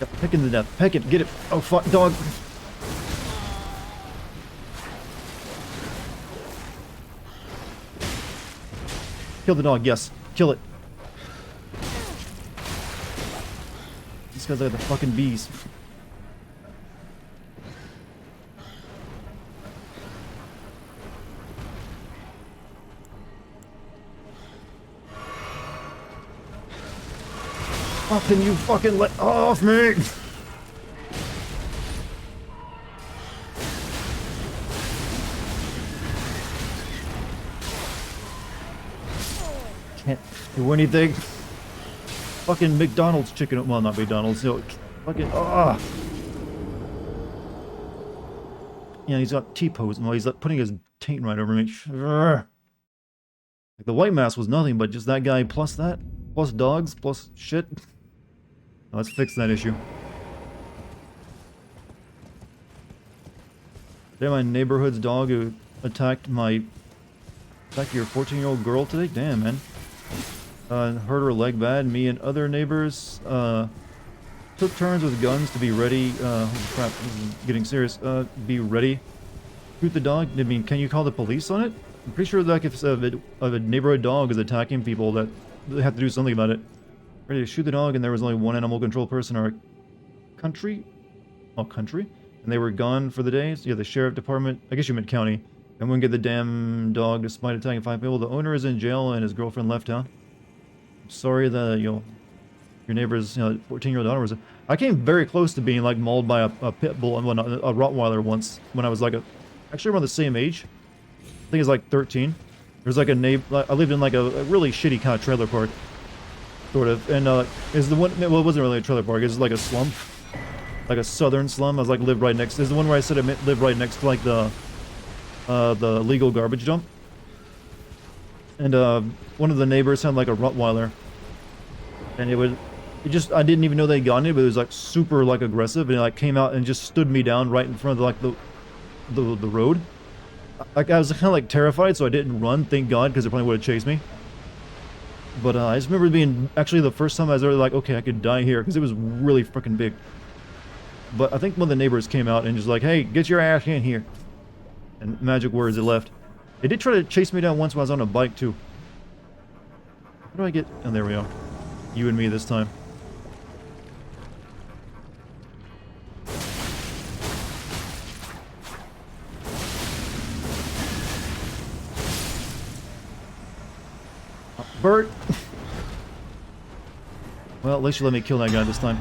Yep, peck him to death. Peck it. Get it. Oh, fuck, dog. Kill the dog, yes. Kill it. These guys are the fucking bees. How can you fucking let off me? Can't do anything. Fucking McDonald's chicken. Well, not McDonald's. No, fucking. Ah. Yeah, he's got T-pose. Well, he's like putting his taint right over me. Like the white mask was nothing, but just that guy plus that, plus dogs, plus shit. Let's fix that issue. Damn, my neighborhood's dog who attacked your 14-year-old girl today? Damn, man. Hurt her leg bad. Me and other neighbors took turns with guns to be ready. Holy crap, this is getting serious. Be ready. Shoot the dog. I mean, can you call the police on it? I'm pretty sure that if a neighborhood dog is attacking people, that they have to do something about it. Ready to shoot the dog, and there was only one animal control person in our country. Oh, country? And they were gone for the day. So yeah, the sheriff department. I guess you meant county. And wouldn't get the damn dog despite attacking 5 people. The owner is in jail, and his girlfriend left town. I'm sorry that your neighbor's 14-year-old daughter was. I came very close to being like mauled by a pit bull, well, not, a Rottweiler once when I was like actually around the same age. I think it's like 13. There's like a neighbor. I lived in like a really shitty kind of trailer park. Sort of, and is the one, well, it wasn't really a trailer park, it was like a slum, like a southern slum. I was like, lived right next, is the one where I said I lived right next to like the legal garbage dump. And one of the neighbors had like a Rottweiler, and I didn't even know they got it, but it was like super like aggressive, and it like came out and just stood me down right in front of like the road. Like I was kind of like terrified, so I didn't run, thank God, because it probably would have chased me. But I just remember being, actually the first time I was really like, okay, I could die here, because it was really freaking big. But I think one of the neighbors came out and just like, hey, get your ass in here. And magic words, it left. It did try to chase me down once when I was on a bike, too. How do I get... Oh, there we are. You and me this time. Bert! Well, at least you let me kill that guy this time.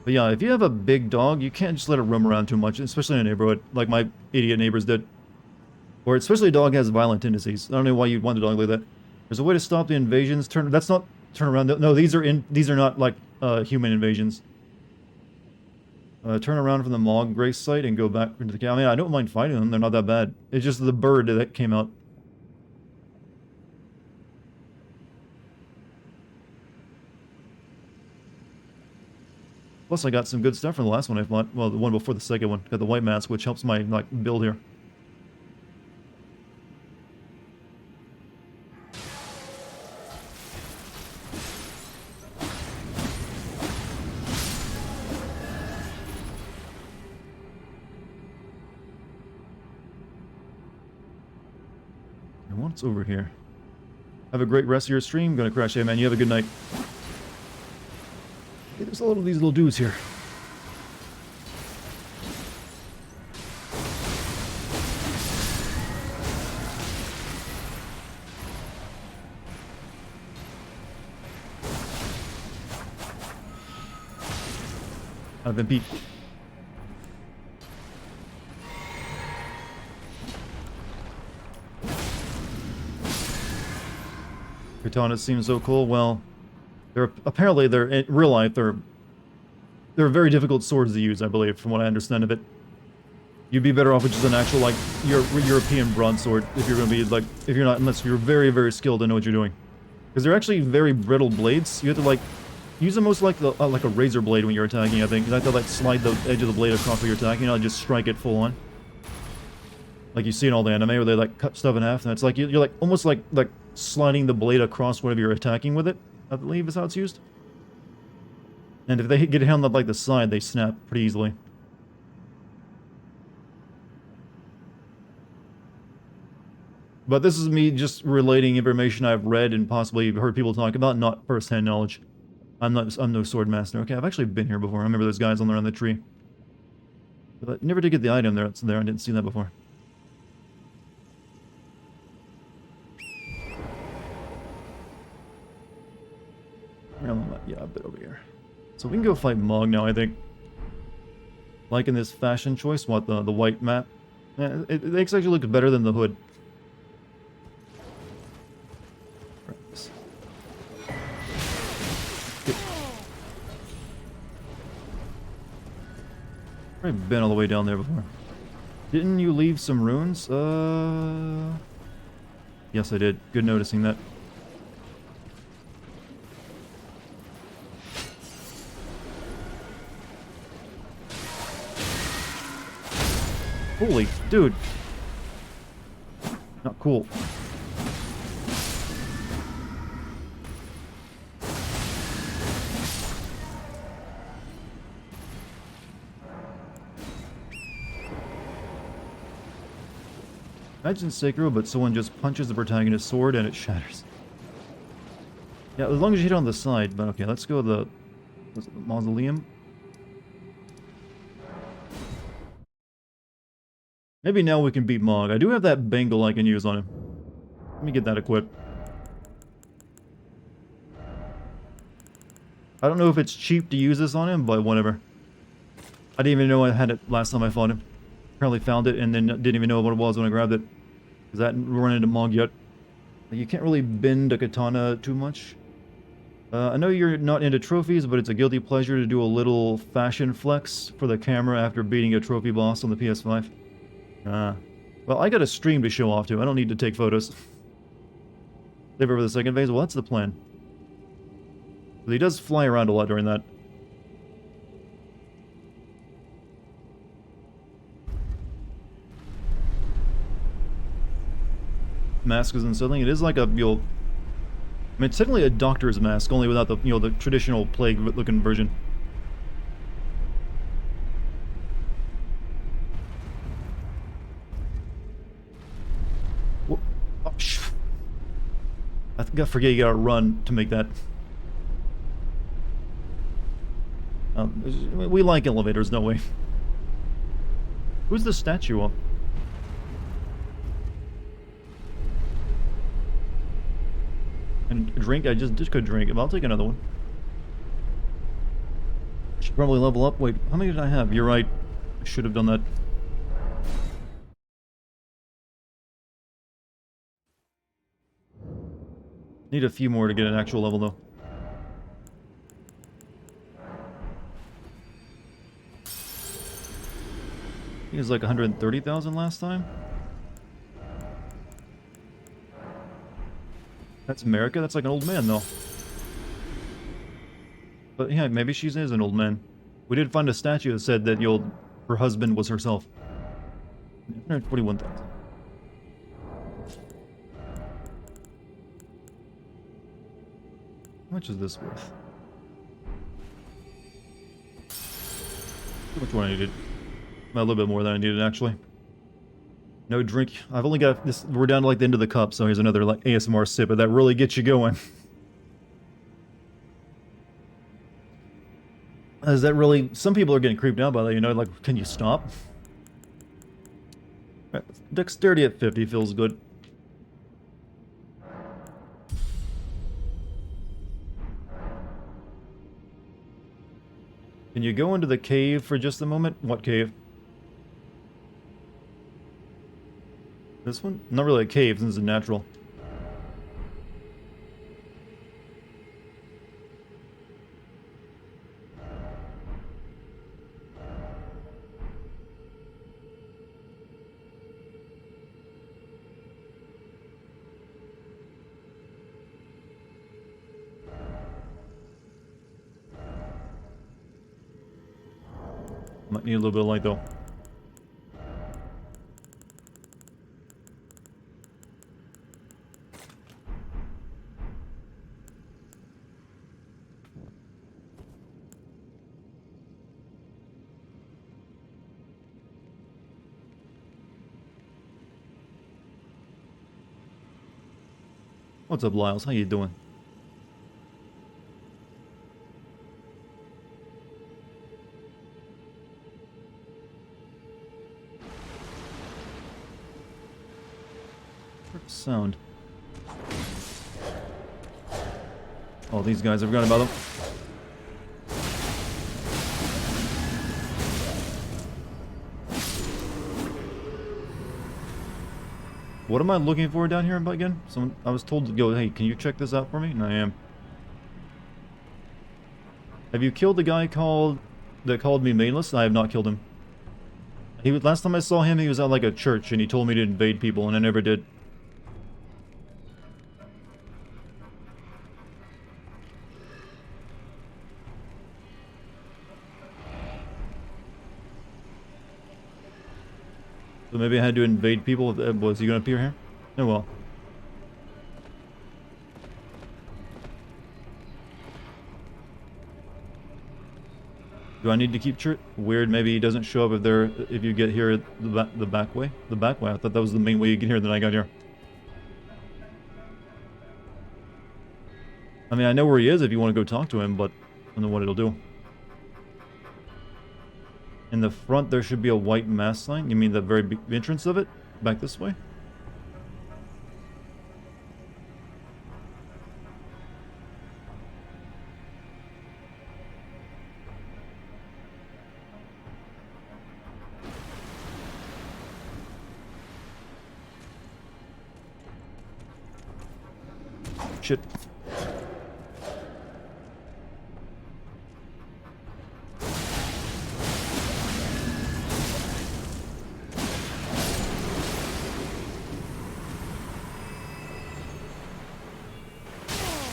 But yeah, if you have a big dog, you can't just let it roam around too much, especially in a neighborhood, like my idiot neighbors did. Or especially a dog has violent tendencies. I don't know why you'd want a dog like that. There's a way to stop the invasions. That's not turn around. No, these are not like human invasions. Turn around from the Mog Grace site and go back into the camp. I mean, I don't mind fighting them. They're not that bad. It's just the bird that came out. Plus, I got some good stuff from the last one I fought. Well, the one before the second one. Got the white mask, which helps my like build here. And what's over here? Have a great rest of your stream. Gonna crash. Hey, man, you have a good night. Hey, there's a lot of these little dudes here. I've been beat. Katana seems so cool. Well, apparently in real life they're very difficult swords to use, I believe, from what I understand of it. You'd be better off with just an actual like European broadsword if you're going to be like unless you're very, very skilled and know what you're doing, because they're actually very brittle blades. You have to like use them most like a razor blade when you're attacking. I think you have to like slide the edge of the blade across when you're attacking, not just strike it full on. Like you see in all the anime where they like cut stuff in half, and it's like you're like almost like sliding the blade across whatever you're attacking with it, I believe is how it's used. And if they get hit on like the side, they snap pretty easily. But this is me just relating information I've read and possibly heard people talk about, not first-hand knowledge. I'm no sword master. Okay, I've actually been here before. I remember those guys on the tree. But I never did get the item there. It's there. I didn't see that before. Yeah, a bit over here. So we can go fight Mog now, I think. Liking this fashion choice, what, the white map? Yeah, it actually looks better than the hood. I've been all the way down there before. Didn't you leave some runes? Yes, I did. Good noticing that. Holy, dude. Not cool. Imagine Sekiro, but someone just punches the protagonist's sword and it shatters. Yeah, as long as you hit on the side, but okay, let's go to the mausoleum. Maybe now we can beat Mog. I do have that bangle I can use on him. Let me get that equipped. I don't know if it's cheap to use this on him, but whatever. I didn't even know I had it last time I fought him. Apparently found it and then didn't even know what it was when I grabbed it. Because I hadn't run into Mog yet. You can't really bend a katana too much. I know you're not into trophies, but it's a guilty pleasure to do a little fashion flex for the camera after beating a trophy boss on the PS5. Well, I got a stream to show off to. I don't need to take photos. Save over the second phase. Well, that's the plan. But he does fly around a lot during that. Mask is unsettling. It is like a, I mean, it's technically a doctor's mask, only without the, the traditional plague-looking version. Oh, I think I forget you gotta run to make that. We like elevators, no way. Who's the statue of? And a drink? I just could drink it. I'll take another one. Should probably level up. Wait, how many did I have? You're right. I should have done that. Need a few more to get an actual level, though. I think it was like 130,000 last time. That's America? That's like an old man, though. But yeah, maybe she is an old man. We did find a statue that said that her husband was herself. 141,000. How much is this worth? Which one I needed? A little bit more than I needed, actually. No drink. I've only got this. We're down to like the end of the cup, so here's another like ASMR sip, but that really gets you going. Is that really? Some people are getting creeped out by that, like, can you stop? Right, dexterity at 50 feels good. Can you go into the cave for just a moment? What cave? This one? Not really a cave, since it's natural. Might need a little bit of light, though. What's up, Lyles? How you doing? What's the sound? Oh, these guys, I forgot about them. What am I looking for down here again? I was told to go, hey, can you check this out for me? And I am. Have you killed the guy that called me mainless? I have not killed him. Last time I saw him, he was at like a church, and he told me to invade people, and I never did. So maybe I had to invade people. Was he going to appear here? Oh well. Do I need to keep church? Weird. Maybe he doesn't show up if you get here the back way. The back way. I thought that was the main way you get here. Then I got here. I mean, I know where he is if you want to go talk to him, but I don't know what it'll do. In the front, there should be a white mass sign. You mean the very big entrance of it? Back this way? Shit.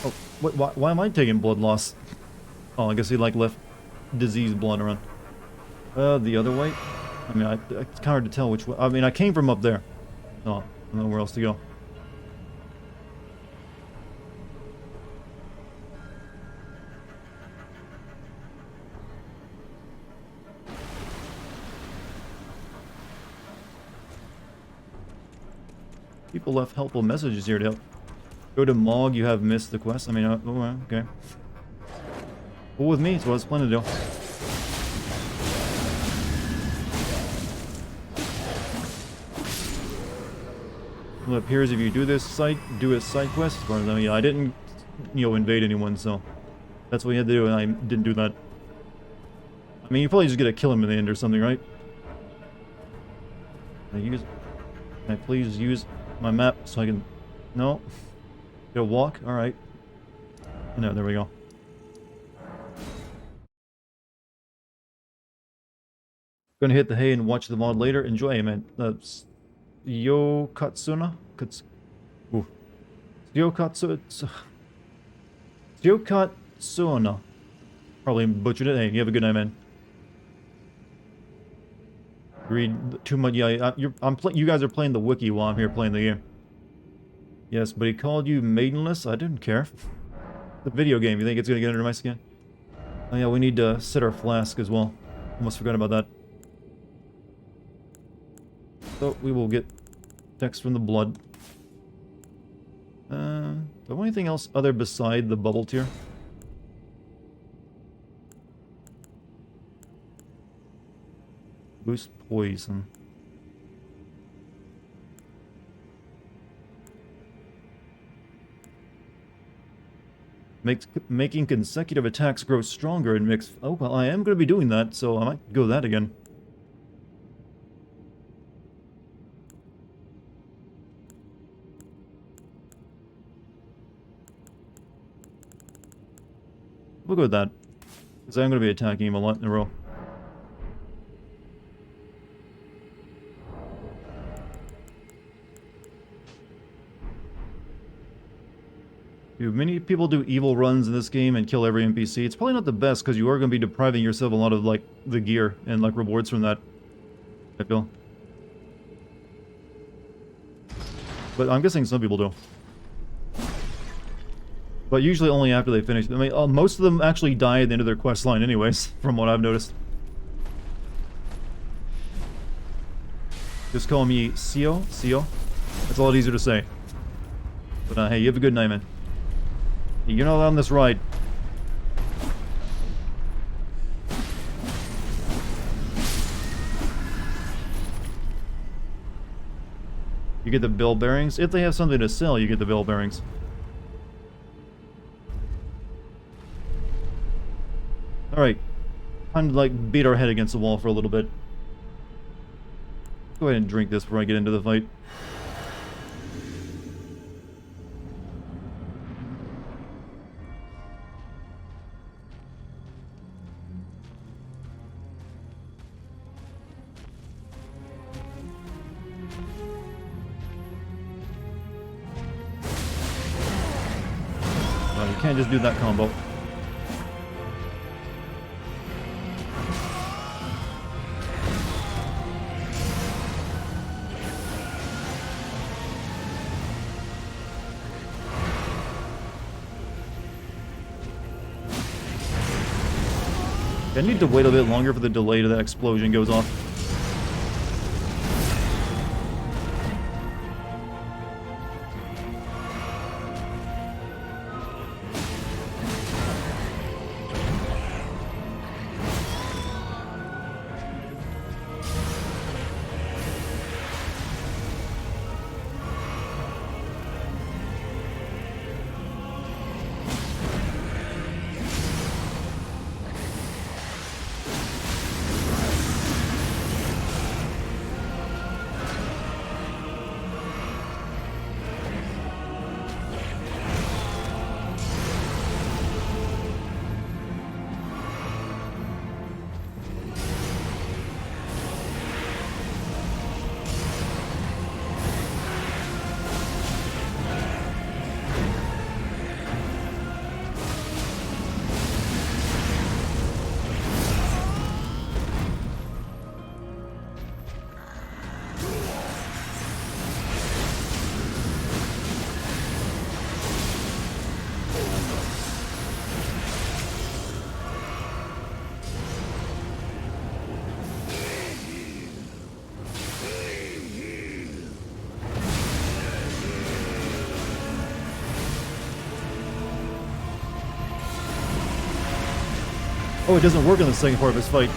Oh, Why am I taking blood loss? Oh, I guess he like left diseased blood around. The other way? I mean, it's kind of hard to tell which way. I mean, I came from up there. Oh, I don't know where else to go. People left helpful messages here to help. Go to Mog, you have missed the quest. I mean, oh, okay. Well, with me, it's what I was planning to do. Well, it appears if you do this do a side quest. As far as I mean, I didn't, invade anyone, so that's what you had to do, and I didn't do that. I mean, you probably just get to kill him in the end or something, right? Can I please use my map so I can... No. Get a walk? Alright. No, there we go. Gonna hit the hay and watch the mod later. Enjoy, man. That's Yo Katsuna? Ooh. Yo Katsuna. Probably butchered it. Hey, you have a good night, man. Read too much. Yeah, you guys are playing the wiki while I'm here playing the game. Yes, but he called you maidenless. I didn't care. The video game. You think it's gonna get under my skin? Oh yeah, we need to set our flask as well. Almost forgot about that. So we will get text from the blood. Do I have anything else other beside the bubble tier? Boost poison. Making consecutive attacks grow stronger and makes... Oh, well, I am going to be doing that, so I might go that again. We'll go with that. Because I'm going to be attacking him a lot in a row. Dude, many people do evil runs in this game and kill every NPC. It's probably not the best because you are going to be depriving yourself a lot of, like, the gear and, like, rewards from that, I feel. But I'm guessing some people do. But usually only after they finish. I mean, most of them actually die at the end of their quest line anyways, from what I've noticed. Just call me Sio. That's a lot easier to say. But hey, you have a good night, man. You're not on this ride. You get the bell bearings. If they have something to sell, you get the bell bearings. Alright. Time to, like, beat our head against the wall for a little bit. Go ahead and drink this before I get into the fight. You can't just do that combo. I need to wait a bit longer for the delay to that explosion goes off. Oh, it doesn't work in the second part of his fight.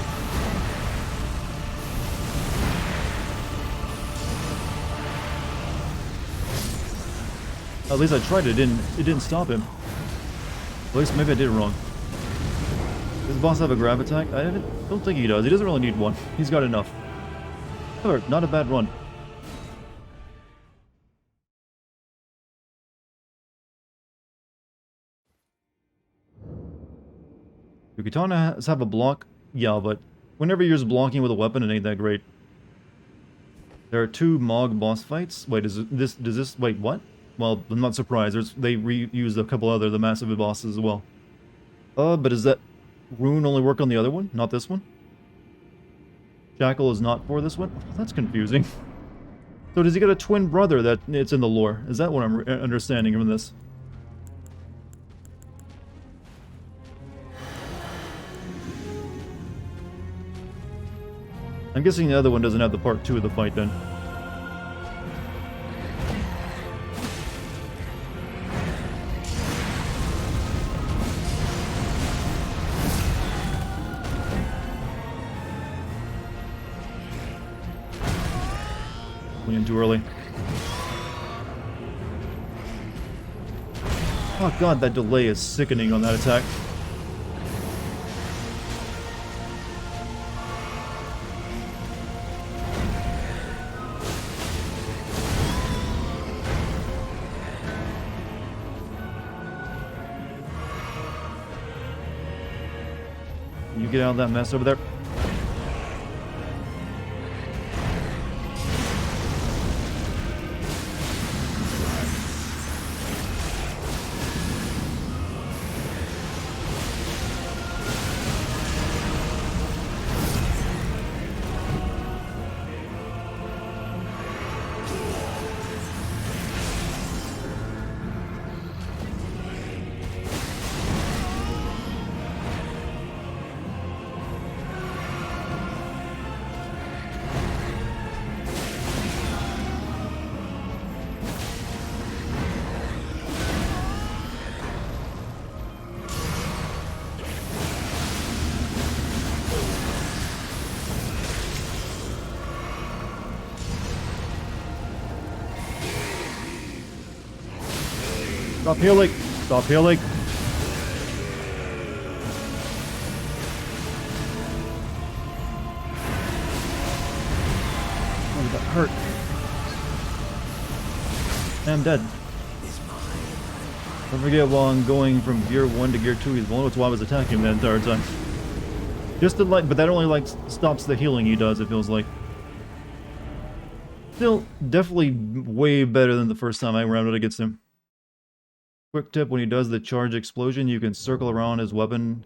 At least I tried it. It didn't stop him. At least maybe I did it wrong. Does the boss have a grab attack? I don't think he does. He doesn't really need one. He's got enough. However, not a bad run. Your katana has have a block? Yeah, but whenever you're just blocking with a weapon, it ain't that great. There are 2 Mog boss fights. Wait, does this... Wait, what? Well, I'm not surprised. They reused a couple other the massive bosses as well. But does that rune only work on the other one? Not this one? Shackle is not for this one? That's confusing. So does he get a twin brother that it's in the lore? Is that what I'm understanding from this? I'm guessing the other one doesn't have the part 2 of the fight then. Went in too early. Oh god, that delay is sickening on that attack. Can you get out of that mess over there? Stop healing! Stop healing! Oh, that hurt. I'm dead. Don't forget, while I'm going from gear 1 to gear 2, he's vulnerable. That's why I was attacking him that entire time. Just to but that only stops the healing he does, it feels like. Still, definitely way better than the first time I ran it against him. Quick tip, when he does the charge explosion, you can circle around his weapon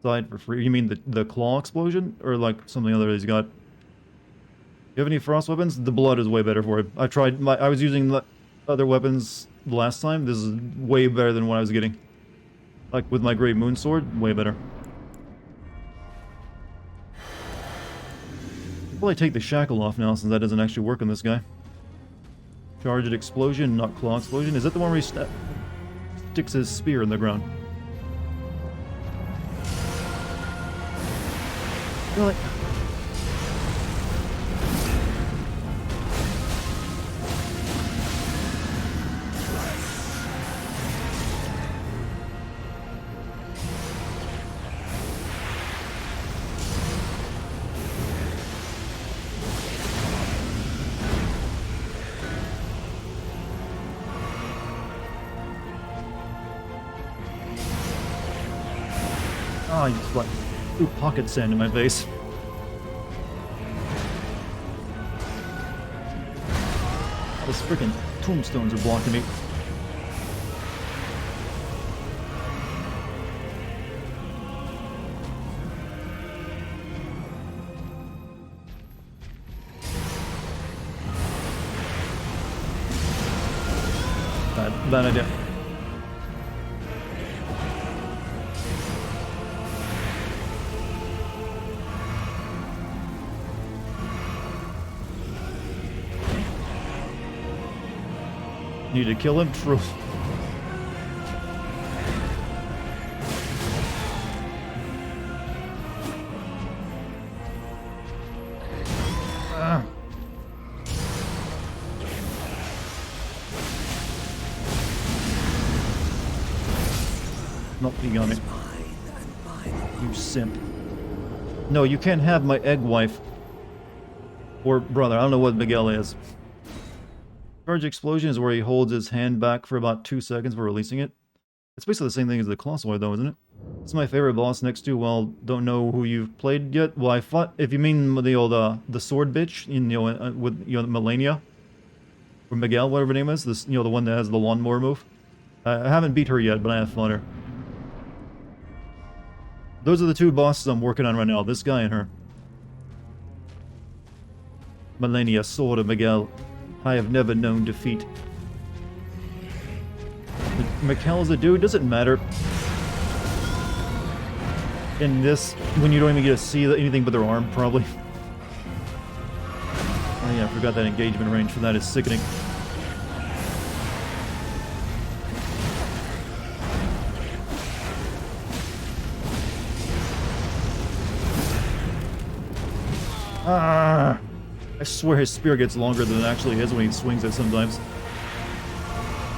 side for free. You mean the claw explosion? Or like something other he's got? You have any frost weapons? The blood is way better for him. I was using the other weapons last time. This is way better than what I was getting. Like with my Great Moon Sword, way better. I'll probably take the shackle off now since that doesn't actually work on this guy. Charged explosion, not claw explosion. Is that the one where he sticks his spear in the ground? Really? Oh, you just like threw pocket sand in my face. Those freaking tombstones are blocking me. Bad idea. Need to kill him? True. got me. It's mine and mine. You simp. No, you can't have my egg wife. Or brother, I don't know what Miguel is. Charge explosion is where he holds his hand back for about 2 seconds before releasing it. It's basically the same thing as the Colossoid though, isn't it? It's my favorite boss next to, well, don't know who you've played yet. Well, I fought, if you mean the old, the sword bitch, in, with, Melania. Or Miguel, whatever her name is. This, the one that has the lawnmower move. I haven't beat her yet, but I have fought her. Those are the two bosses I'm working on right now, this guy and her. Melania, sword of Miguel. I have never known defeat. Miguel's a dude, doesn't matter. In this, when you don't even get to see anything but their arm, probably. Oh yeah, I forgot that engagement range for that is sickening. Ah! I swear his spear gets longer than it actually is when he swings it sometimes.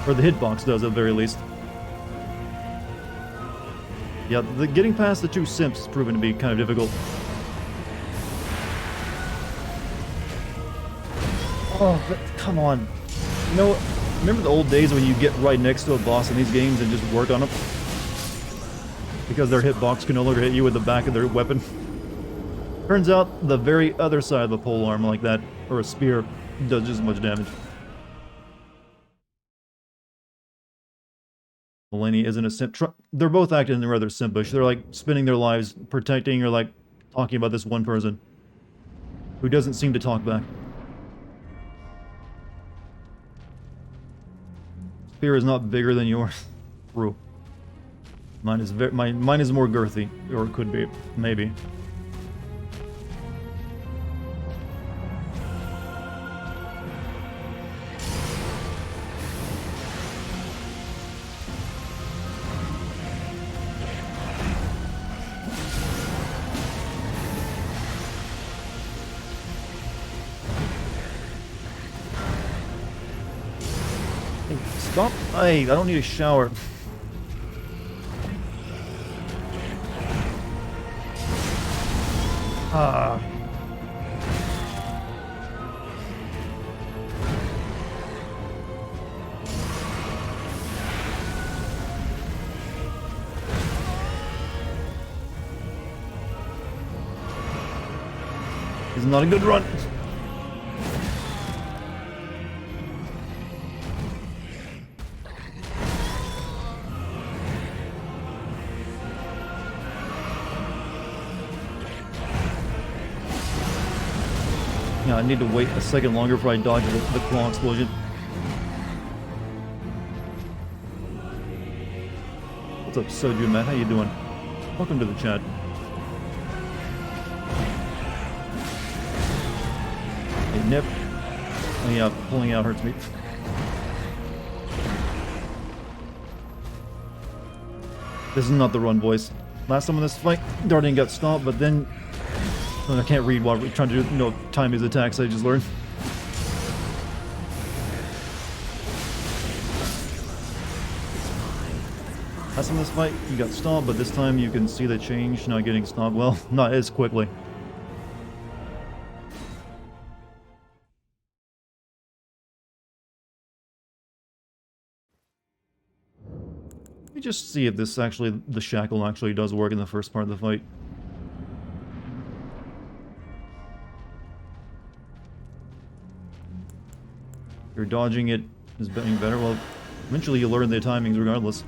Or the hitbox does, at the very least. Yeah, getting past the two simps has proven to be kind of difficult. Oh, come on. You know, remember the old days when you get right next to a boss in these games and just work on them? Because their hitbox can no longer hit you with the back of their weapon. Turns out the very other side of a pole arm like that, or a spear, does just as much damage. Melania isn't a simp. They're both acting rather simpish. They're like spending their lives protecting or like talking about this one person who doesn't seem to talk back. Spear is not bigger than yours. True. Mine is mine is more girthy, or it could be, maybe. Stop! Hey, I don't need a shower. Ah. This is not a good run. Yeah, I need to wait a second longer before I dodge the claw explosion. What's up, Soju Matt? How you doing? Welcome to the chat. Hey, Nip. Oh yeah, pulling out hurts me. This is not the run, boys. Last time in this fight, Dartigan got stopped, but then I can't read while we're trying to do, time his attacks, I just learned. Last time in this fight, you got stopped, but this time you can see the change, not getting stopped. Well, not as quickly. Let me just see if this actually, the shackle actually does work in the first part of the fight. You're dodging it is getting better. Well, eventually you'll learn the timings regardless.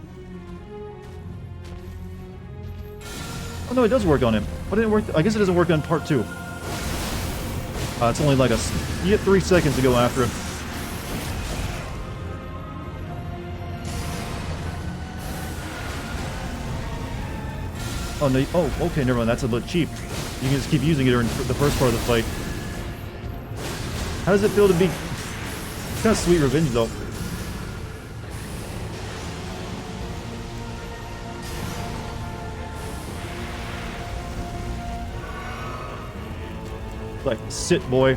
Oh no, it does work on him. Why didn't it work? I guess it doesn't work on part 2. It's only like you get 3 seconds to go after him. Oh no, oh, okay, never mind, that's a bit cheap. You can just keep using it during the first part of the fight. How does it feel to be... It's kind of sweet revenge, though. Like, sit, boy.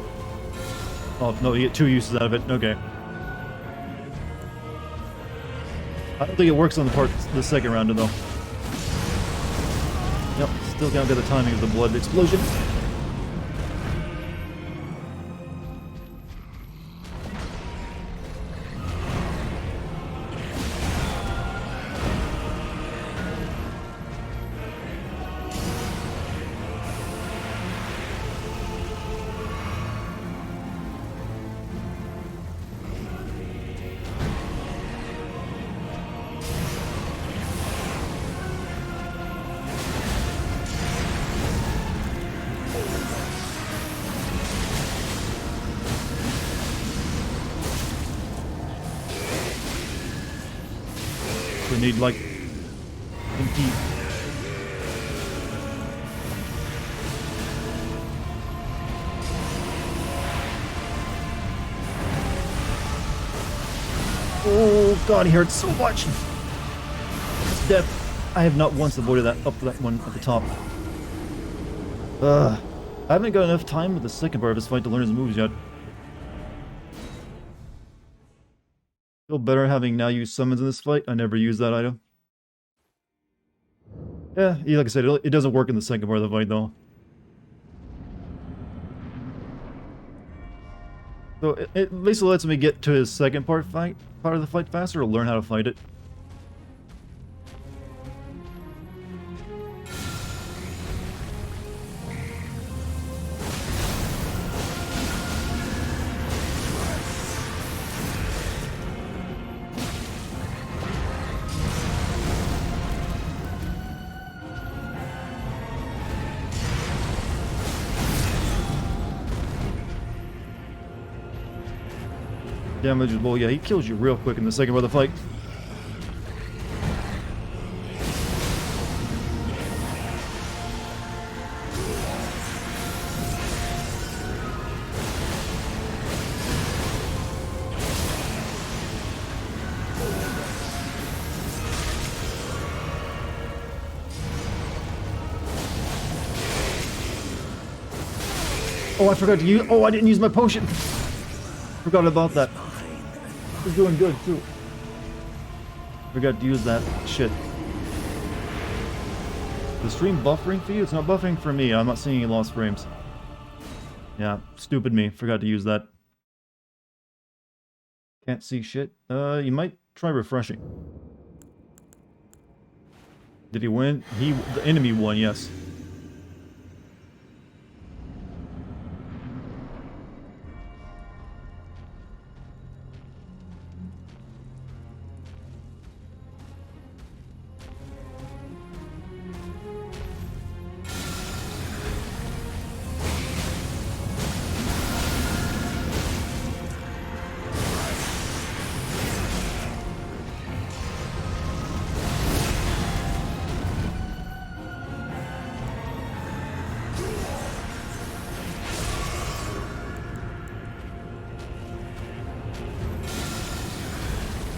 Oh, no, you get 2 uses out of it. Okay. I don't think it works on the second round, though. Still can't get the timing of the blood explosion. We need like empty. Oh god, he hurts so much. It's death. I have not once avoided that up to that one at the top. I haven't got enough time with the second part of this fight to learn his moves yet. Feel better having now used summons in this fight. I never used that item. Yeah, like I said, it doesn't work in the second part of the fight though. So it basically lets me get to his second part of the fight faster, to learn how to fight it. Damage, well, yeah, he kills you real quick in the second part of the fight. Oh, I forgot to use. Oh, I didn't use my potion. Forgot about that. He's doing good too. Forgot to use that shit. The stream buffering for you? It's not buffering for me. I'm not seeing any lost frames. Yeah, stupid me. Forgot to use that. Can't see shit. You might try refreshing. Did he win? The enemy won, yes.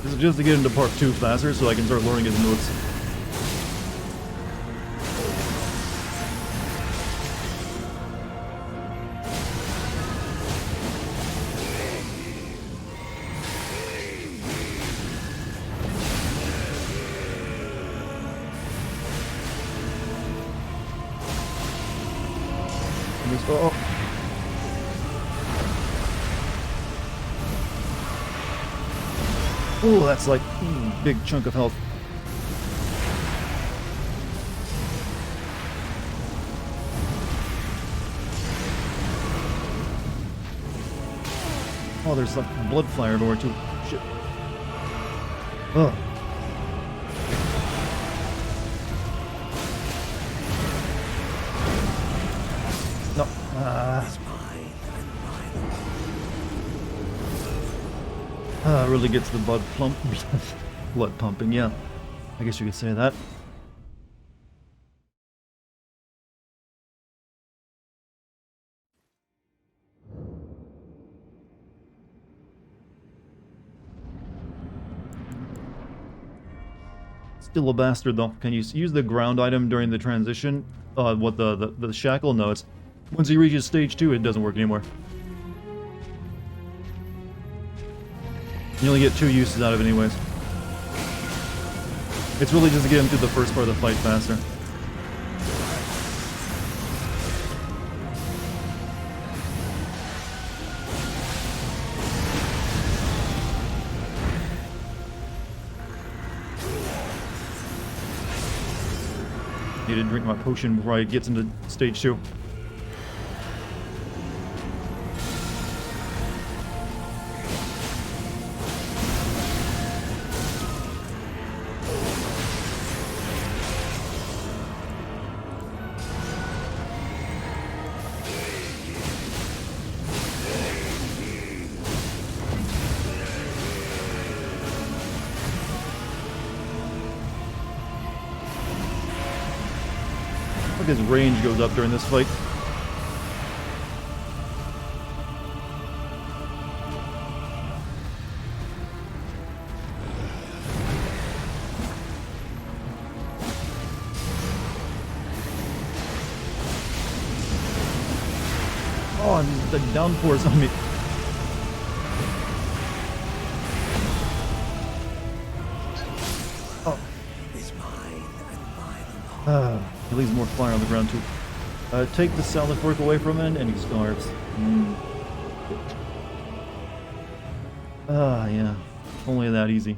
This is just to get into part 2 faster so I can start learning his moves. Oh. Oh, that's like big chunk of health. Oh, there's like blood fire everywhere too. Shit. Oh. No. Really gets the blood blood pumping, yeah. I guess you could say that. Still a bastard though. Can you use the ground item during the transition? What the shackle? No, it's once he reaches stage 2, it doesn't work anymore. You only get 2 uses out of it anyways. It's really just to get him through the first part of the fight faster. Need to drink my potion before I get into stage 2. His range goes up during this fight. Oh, and the downpours on me. Oh. Is mine and mine alone. He leaves more fire on the ground too. Take the salad fork away from him and he starves. Yeah. Only that easy.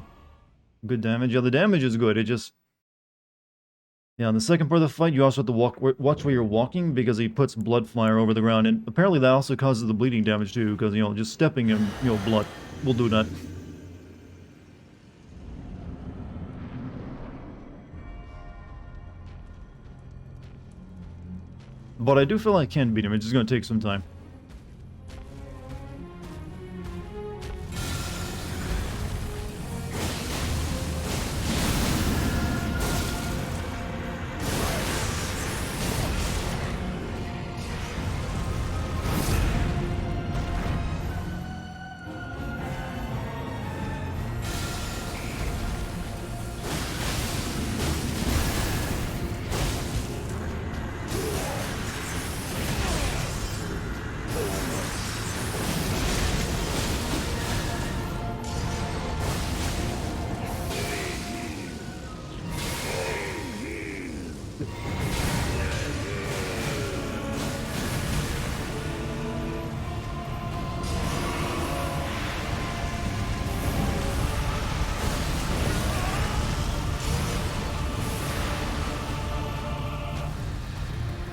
Good damage. Yeah, the damage is good. It just... Yeah, on the second part of the fight, you also have to watch where you're walking because he puts blood fire over the ground. And apparently that also causes the bleeding damage too because, you know, just stepping in, you know, blood will do that. But I do feel I can beat him. It's just going to take some time.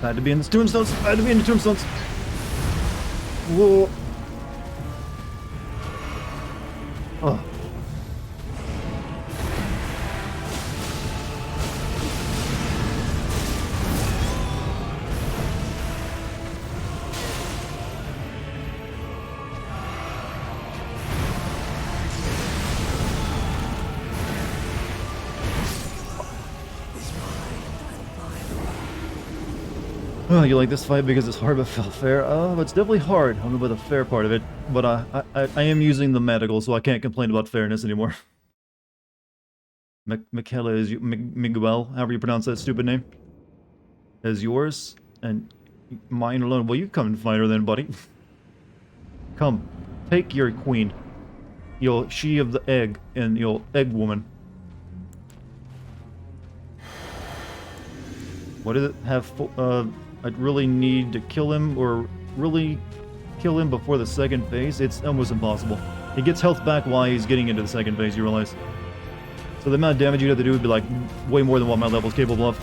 I had to be in the tombstones. I had to be in the tombstones. Whoa. Oh. Oh, you like this fight because it's hard but felt fair? It's definitely hard. I don't know about the fair part of it, but I am using the medical, so I can't complain about fairness anymore. Michaela is Miguel, however you pronounce that stupid name, is yours, and mine alone. Well, you come and fight her then, buddy. Come, take your queen. You'll she of the egg, and you'll egg woman. What does it have? I'd really need to kill him, or really kill him before the second phase. It's almost impossible. He gets health back while he's getting into the second phase, you realize. So the amount of damage you'd have to do would be like way more than what my level's capable of.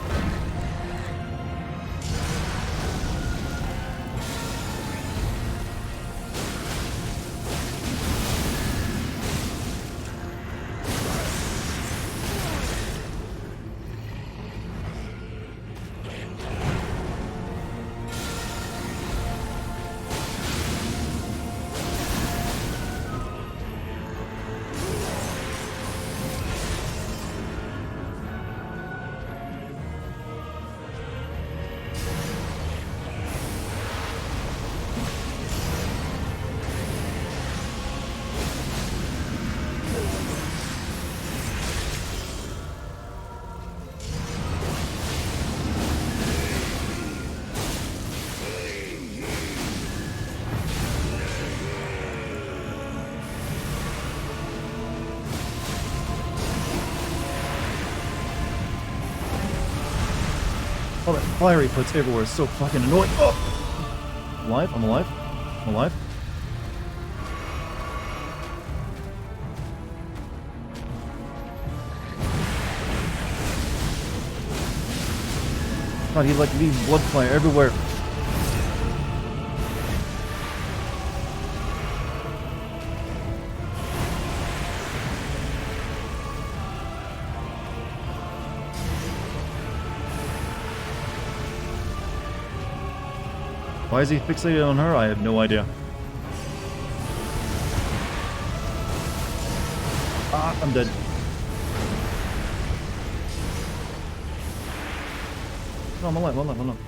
All that fire he puts everywhere is so fucking annoying. Oh! Alive? I'm alive? I'm alive? God, he like leaves blood fire everywhere. Why is he fixated on her? I have no idea. Ah, I'm dead. No, I'm alive, I'm alive, I'm alive.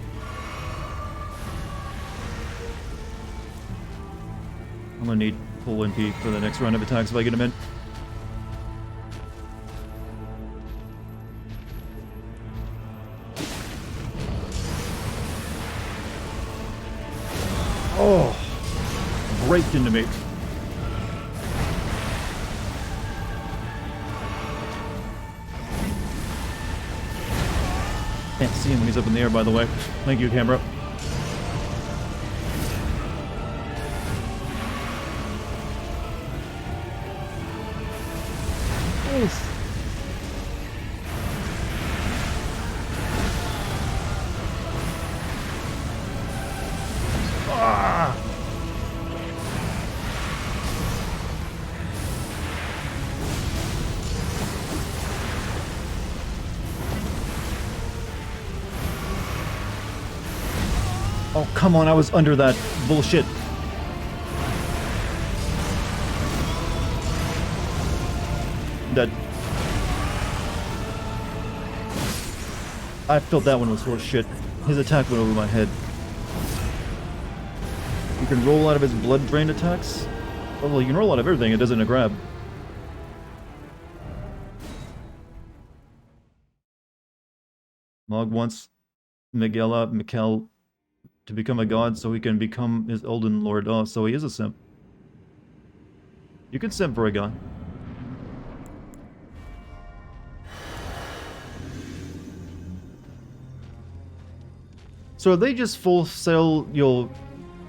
I'm gonna need full MP for the next round of attacks if I get him in. Oh, braked into me. Can't see him when he's up in the air, by the way. Thank you, camera. Oof. Ah. Oh, come on, I was under that bullshit. Dead. I felt that one was horse shit. His attack went over my head. You can roll out of his blood drain attacks? Oh, well, you can roll out of everything, it doesn't a grab. Mog wants Mikkel to become a god so he can become his Elden Lord. Oh, so he is a simp. You can simp for a guy. So are they just full sail, you'll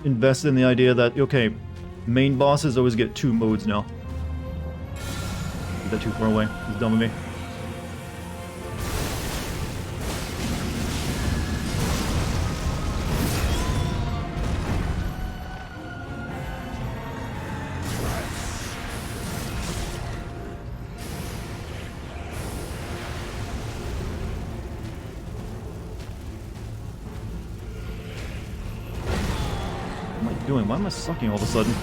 invest in the idea that, okay, main bosses always get 2 modes now. Is that too far away? He's done with me. What am I doing? Why am I sucking all of a sudden?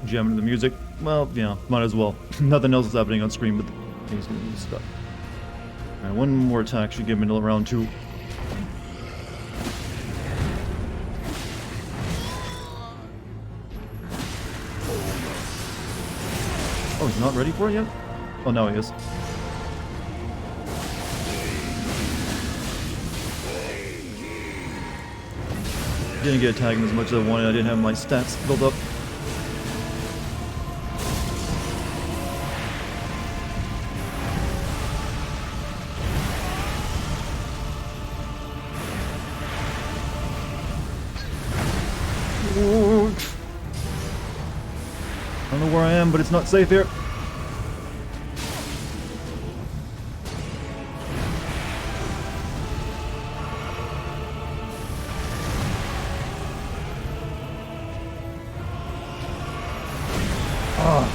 Jamming to the music. Well, yeah, might as well. Nothing else is happening on screen, but the thing's gonna be stuck. Alright, one more attack should get me to round 2. Oh, he's not ready for it yet? Oh, now he is. Didn't get tagged as much as I wanted. I didn't have my stats built up. I don't know where I am, but it's not safe here. Ah.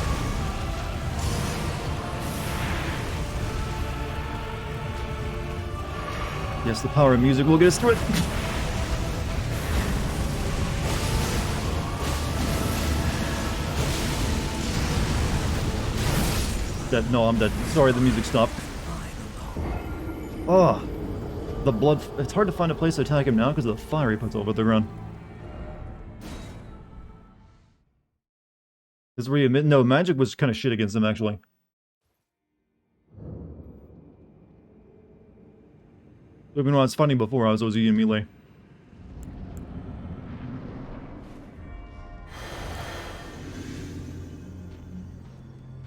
Yes, the power of music will get us through it. dead. No, I'm dead. Sorry, the music stopped. Oh, the blood. It's hard to find a place to attack him now because of the fire he puts over the ground. This is where you admit, no, magic was kind of shit against him, actually. Even when I was fighting before, I was always using melee.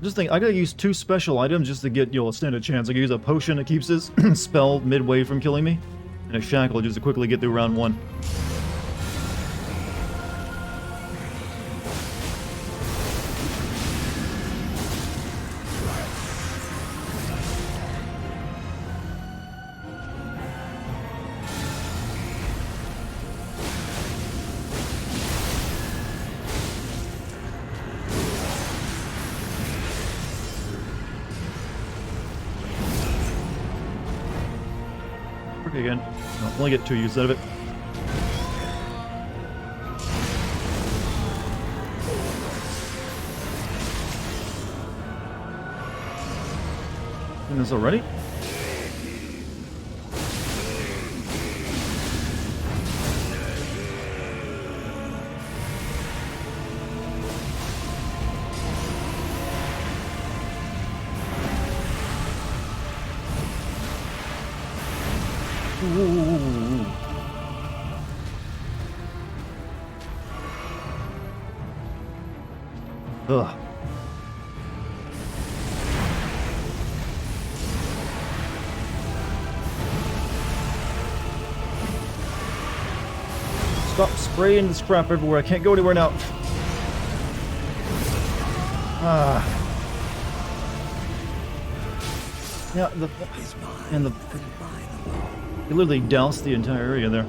Just think, I gotta use 2 special items just to get, a standard chance. I can use a potion that keeps his spell midway from killing me, and a shackle just to quickly get through round 1. Again. No, only get 2 use out of it. Doing this already? Ooh. Ugh. Stop spraying the scrap everywhere. I can't go anywhere now. Ah. Yeah, you literally doused the entire area there.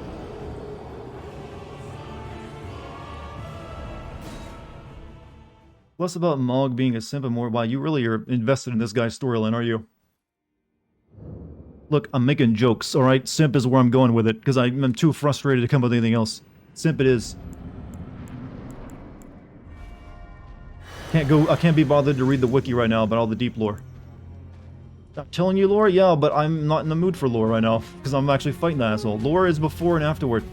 Less about Mog being a simp and more why you really are invested in this guy's storyline, are you? Look, I'm making jokes, alright? Simp is where I'm going with it, because I'm too frustrated to come up with anything else. Simp it is. I can't be bothered to read the wiki right now about all the deep lore. I'm telling you lore? Yeah, but I'm not in the mood for lore right now, because I'm actually fighting that asshole. Lore is before and afterward.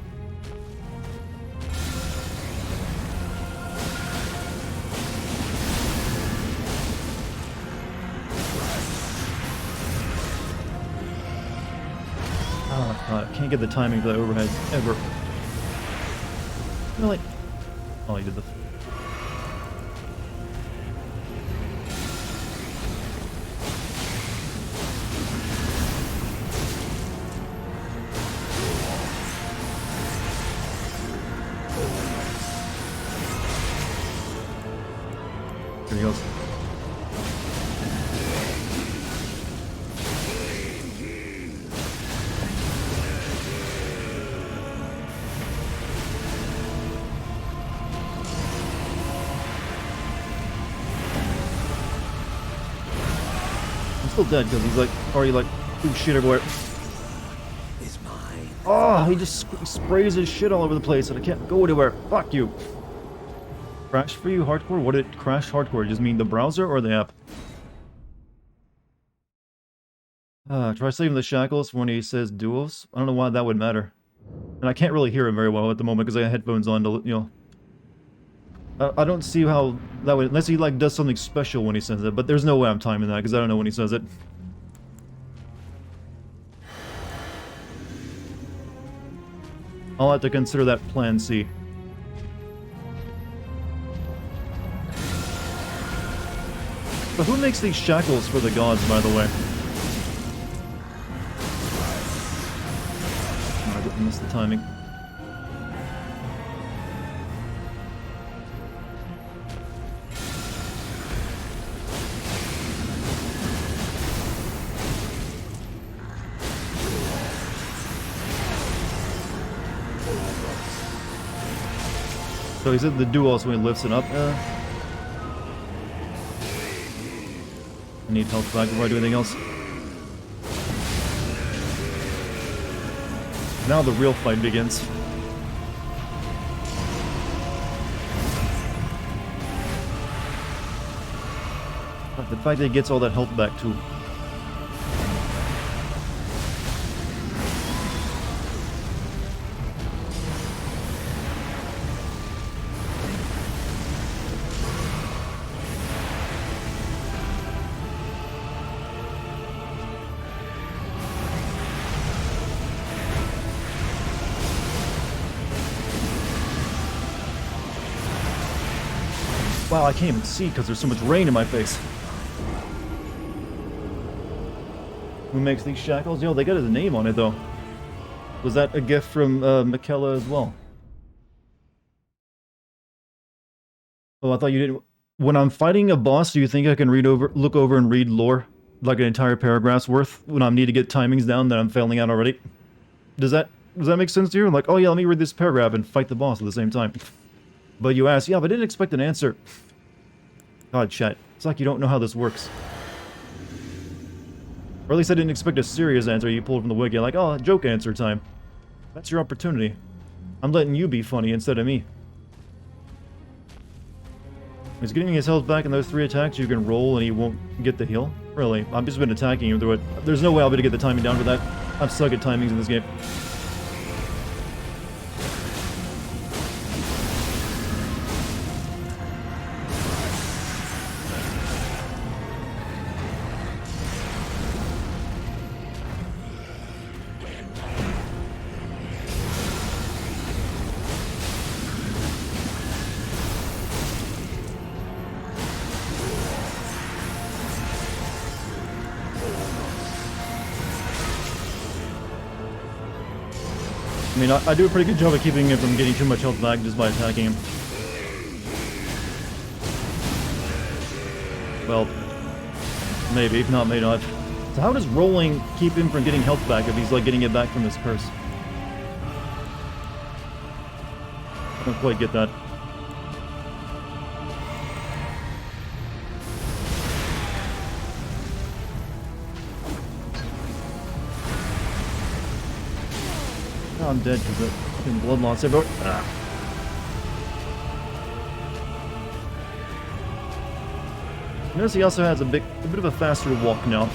Oh god, I can't get the timing for that overhead, ever. Really? Oh, he did the... There he goes. I'm still dead because he's like already like ooh, shit everywhere. Is mine. Oh, he just sprays his shit all over the place and I can't go anywhere. Fuck you. Crash for you, hardcore? What did crash hardcore just mean? The browser or the app? Try saving the shackles when he says duels. I don't know why that would matter. And I can't really hear him very well at the moment because I have headphones on to, I don't see how that would, unless he like does something special when he says it, but there's no way I'm timing that because I don't know when he says it. I'll have to consider that plan C. But who makes these shackles for the gods, by the way? Oh, I missed the timing. So he's at the duos when he lifts it up. I need health back before I do anything else. Now the real fight begins. the fact that he gets all that health back too. Wow, I can't even see because there's so much rain in my face. Who makes these shackles? Yo, they got his name on it though. Was that a gift from Michaela as well? Oh, I thought you didn't. When I'm fighting a boss, do you think I can look over and read lore? Like an entire paragraph's worth when I need to get timings down that I'm failing out already? Does that make sense to you? Like, oh yeah, let me read this paragraph and fight the boss at the same time. But you ask, yeah, but I didn't expect an answer. God, chat. It's like you don't know how this works. Or at least I didn't expect a serious answer you pulled from the wiki. Like, oh, joke answer time. That's your opportunity. I'm letting you be funny instead of me. He's getting his health back in those 3 attacks. You can roll and he won't get the heal. Really? I've just been attacking him through it. There's no way I'll be able to get the timing down for that. I've suck at timings in this game. I mean, I do a pretty good job of keeping him from getting too much health back just by attacking him. Well, maybe, if not, may not. So how does rolling keep him from getting health back if he's like getting it back from this curse? I don't quite get that. Oh, I'm dead because of fucking blood loss everywhere. Ah. Notice he also has a bit of a faster walk now.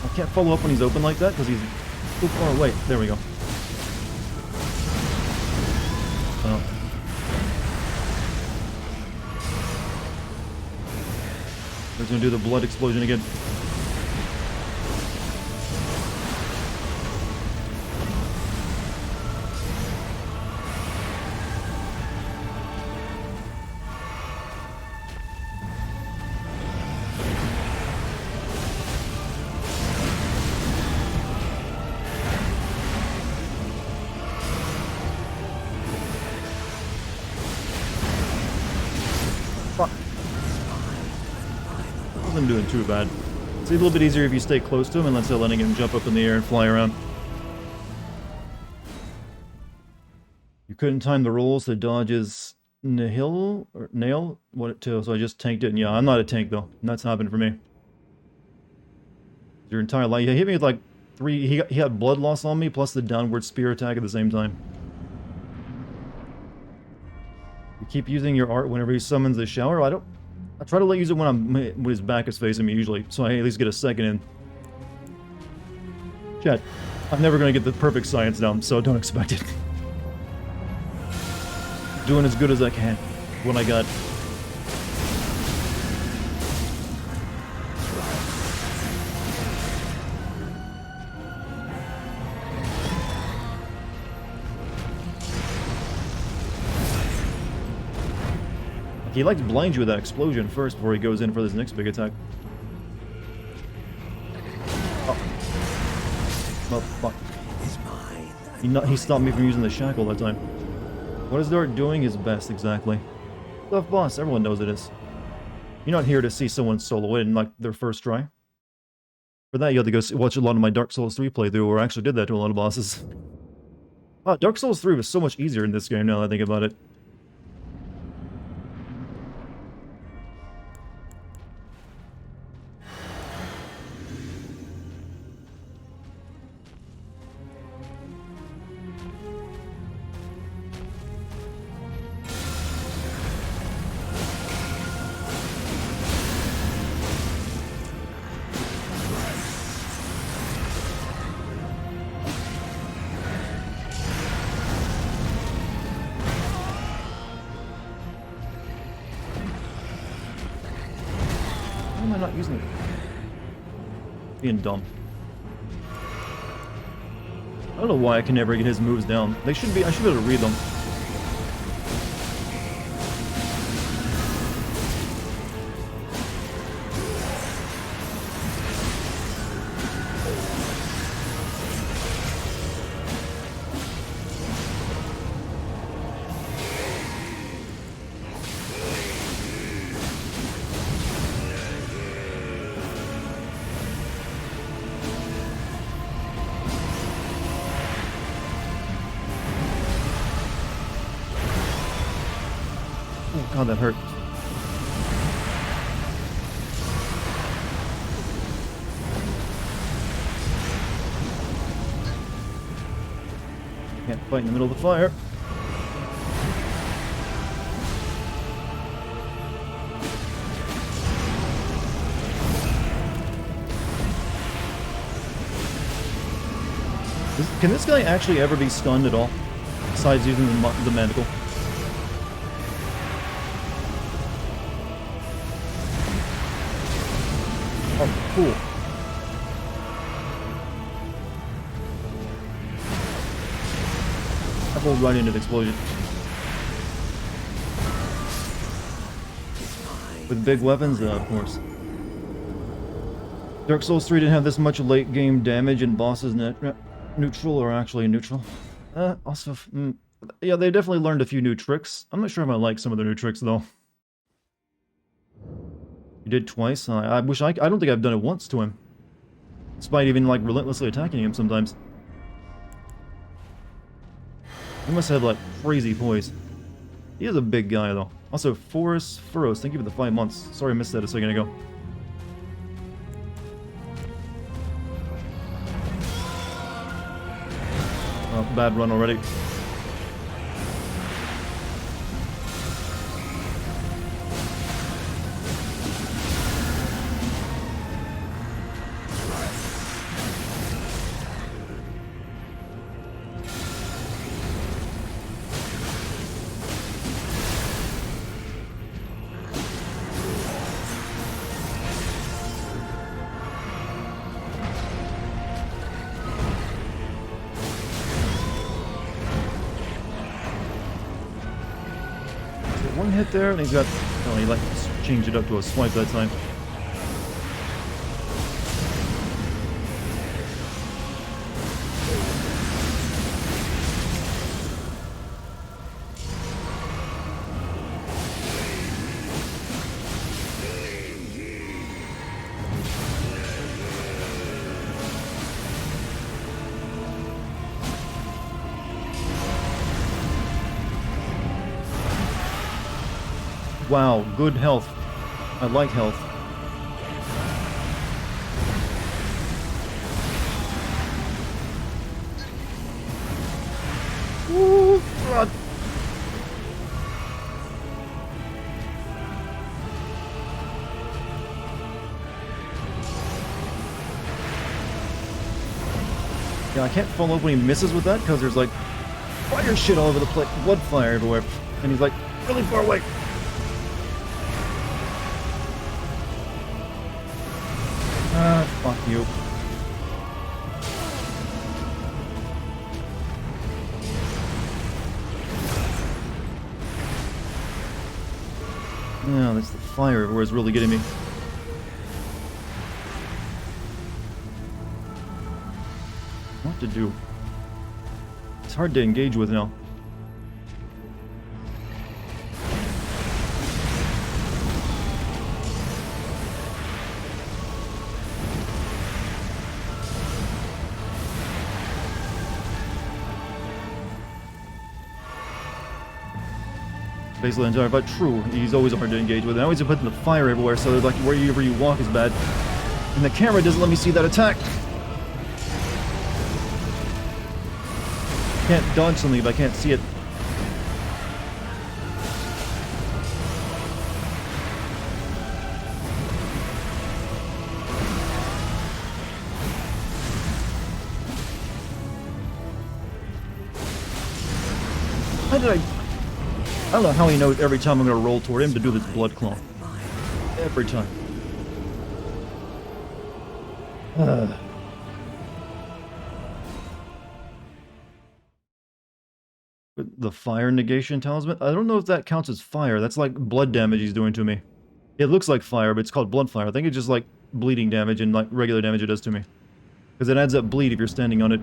I can't follow up when he's open like that because he's too far away. There we go. Oh. He's gonna do the blood explosion again. Wasn't doing too bad. It's a little bit easier if you stay close to him and instead of letting him jump up in the air and fly around. You couldn't time the rolls to dodges nihil or nail what to, so I just tanked it. And yeah, I'm not a tank though. That's happened for me. Your entire life, he hit me with like 3. He had blood loss on me plus the downward spear attack at the same time. You keep using your art whenever he summons the shower. I try to use it when his back is facing me usually, so I at least get a second in. Chat, I'm never gonna get the perfect science down, so don't expect it. Doing as good as I can. What I got. He likes to blind you with that explosion first before he goes in for this next big attack. Oh. Oh, fuck. He stopped me from using the shackle that time. What is Dart doing his best, exactly? Tough boss, everyone knows it is. You're not here to see someone solo in like their first try. For that, you have to go watch a lot of my Dark Souls 3 playthrough where I actually did that to a lot of bosses. Dark Souls 3 was so much easier in this game now that I think about it. Why am I not using it? Being dumb. I don't know why I can never get his moves down. They should be, I should be able to read them. Oh god, that hurt. Can't fight in the middle of the fire. Can this guy actually ever be stunned at all? Besides using the manticle? Oh, cool. I rolled right into the explosion. With big weapons, of course. Dark Souls 3 didn't have this much late game damage and bosses neutral or actually neutral. Also, yeah, they definitely learned a few new tricks. I'm not sure if I like some of the new tricks though. You did twice? I wish I don't think I've done it once to him. Despite even like relentlessly attacking him sometimes. He must have like crazy poise. He is a big guy though. Also, Forrest Furrows, thank you for the 5 months. Sorry I missed that a second ago. Oh, bad run already. One hit there, and he's got... Oh, he like changed it up to a swipe that time. Wow, good health. I like health. Ooh, God. Yeah, I can't follow up when he misses with that because there's like fire shit all over the place, blood fire everywhere, and he's like really far away. Fuck you. Yeah, that's the fire everywhere is really getting me. What to do? It's hard to engage with now. basically the entire fight. True, he's always hard to engage with. And I always put the fire everywhere, so like wherever you walk is bad. And the camera doesn't let me see that attack. Can't dodge something if I can't see it. How did I don't know how he knows every time I'm gonna roll toward him to do this blood claw. Every time. The fire negation talisman? I don't know if that counts as fire. That's like blood damage he's doing to me. It looks like fire, but it's called blood fire. I think it's just like bleeding damage and like regular damage it does to me. Because it adds up bleed if you're standing on it.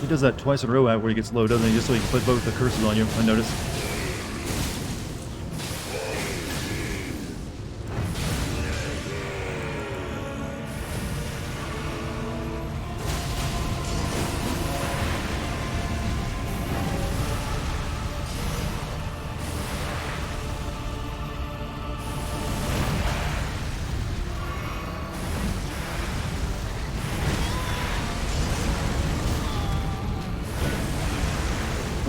He does that twice in a row where he gets low, doesn't he? Just so he can put both the curses on you, I noticed.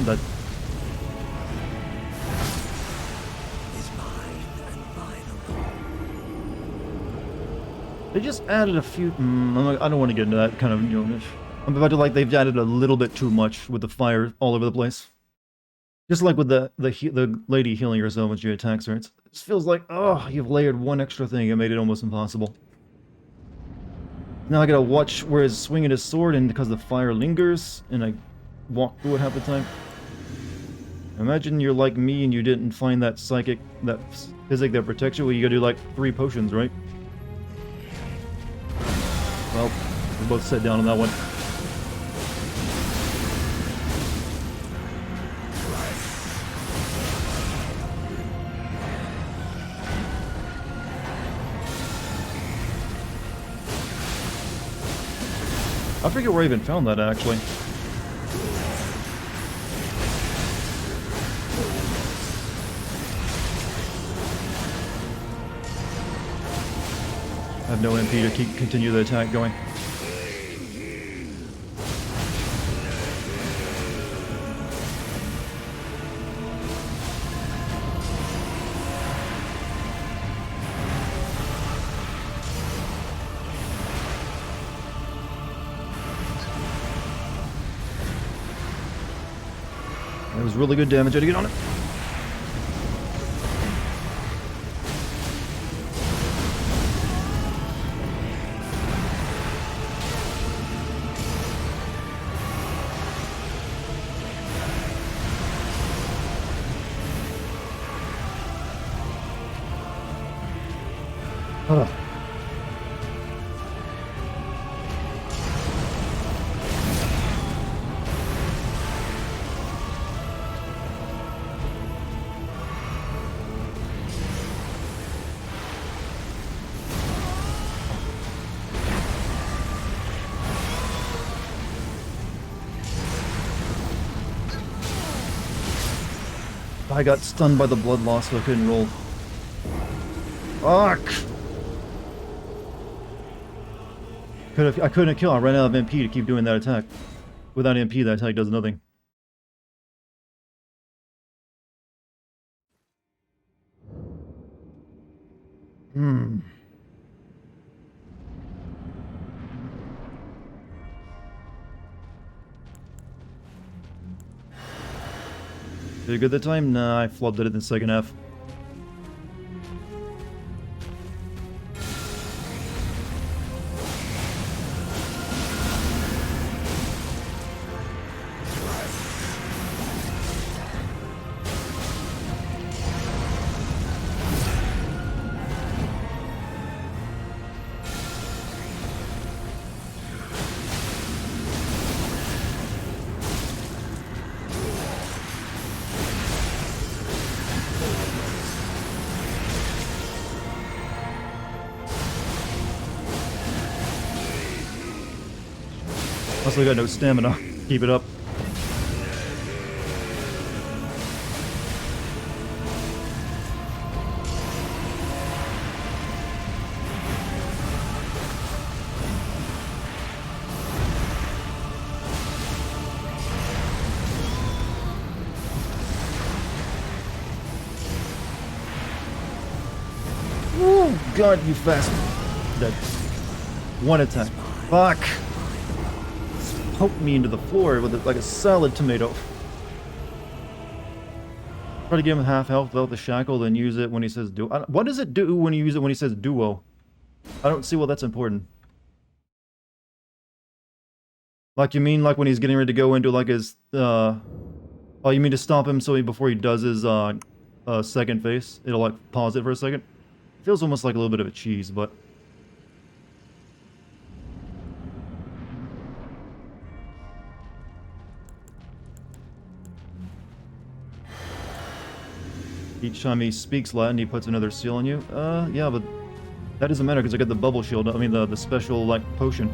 That Is mine and mine alone. they just added a few. I don't want to get into that kind of, you know. I'm about to like they've added a little bit too much with the fire all over the place. Just like with the lady healing herself when she attacks her, it feels like you've layered one extra thing and made it almost impossible. Now I gotta watch where he's swinging his sword, and because the fire lingers, and I walk through it half the time. Imagine you're like me and you didn't find that psychic, that physic that protects you. Well, you gotta do like 3 potions, right? Well, we both sat down on that one. I forget where I even found that, actually. I have no MP to continue the attack going. That was really good damage. I had to get on it. Ugh. I got stunned by the blood loss, so I couldn't roll. Fuck! I couldn't kill. I ran out of MP to keep doing that attack. Without MP, that attack does nothing. Did it good that time? Nah, I flubbed it in the second half. Also, I got no stamina. Keep it up. Oh god, you fast. Dead. One attack. Fuck! Poked me into the floor with like a salad tomato. Try to give him half health without the shackle, then use it when he says duo. What does it do when you use it when he says duo? I don't see why that's important. Like, you mean like when he's getting ready to go into like his, oh, you mean to stop him so before he does his, second phase? It'll like pause it for a second? Feels almost like a little bit of a cheese, but... Each time he speaks Latin, he puts another seal on you. Yeah, but that doesn't matter because I got the bubble shield. I mean, the special, like, potion.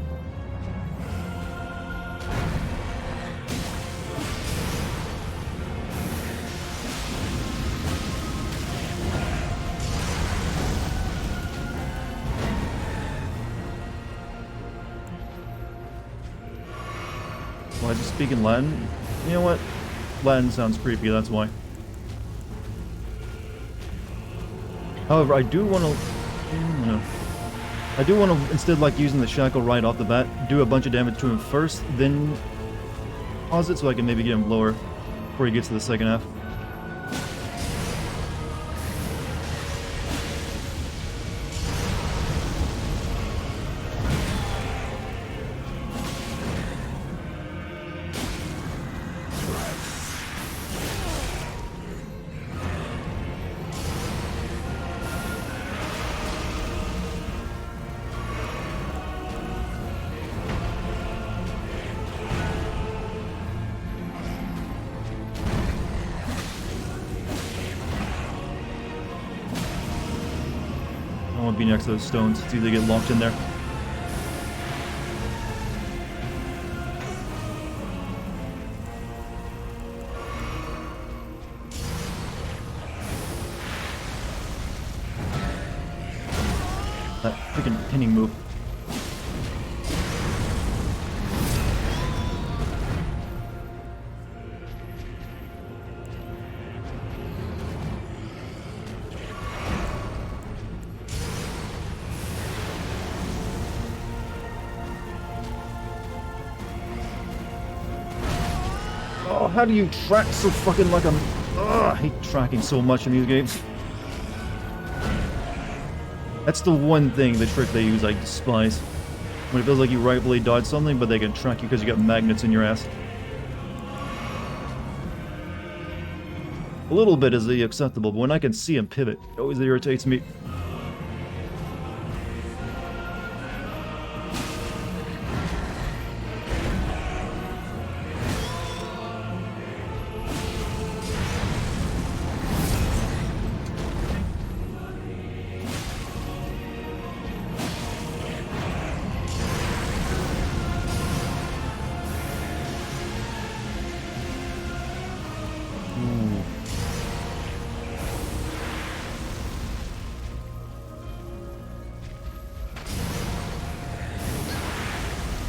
Why is he speaking Latin? You know what? Latin sounds creepy, that's why. However, I do want to... I do want to, instead like using the shackle right off the bat, do a bunch of damage to him first, then pause it so I can maybe get him lower before he gets to the second half. I want to be next to those stones. It's either get locked in there. That freaking pinning move. Oh, how do you track so fucking like I'm... I hate tracking so much in these games. That's the one thing, the trick they use I despise. When it feels like you rightfully dodged something, but they can track you because you got magnets in your ass. A little bit is acceptable, but when I can see him pivot, it always irritates me.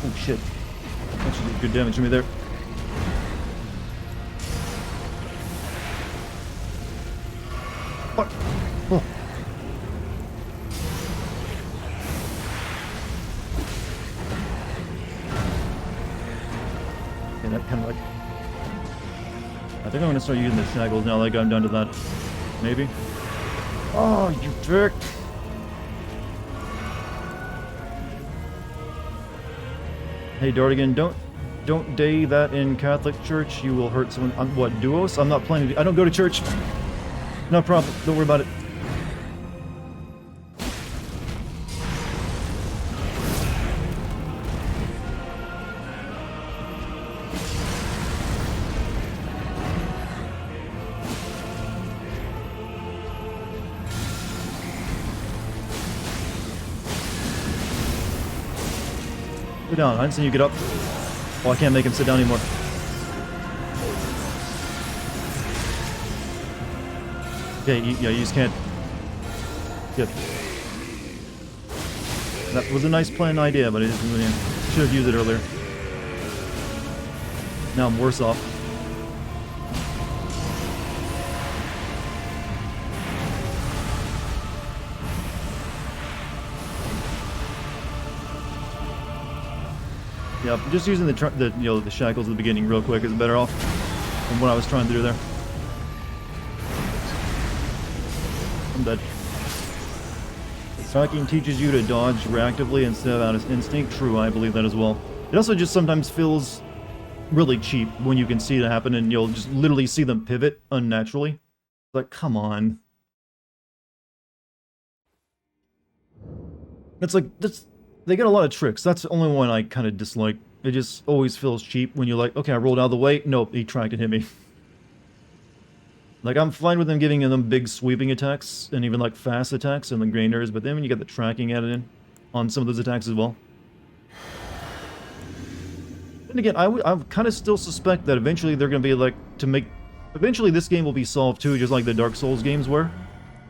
Oh shit. That should do good damage to me there. Fuck. Oh. Okay, that kind of like... I think I'm gonna start using the shackles now like I'm done to that. Maybe? Oh, you dick! Hey Dartigan, don't day that in Catholic Church. You will hurt someone. What, duos? I'm not planning to. I don't go to church. No problem. Don't worry about it. Go down. I didn't see you get up. Oh, I can't make him sit down anymore. Okay, yeah, you just can't. Yep. That was a nice planned idea, but I didn't really should have used it earlier. Now I'm worse off. Yeah, just using the the shackles at the beginning real quick is better off than what I was trying to do there. I'm dead. Tracking teaches you to dodge reactively instead of out of instinct. True, I believe that as well. It also just sometimes feels really cheap when you can see it happen and you'll just literally see them pivot unnaturally. Like, come on. It's like, they get a lot of tricks. That's the only one I kind of dislike. It just always feels cheap when you're like, okay, I rolled out of the way. Nope, he tracked and hit me. Like, I'm fine with them giving them big sweeping attacks and even like fast attacks and the grainers, but then when you get the tracking added in on some of those attacks as well. And again, I kind of still suspect that eventually they're going to be like, eventually this game will be solved too, just like the Dark Souls games were.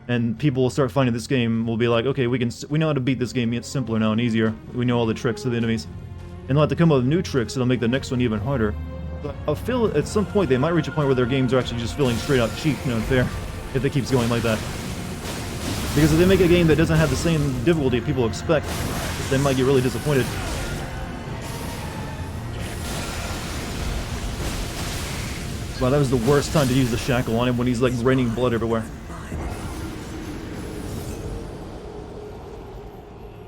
And people will start finding this game will be like, okay, we know how to beat this game. It's simpler now and easier. We know all the tricks of the enemies. And they'll have to come up with new tricks that'll make the next one even harder. But I feel at some point they might reach a point where their games are actually just feeling straight out cheap and unfair if it keeps going like that. Because if they make a game that doesn't have the same difficulty people expect, they might get really disappointed. Wow, that was the worst time to use the shackle on him when he's like raining blood everywhere.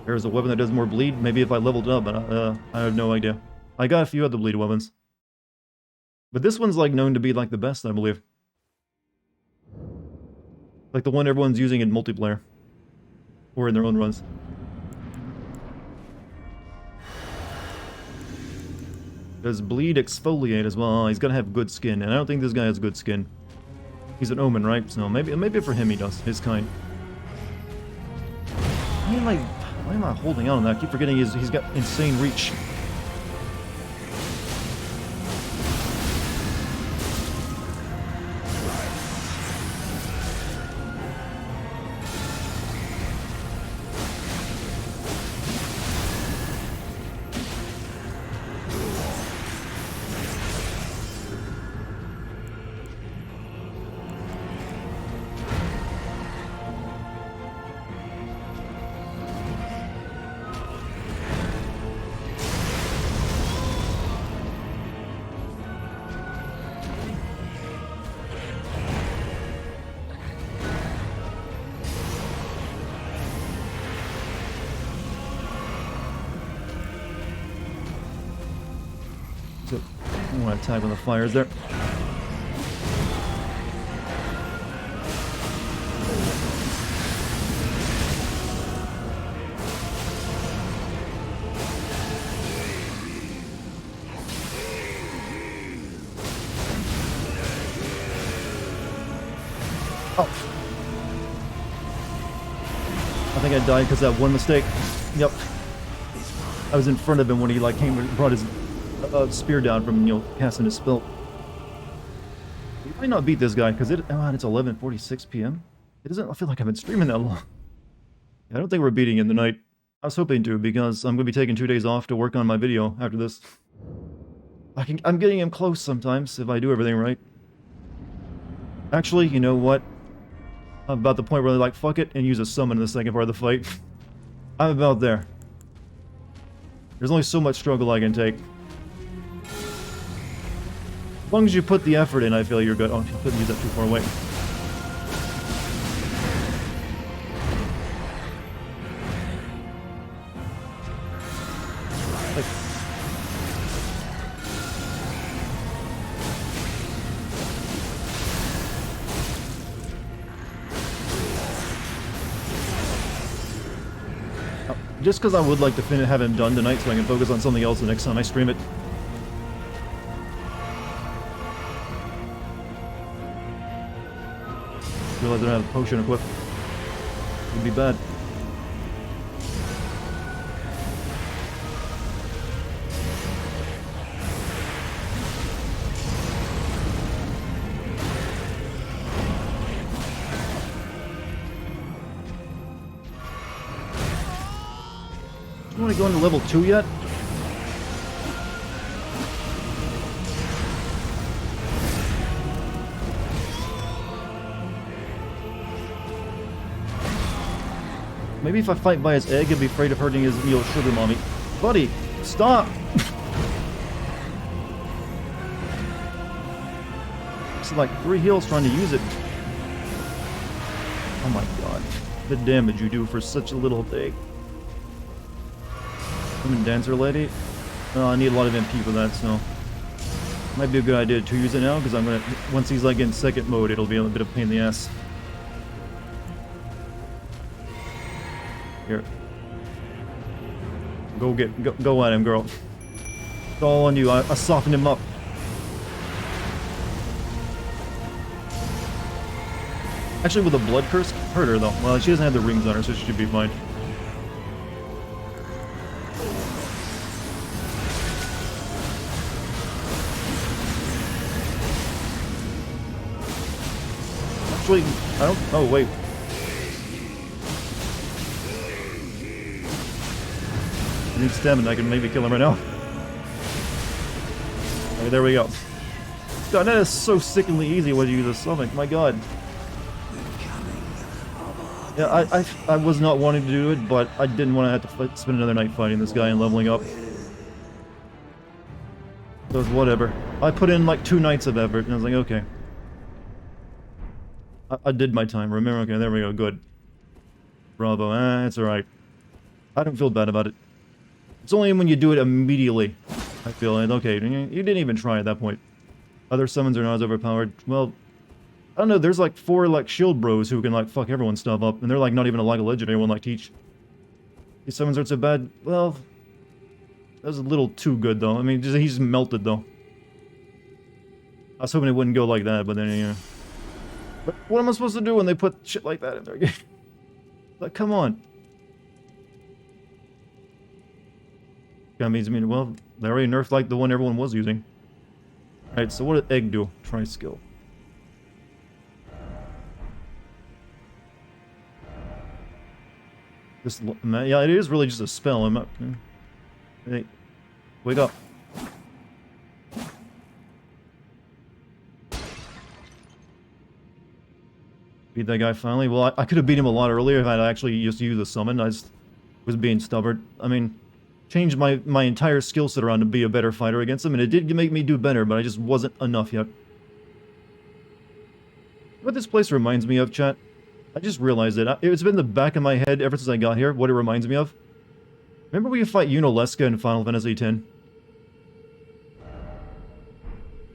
There's a weapon that does more bleed. Maybe if I leveled it up, but I have no idea. I got a few other bleed weapons. But this one's like known to be like the best, I believe. Like the one everyone's using in multiplayer. Or in their own runs. Does bleed exfoliate as well? He's gotta have good skin, and I don't think this guy has good skin. He's an omen, right? So maybe for him he does, his kind. Why am I holding out on that? I keep forgetting he's got insane reach. So, I want to attack when the fire's there. Oh. I think I died because of that one mistake. Yep. I was in front of him when he like came and brought his spear down from, casting his spell. We might not beat this guy because it's 11:46 p.m. It doesn't feel like I've been streaming that long. I don't think we're beating him tonight. I was hoping to because I'm going to be taking 2 days off to work on my video after this. I'm getting him close sometimes if I do everything right. Actually, you know what? I'm about the point where they're like, fuck it, and use a summon in the second part of the fight. I'm about there. There's only so much struggle I can take. As long as you put the effort in, I feel you're good. Oh, you couldn't use that too far away. Just because I would like to have him done tonight so I can focus on something else the next time I stream it. Realize I don't have a potion equipped. Would be bad. You want to go into level 2 yet? Maybe if I fight by his egg, I'd be afraid of hurting his, sugar mommy. Buddy, stop! It's like 3 heals trying to use it. Oh my god. The damage you do for such a little thing. Woman dancer lady? Oh, I need a lot of MP for that, so... Might be a good idea to use it now, because I'm gonna... Once he's like in second mode, it'll be a bit of a pain in the ass. Here. Go at him, girl. It's all on you. I softened him up. Actually, with a blood curse, hurt her though. Well, she doesn't have the rings on her, so she should be fine. Actually, I don't. Oh wait. I need stamina, I can maybe kill him right now. Okay, there we go. God, that is so sickeningly easy when you use a summon, my god. Yeah, I was not wanting to do it, but I didn't want to have to spend another night fighting this guy and leveling up. So it's whatever. I put in like 2 nights of effort, and I was like, okay. I did my time, remember? Okay, there we go, good. Bravo, it's alright. I don't feel bad about it. It's only when you do it immediately, I feel like, okay, you didn't even try at that point. Other summons are not as overpowered. Well, I don't know, there's like 4 like shield bros who can like fuck everyone's stuff up, and they're like not even a legendary one like Teach. These summons aren't so bad. Well, that was a little too good though. I mean, he's melted though. I was hoping it wouldn't go like that, but then, you know. But what am I supposed to do when they put shit like that in their game? Like, come on. That means, well, they already nerfed like the one everyone was using. Alright, so what did Egg do? Try skill. Just, yeah, it is really just a spell. I'm not... Hey, wake up. Beat that guy finally. Well, I could have beat him a lot earlier if I'd actually just used the summon. I just was being stubborn. I mean... Changed my entire skill set around to be a better fighter against him, and it did make me do better, but I just wasn't enough yet. What this place reminds me of, chat? I just realized it. It's been in the back of my head ever since I got here, what it reminds me of. Remember when you fight Unaleska in Final Fantasy X?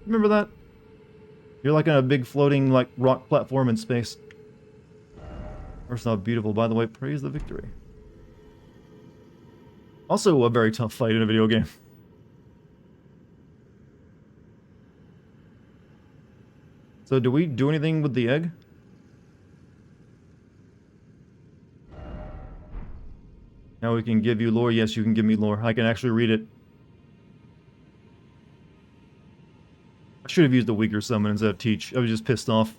Remember that? You're like on a big floating, like, rock platform in space. First off, beautiful, by the way, praise the victory. Also a very tough fight in a video game. So do we do anything with the egg? Now we can give you lore. Yes, you can give me lore. I can actually read it. I should have used a weaker summon instead of Teach. I was just pissed off.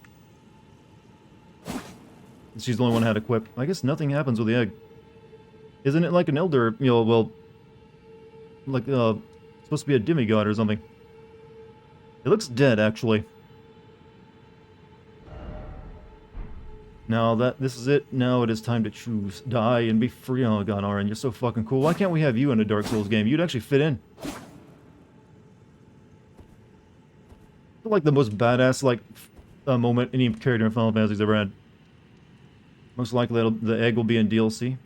She's the only one who had equipped. I guess nothing happens with the egg. Isn't it like an elder, well, like, supposed to be a demigod or something? It looks dead, actually. Now this is it. Now it is time to choose. Die and be free. Oh god, Auron, you're so fucking cool. Why can't we have you in a Dark Souls game? You'd actually fit in. Like the most badass, like, moment any character in Final Fantasy's ever had. Most likely the egg will be in DLC.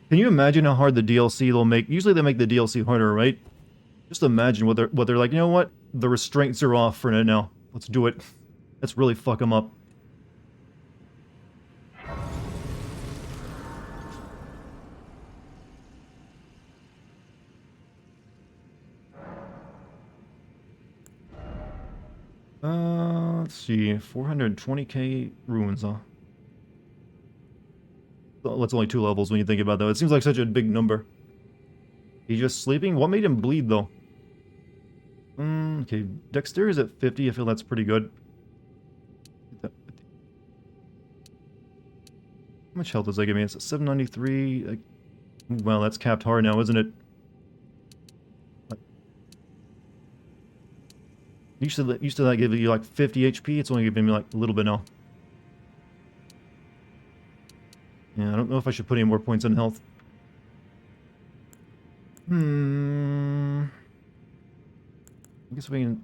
Can you imagine how hard the DLC they'll make? Usually they make the DLC harder, right? Just imagine what they're like, you know what? The restraints are off for now. Let's do it. Let's really fuck them up. Let's see. 420k ruins, huh? Well, that's only 2 levels when you think about that. It seems like such a big number. He's just sleeping? What made him bleed, though? Okay. Dexterity is at 50. I feel that's pretty good. How much health does that give me? It's at 793. Well, that's capped hard now, isn't it? Used to that give you like 50 HP. It's only giving me like a little bit now. Yeah, I don't know if I should put any more points in health. I guess we can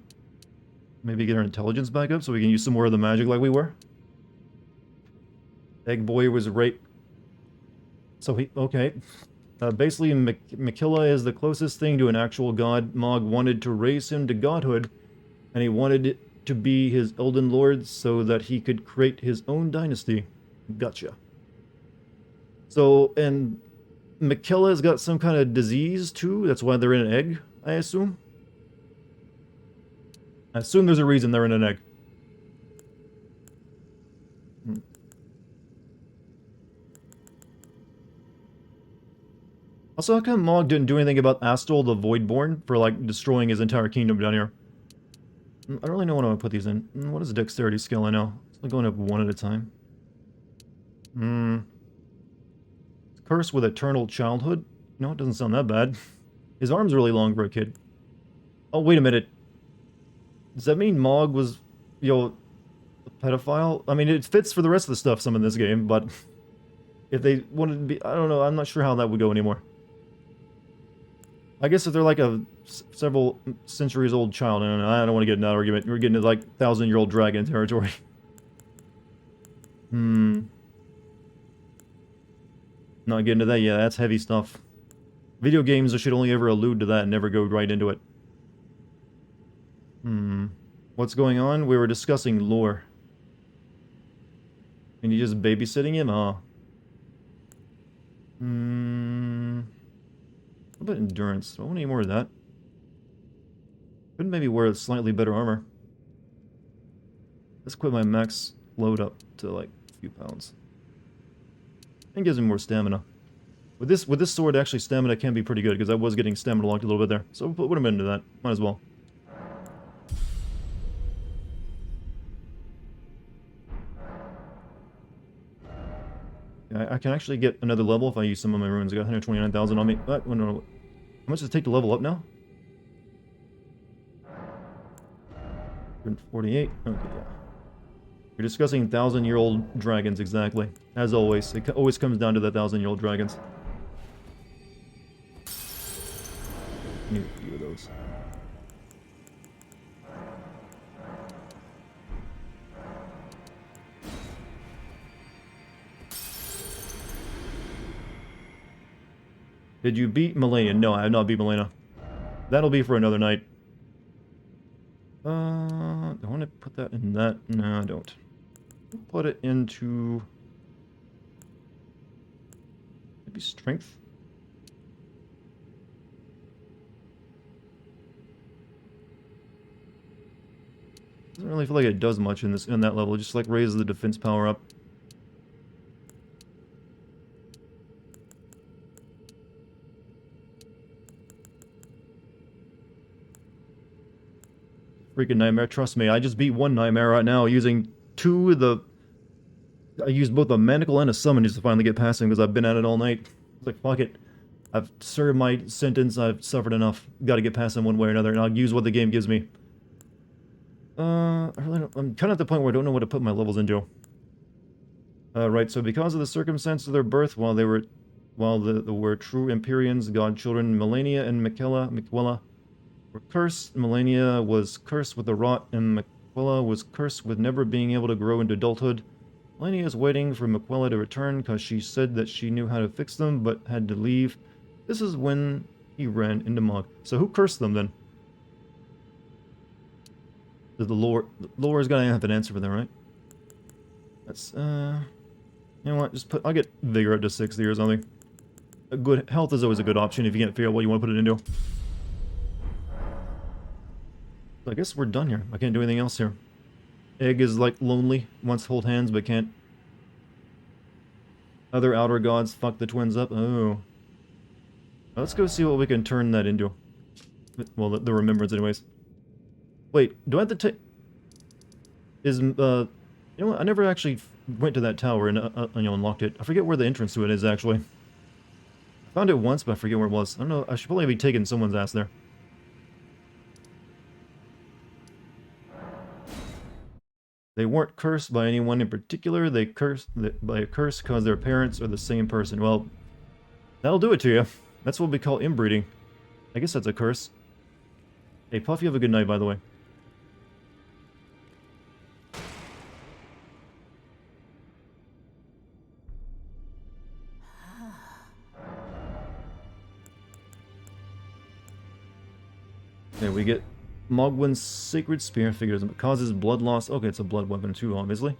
maybe get our intelligence back up so we can use some more of the magic like we were. Egg Boy was right. So he... Okay. Basically, Mikilla is the closest thing to an actual god. Mog wanted to raise him to godhood, and he wanted it to be his Elden Lord so that he could create his own dynasty. Gotcha. So, and Mikilla's got some kind of disease too. That's why they're in an egg, I assume. I assume there's a reason they're in an egg. Also, how come Mog didn't do anything about Astral the Voidborn for, like, destroying his entire kingdom down here? I don't really know what I want to put these in. What is the dexterity skill I know? It's going up one at a time. Curse with Eternal Childhood? No, it doesn't sound that bad. His arm's really long for a kid. Oh, wait a minute. Does that mean Mog was, a pedophile? I mean, it fits for the rest of the stuff some in this game, but if they wanted to be... I don't know, I'm not sure how that would go anymore. I guess if they're like a several centuries old child, I don't want to get in that argument. We're getting to like 1,000-year-old dragon territory. Not getting to that yet. That's heavy stuff. Video games should only ever allude to that and never go right into it. What's going on? We were discussing lore. And you just babysitting him? What about endurance? Do I want any more of that? Could maybe wear slightly better armor. Let's quit my max load up to like a few pounds. And gives me more stamina. With this sword, actually, stamina can be pretty good because I was getting stamina locked a little bit there. So we'll put him into that. Might as well. I can actually get another level if I use some of my runes. I got 129,000 on me. But, no. How much does it take to level up now? 148. Okay, yeah. You're discussing 1,000-year-old dragons, exactly. As always. It always comes down to the 1,000-year-old dragons. Need a few of those. Did you beat Melania? No, I have not beat Melania. That'll be for another night. Do I want to put that in that? No, I don't. Put it into... maybe strength? Doesn't really feel like it does much in that level. It just like raises the defense power up. Freaking nightmare, trust me. I just beat one nightmare right now using two of the... I used both a manacle and a summon just to finally get past him because I've been at it all night. It's like, fuck it. I've served my sentence, I've suffered enough. Gotta get past him one way or another, and I'll use what the game gives me. I really don't... I'm kind of at the point where I don't know what to put my levels into. Right, so because of the circumstance of their birth, while they were true Empyreans, godchildren, Melania and Miquella were cursed. Melania was cursed with the rot, and Miquella was cursed with never being able to grow into adulthood. Melania is waiting for Miquella to return because she said that she knew how to fix them, but had to leave. This is when he ran into Mog. So who cursed them then? The lore is gonna have an answer for that, right? That's you know what? I'll get vigor up to 60 or something. A good health is always a good option if you can't figure out what you want to put it into. I guess we're done here. I can't do anything else here. Egg is like lonely, wants to hold hands but can't. Other outer gods fuck the twins up. Oh. Let's go see what we can turn that into. Well, the remembrance anyways. Wait, do I have to take... you know what? I never actually went to that tower and unlocked it. I forget where the entrance to it is actually. Found it once, but I forget where it was. I don't know. I should probably be taking someone's ass there. They weren't cursed by anyone in particular. They cursed by a curse because their parents are the same person. Well, that'll do it to you. That's what we call inbreeding. I guess that's a curse. Hey, Puff, you have a good night, by the way. Okay, we get Mogwin's Sacred Spear figures. It causes blood loss. Okay, it's a blood weapon too, obviously.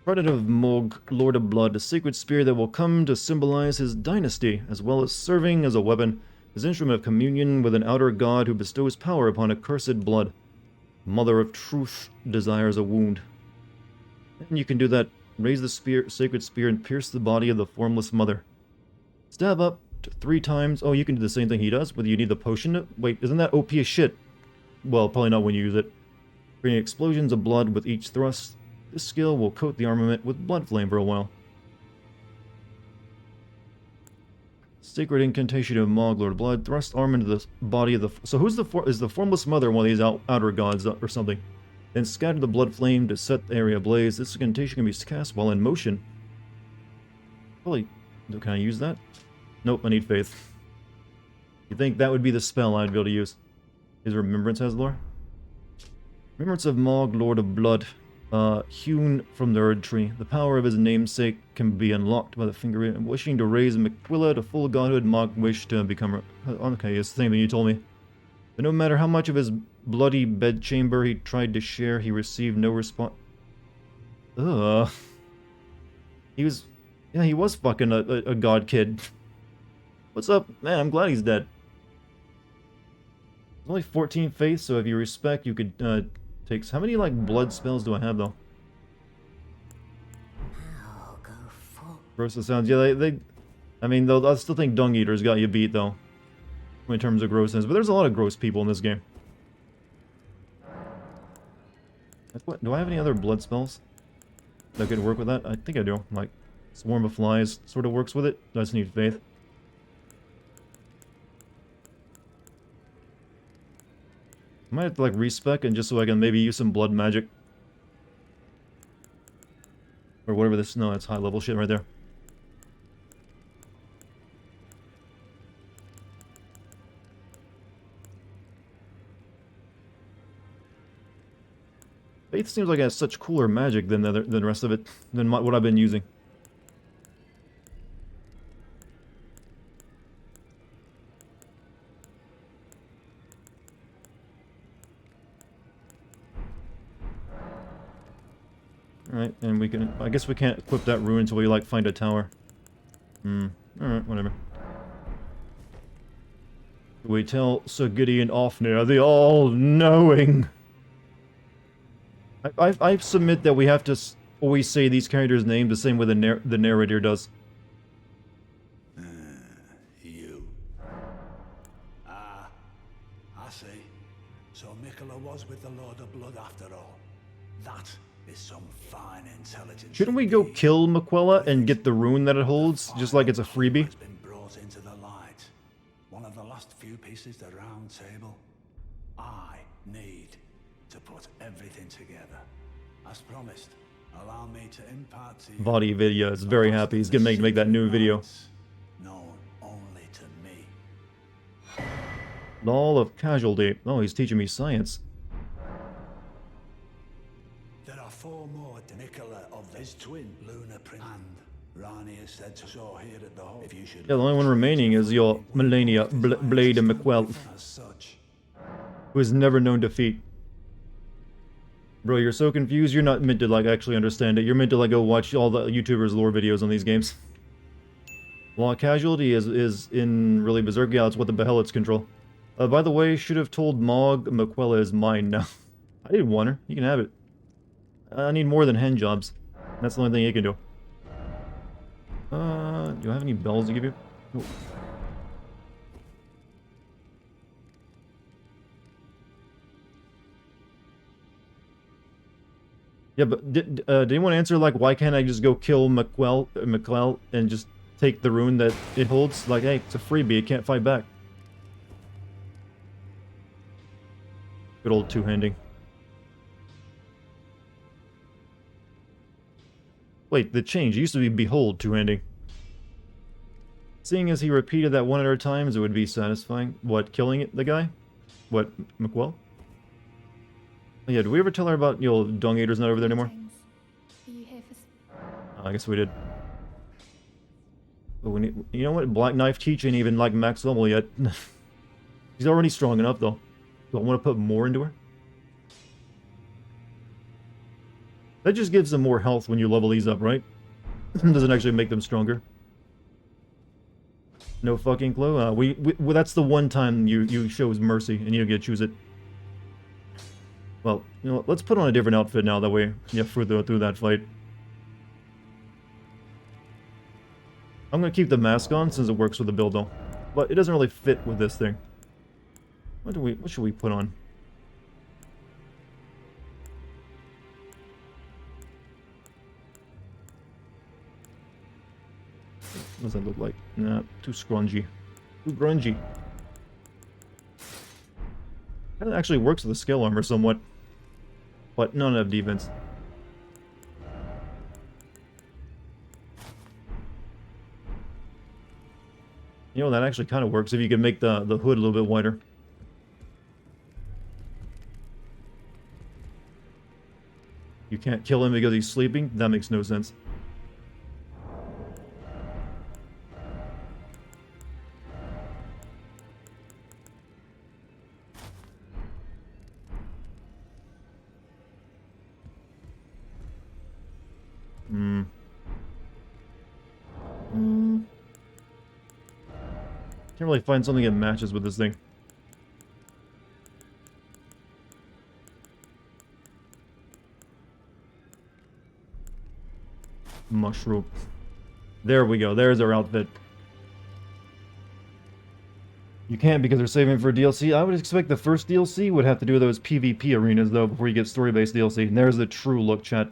Product of Mog, Lord of Blood, a sacred spear that will come to symbolize his dynasty, as well as serving as a weapon, his instrument of communion with an outer god who bestows power upon accursed blood. Mother of Truth desires a wound. And you can do that. Raise the spear, sacred spear and pierce the body of the formless mother. Stab up to 3 times. Oh, you can do the same thing he does, whether you need the potion. Wait, isn't that OP as shit? Well, probably not when you use it. Creating explosions of blood with each thrust. This skill will coat the armament with blood flame for a while. Sacred incantation of Mog, Lord of Blood. Thrust arm into the body of the... So who's is the formless mother one of these outer gods or something? Then scatter the blood flame to set the area ablaze. This incantation can be cast while in motion. Probably... Can I use that? Nope, I need faith. You think that would be the spell I'd be able to use? His Remembrance has lore? Remembrance of Mog, Lord of Blood. Hewn from the Erd Tree. The power of his namesake can be unlocked by the finger. Wishing to raise Miquella to full godhood, Mog wished to become... Okay, it's the same thing you told me. But no matter how much of his bloody bedchamber he tried to share, he received no response. Ugh. He was... Yeah, he was fucking a god kid. What's up? Man, I'm glad he's dead. There's only 14 faith, so if you respect, you could take... How many, like, blood spells do I have, though? Gross the sounds. Yeah, they I mean, I still think Dung Eaters got you beat, though. In terms of grossness. But there's a lot of gross people in this game. What, do I have any other blood spells that could work with that? I think I do. Like, Swarm of Flies sort of works with it. I just need faith. I might have to, like, respec and just so I can maybe use some blood magic. Or whatever this... No, that's high level shit right there. Faith seems like it has such cooler magic than the rest of it, than what I've been using. Alright, and we can... I guess we can't equip that rune until we, like, find a tower. Alright, whatever. We tell Sir Gideon Ofnir, the all-knowing... I submit that we have to always say these characters' names the same way the narrator does. You. I see. So Miquella was with the Lord of Blood after all. That is some fine intelligence. Shouldn't we go kill Miquella and get the rune that it holds, just like it's a freebie? Has been brought into the light. One of the last few pieces of the round table. I need to put everything together. As promised, allow me to impart to you... Vadi Vidya is very happy. He's gonna make that new video. Known only to me. Law of Casualty. Oh, he's teaching me science. There are 4 more Nicola of his twin, Luna Prince, and Rani is said to show here at the hall. If you should... Yeah, the only one remaining is your Melania Blade and McQuell, as such. who is never known defeat. Bro, you're so confused, you're not meant to, like, actually understand it. You're meant to, like, go watch all the YouTubers' lore videos on these games. Law Casualty is in really berserk. Yeah, that's what the Behelits control. By the way, should have told Mog Miquella is mine now. I didn't want her. You can have it. I need more than hen jobs. That's the only thing you can do. Do I have any bells to give you? Nope. Yeah, but did anyone answer, like, why can't I just go kill McQuell and just take the rune that it holds. Like, hey, it's a freebie, it can't fight back. Good old two-handing. Wait, the change. It used to be behold two-handing. Seeing as he repeated that 100 times, it would be satisfying. What, killing it, the guy? What, McWell? Oh, yeah, did we ever tell her about, you know, Dung Eater's not over there anymore? Are you here for... Oh, I guess we did. But we need, you know what? Black Knife Teach ain't even like max level yet. She's already strong enough, though. Do I want to put more into her? That just gives them more health when you level these up, right? Doesn't actually make them stronger. No fucking clue. Well, that's the one time you shows mercy, and you don't get to choose it. Well, you know, let's put on a different outfit now. That way, yeah, through that fight. I'm gonna keep the mask on since it works with the build, though. But it doesn't really fit with this thing. What should we put on? What does that look like? Nah, too scrungy. Too grungy. That actually works with the scale armor somewhat. But not enough defense. You know, that actually kind of works if you can make the hood a little bit wider. You can't kill him because he's sleeping? That makes no sense. Can't really find something that matches with this thing. Mushroom. There we go. There's our outfit. You can't because they're saving for DLC. I would expect the first DLC would have to do those PvP arenas, though, before you get story-based DLC. And there's the true look, chat.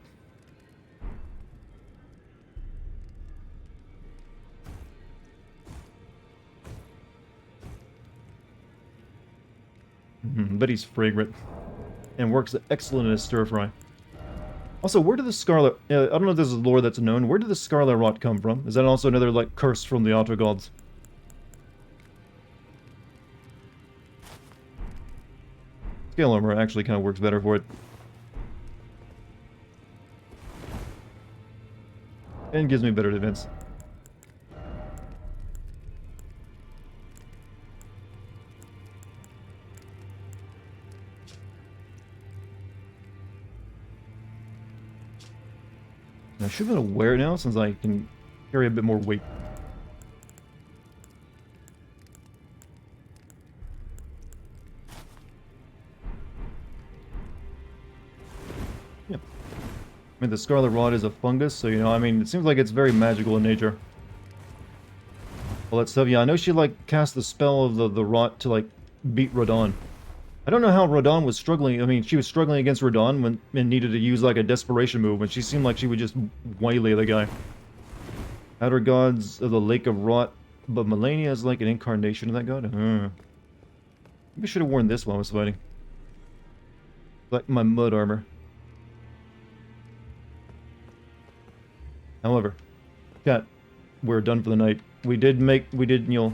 But he's fragrant. And works excellent in a stir-fry. Also, where did the Scarlet... I don't know if this is lore that's known. Where did the Scarlet Rot come from? Is that also another, like, curse from the Auto Gods? Scale armor actually kind of works better for it. And gives me better defense. I should be able to wear it now since I can carry a bit more weight. Yeah. I mean, the Scarlet Rod is a fungus, so, you know, I mean, it seems like it's very magical in nature. All that stuff, yeah, I know she, like, cast the spell of the rot to, like, beat Radon. I don't know how Radon was struggling. I mean, she was struggling against Radon when and needed to use like a desperation move, and she seemed like she would just waylay the guy. Outer gods of the Lake of Rot, but Melania is like an incarnation of that god. Maybe I should have worn this while I was fighting. Like my mud armor. However, chat, we're done for the night. We did, you know.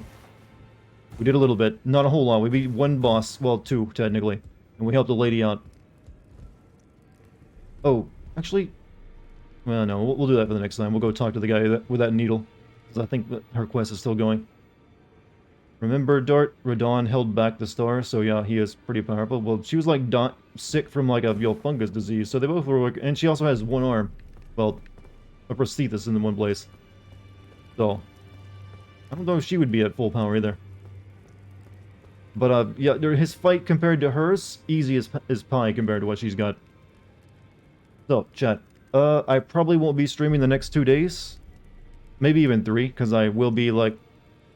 We did a little bit. Not a whole lot. We beat one boss. Well, two, technically. And we helped a lady out. Oh, actually... Well, no. We'll do that for the next time. We'll go talk to the guy with that needle. Because I think that her quest is still going. Remember, Dart? Radon held back the star. So, yeah, he is pretty powerful. Well, she was, like, sick from, like, a fungus disease. So they both were... And she also has one arm. Well, a prosthesis in the one place. So... I don't know if she would be at full power either. But, yeah, his fight compared to hers, easy as pie compared to what she's got. So, chat. I probably won't be streaming the next 2 days. Maybe even 3, because I will be, like...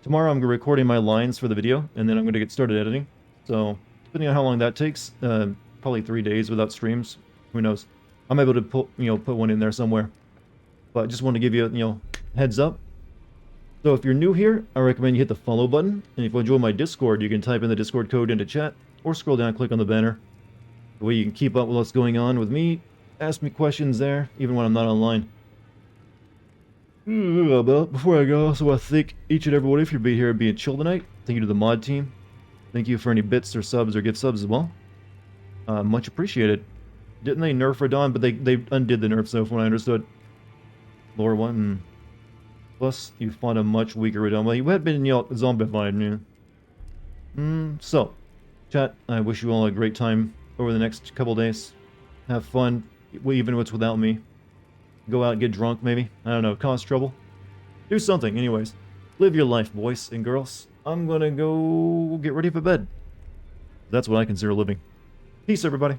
Tomorrow I'm recording my lines for the video, and then I'm going to get started editing. So, depending on how long that takes, probably 3 days without streams. Who knows? I'm able to put one in there somewhere. But I just want to give you, heads up. So if you're new here, I recommend you hit the follow button, and if you join my Discord, you can type in the Discord code into chat, or scroll down and click on the banner. The way you can keep up with what's going on with me, ask me questions there, even when I'm not online. But before I go, I also want to thank each and every one of you for being here and being chill tonight. Thank you to the mod team. Thank you for any bits or subs or gift subs as well. Much appreciated. Didn't they nerf Radon? But they undid the nerf, so from what I understood. Lore 1, and plus you fought a much weaker Radon. Well, you had been zombified, yeah. So, chat, I wish you all a great time over the next couple days. Have fun, even if it's without me. Go out and get drunk, maybe. I don't know, cause trouble. Do something, anyways. Live your life, boys and girls. I'm gonna go get ready for bed. That's what I consider living. Peace, everybody.